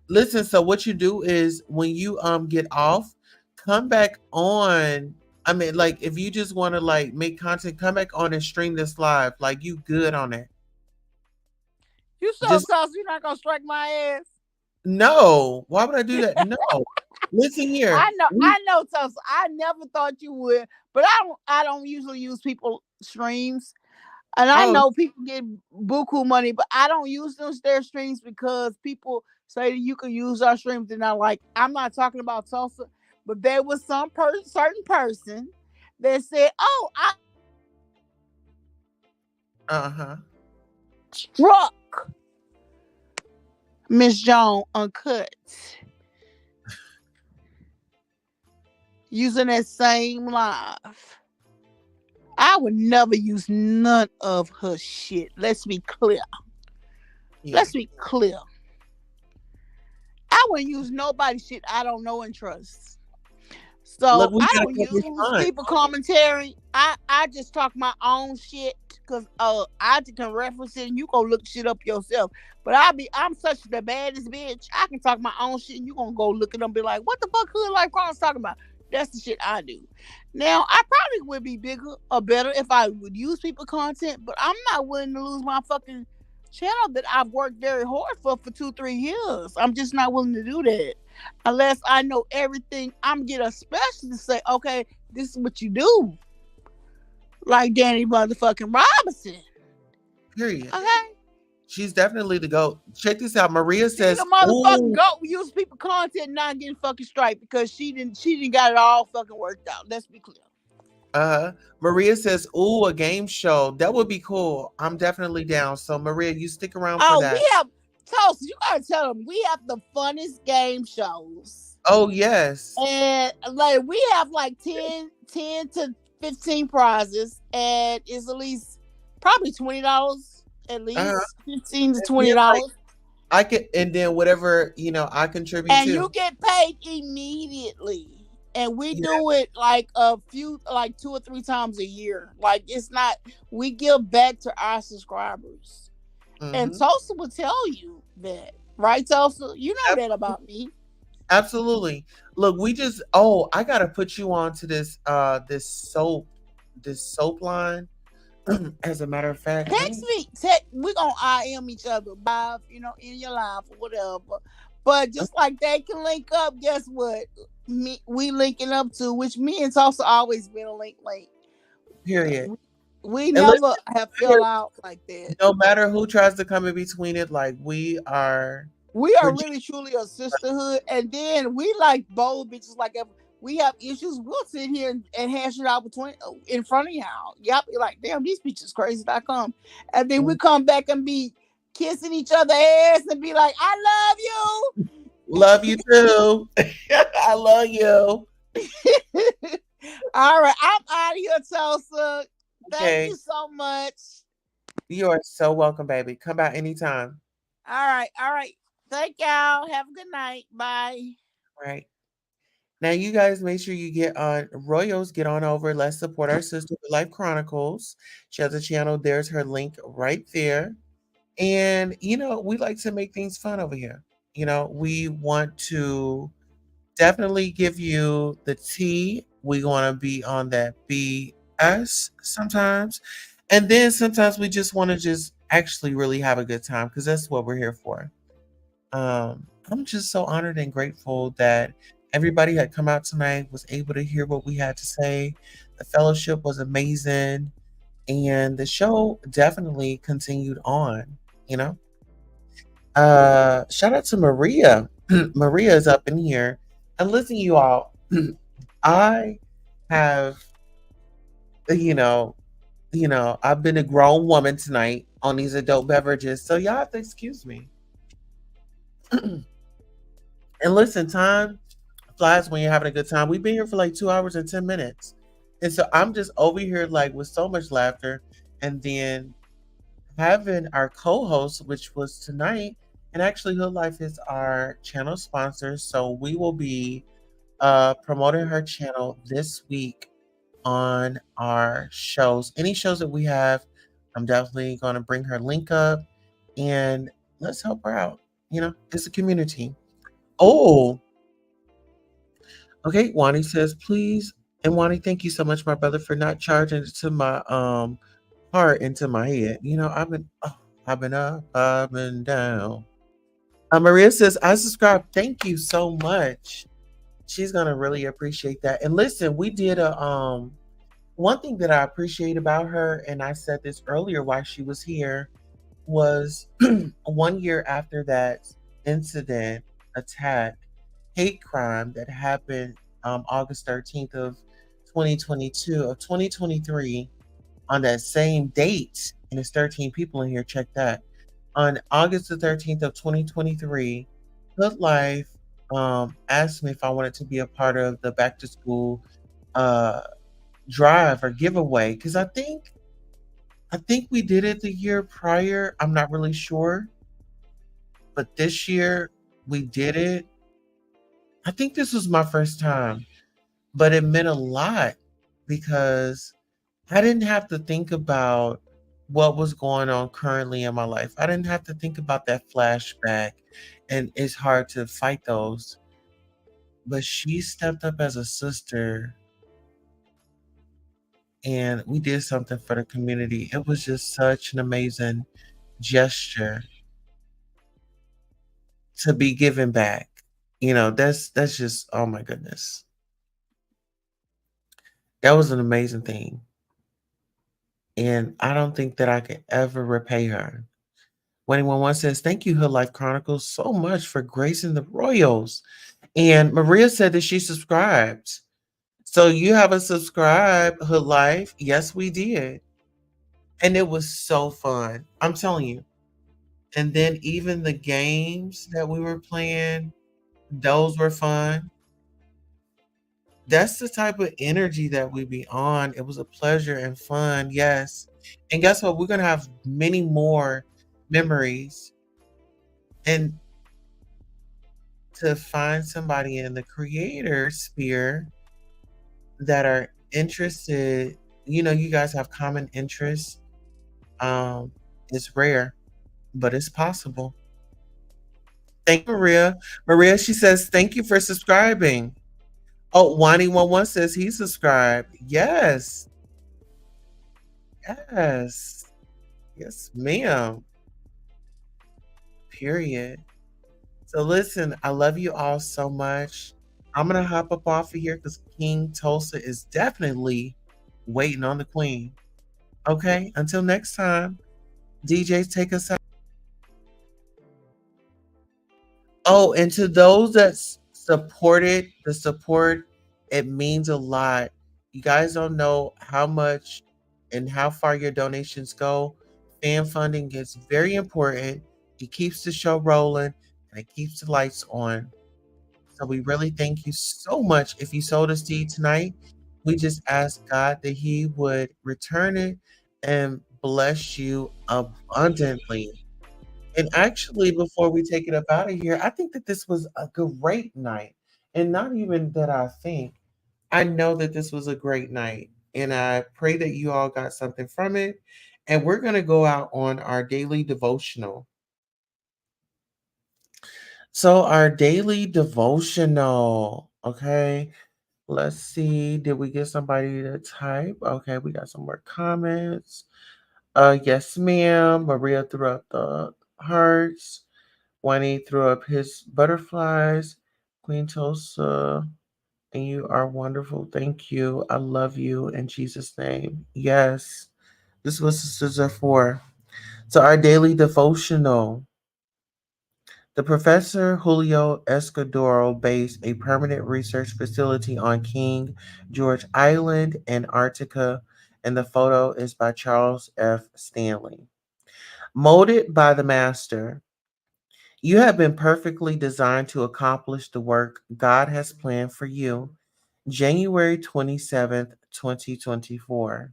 Listen, so what you do is when you get off, come back on. I mean, like if you just want to like make content, come back on and stream this live. Like you good on it. You so Just Tulsa, you're not gonna strike my ass. no. Why would I do that? No. Listen here. I know, Tulsa. I never thought you would, but I don't usually use people streams. And I Oh, know people get buku money, but I don't use those their streams because people say that you can use our streams. And I'm not talking about Tulsa, but there was certain person that said, "Oh, I uh-huh. struck Miss Joan uncut using that same live." I would never use none of her shit. Let's be clear. Yeah. Let's be clear. I wouldn't use nobody's shit I don't know and trust. Look, So we I gotta don't make this use fun. people commentary. I just talk my own shit because I can reference it and you go look shit up yourself. But I'm such the baddest bitch. I can talk my own shit and you gonna go look it up and be like, what the fuck Hood Life Chronicles talking about? That's the shit I do. Now I probably would be bigger or better if I would use people content, but I'm not willing to lose my fucking channel that I've worked very hard for 2-3 years. I'm just not willing to do that unless I know everything. I'm get a specialist to say, okay, this is what you do, like Danny motherfucking Robinson. Period. Okay, She's definitely the GOAT. Check this out. Maria she the says, motherfucking ooh, goat. We use people content not getting fucking straight because she didn't got it all fucking worked out. Let's be clear. Maria says, ooh, a game show. That would be cool. I'm definitely down. So Maria, you stick around for Oh, that. we have Toast. You gotta tell them we have the funnest game shows. Oh yes. And like we have like 10 to 15 prizes, and it's at least probably $20, at Uh-huh. least 15 to And twenty then like dollars. I can and then whatever, I contribute And to. you get paid immediately. And we Yeah. do it like like 2 or 3 times a year. Like it's not, we give back to our subscribers. And Hmm. Tulsa will tell you that. Right, Tulsa? You know that about me. Absolutely. Look, I gotta put you on to this soap line. As a matter of fact, let Text me me. We gonna IM each other live, in your life or whatever. But just like they can link up, guess what? We linking up to, which me and Tulsa always been a link. period. We And listen, never have fell out like that. no matter who tries to come in between it, like We we're are just really truly a sisterhood, and then we like bold bitches. Like if we have issues, we'll sit here and hash it out in front of y'all. Y'all be like, "Damn, these bitches crazy.com," and then we come back and be kissing each other ass and be like, "I love you too. I love you. love you." All right, I'm out of here, Tulsa. Thank Okay. you so much. You are so welcome, baby. Come by anytime. All right. Thank y'all. Have a good night. Bye. Right. Now you guys make sure you get on Royals, get on over. Let's support our sister with Life Chronicles. She has a channel. There's her link right there. And we like to make things fun over here. We want to definitely give you the tea. We want to be on that BS sometimes. And then sometimes we just want to just actually really have a good time because that's what we're here for. I'm just so honored and grateful that everybody had come out tonight, was able to hear what we had to say. The fellowship was amazing. And the show definitely continued on, you know. Shout out to Maria. Maria is up in here. And listen, you all, I have, you know, I've been a grown woman tonight on these adult beverages, so y'all have to excuse me. And listen, time flies when you're having a good time. We've been here for like 2 hours and 10 minutes, and so I'm just over here like with so much laughter, and then having our co-host, which was tonight, and actually Hood Life is our channel sponsor, so we will be promoting her channel this week on our shows. Any shows that we have, I'm definitely going to bring her link up and let's help her out. It's a community. Oh, okay. Wani says, please. And Wani, thank you so much, my brother, for not charging it to my heart into my head. I've been up and down. Maria says, I subscribe. Thank you so much. She's gonna really appreciate that. And listen, we did a one thing that I appreciate about her, and I said this earlier while she was here, was 1 year after that incident, attack, hate crime that happened August 13th of 2022 of 2023 on that same date, and there's 13 people in here, check that. On August the 13th of 2023, Good Life asked me if I wanted to be a part of the back to school uh, drive or giveaway because I think we did it the year prior. I'm not really sure, but this year we did it. I think this was my first time, but it meant a lot because I didn't have to think about what was going on currently in my life. I didn't have to think about that flashback, and it's hard to fight those. But she stepped up as a sister and we did something for the community. It was just such an amazing gesture to be given back. That's just, oh my goodness. That was an amazing thing. And I don't think that I could ever repay her. 111 says, thank you, Hood Life Chronicles, so much for gracing the Royals. And Maria said that she subscribed. So you haven't subscribed, Hood Life? Yes, we did. And it was so fun. I'm telling you. And then even the games that we were playing, those were fun. That's the type of energy that we be on. It was a pleasure and fun, yes. And guess what? We're gonna have many more memories. And to find somebody in the creator sphere that are interested, you guys have common interests. It's rare, but it's possible. Thank you, Maria. Maria, she says, thank you for subscribing. Oh, Wani11 says he subscribed. Yes. Yes. Yes, ma'am. Period. So listen, I love you all so much. I'm gonna hop up off of here because King Tulsa is definitely waiting on the queen. Okay, until next time, DJs take us out. Oh, and to those that supported the support, it means a lot. You guys don't know how much and how far your donations go. Fan funding is very important. It keeps the show rolling and it keeps the lights on. So we really thank you so much. If you sowed a seed tonight, we just ask God that He would return it and bless you abundantly. And actually, before we take it up out of here, I think that this was a great night. And not even that I think, I know that this was a great night. And I pray that you all got something from it. And we're going to go out on our daily devotional. So, our daily devotional, okay? Let's see. Did we get somebody to type? Okay, we got some more comments. Yes, ma'am. Maria threw up the hearts. Wayne threw up his butterflies. Queen Tulsa, and you are wonderful. Thank you. I love you in Jesus' name. Yes, this is what sisters are for. So, our daily devotional The Professor Julio Escudero based a permanent research facility on King George Island, Antarctica, and the photo is by Charles F. Stanley. Molded by the master, you have been perfectly designed to accomplish the work God has planned for you. January 27th, 2024.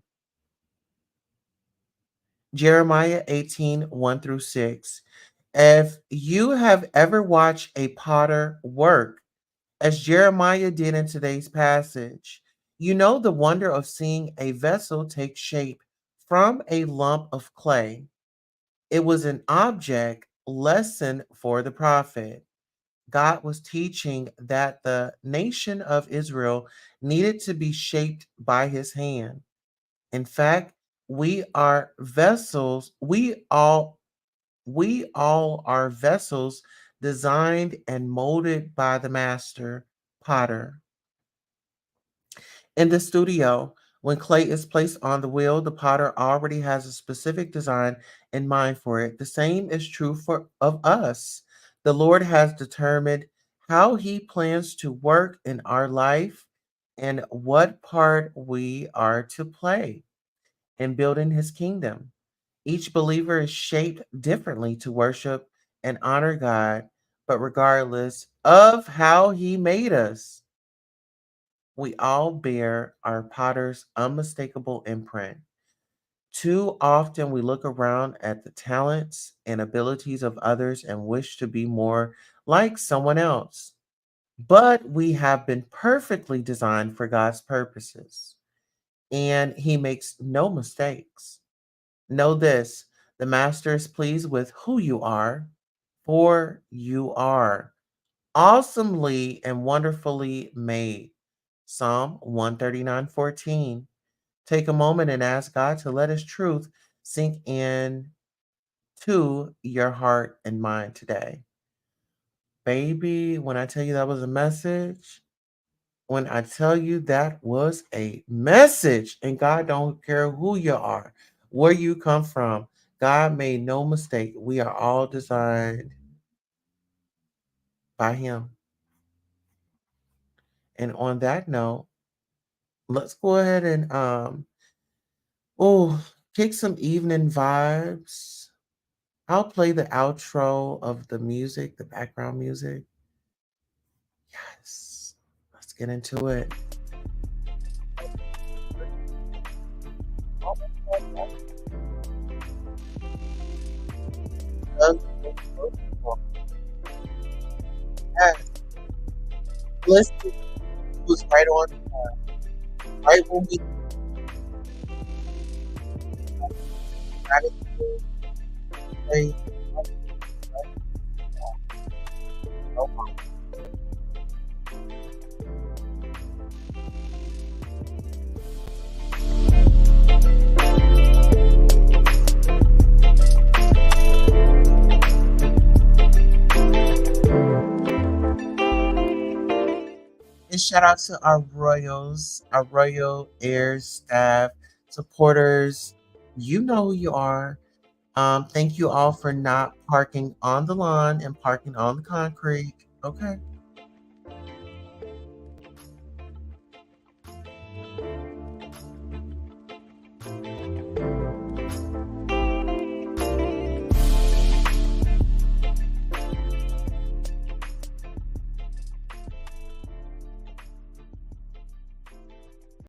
Jeremiah 18, 1 through 6. If you have ever watched a potter work, as Jeremiah did in today's passage, you know the wonder of seeing a vessel take shape from a lump of clay. It was an object lesson for the prophet. God was teaching that the nation of Israel needed to be shaped by his hand. In fact, we are vessels, we all are vessels designed and molded by the master potter. In the studio, when clay is placed on the wheel, the potter already has a specific design in mind for it. The same is true for of us. The Lord has determined how he plans to work in our life and what part we are to play in building his kingdom. Each believer is shaped differently to worship and honor God, but regardless of how he made us, we all bear our potter's unmistakable imprint. Too often we look around at the talents and abilities of others and wish to be more like someone else. But we have been perfectly designed for God's purposes, and He makes no mistakes. Know this: the Master is pleased with who you are, for you are awesomely and wonderfully made. Psalm 139:14. Take a moment and ask God to let his truth sink in to your heart and mind today. Baby, when I tell you that was a message, when I tell you that was a message, and God don't care who you are, where you come from, God made no mistake. We are all designed by him. And on that note, let's go ahead and kick some evening vibes. I'll play the outro of the music, the background music. Yes. Let's get into it. Yes. Listen, it was right on time. Right when we got it played. And shout out to our Royals, our Royal Air staff, supporters. You know who you are. Thank you all for not parking on the lawn and parking on the concrete. Okay.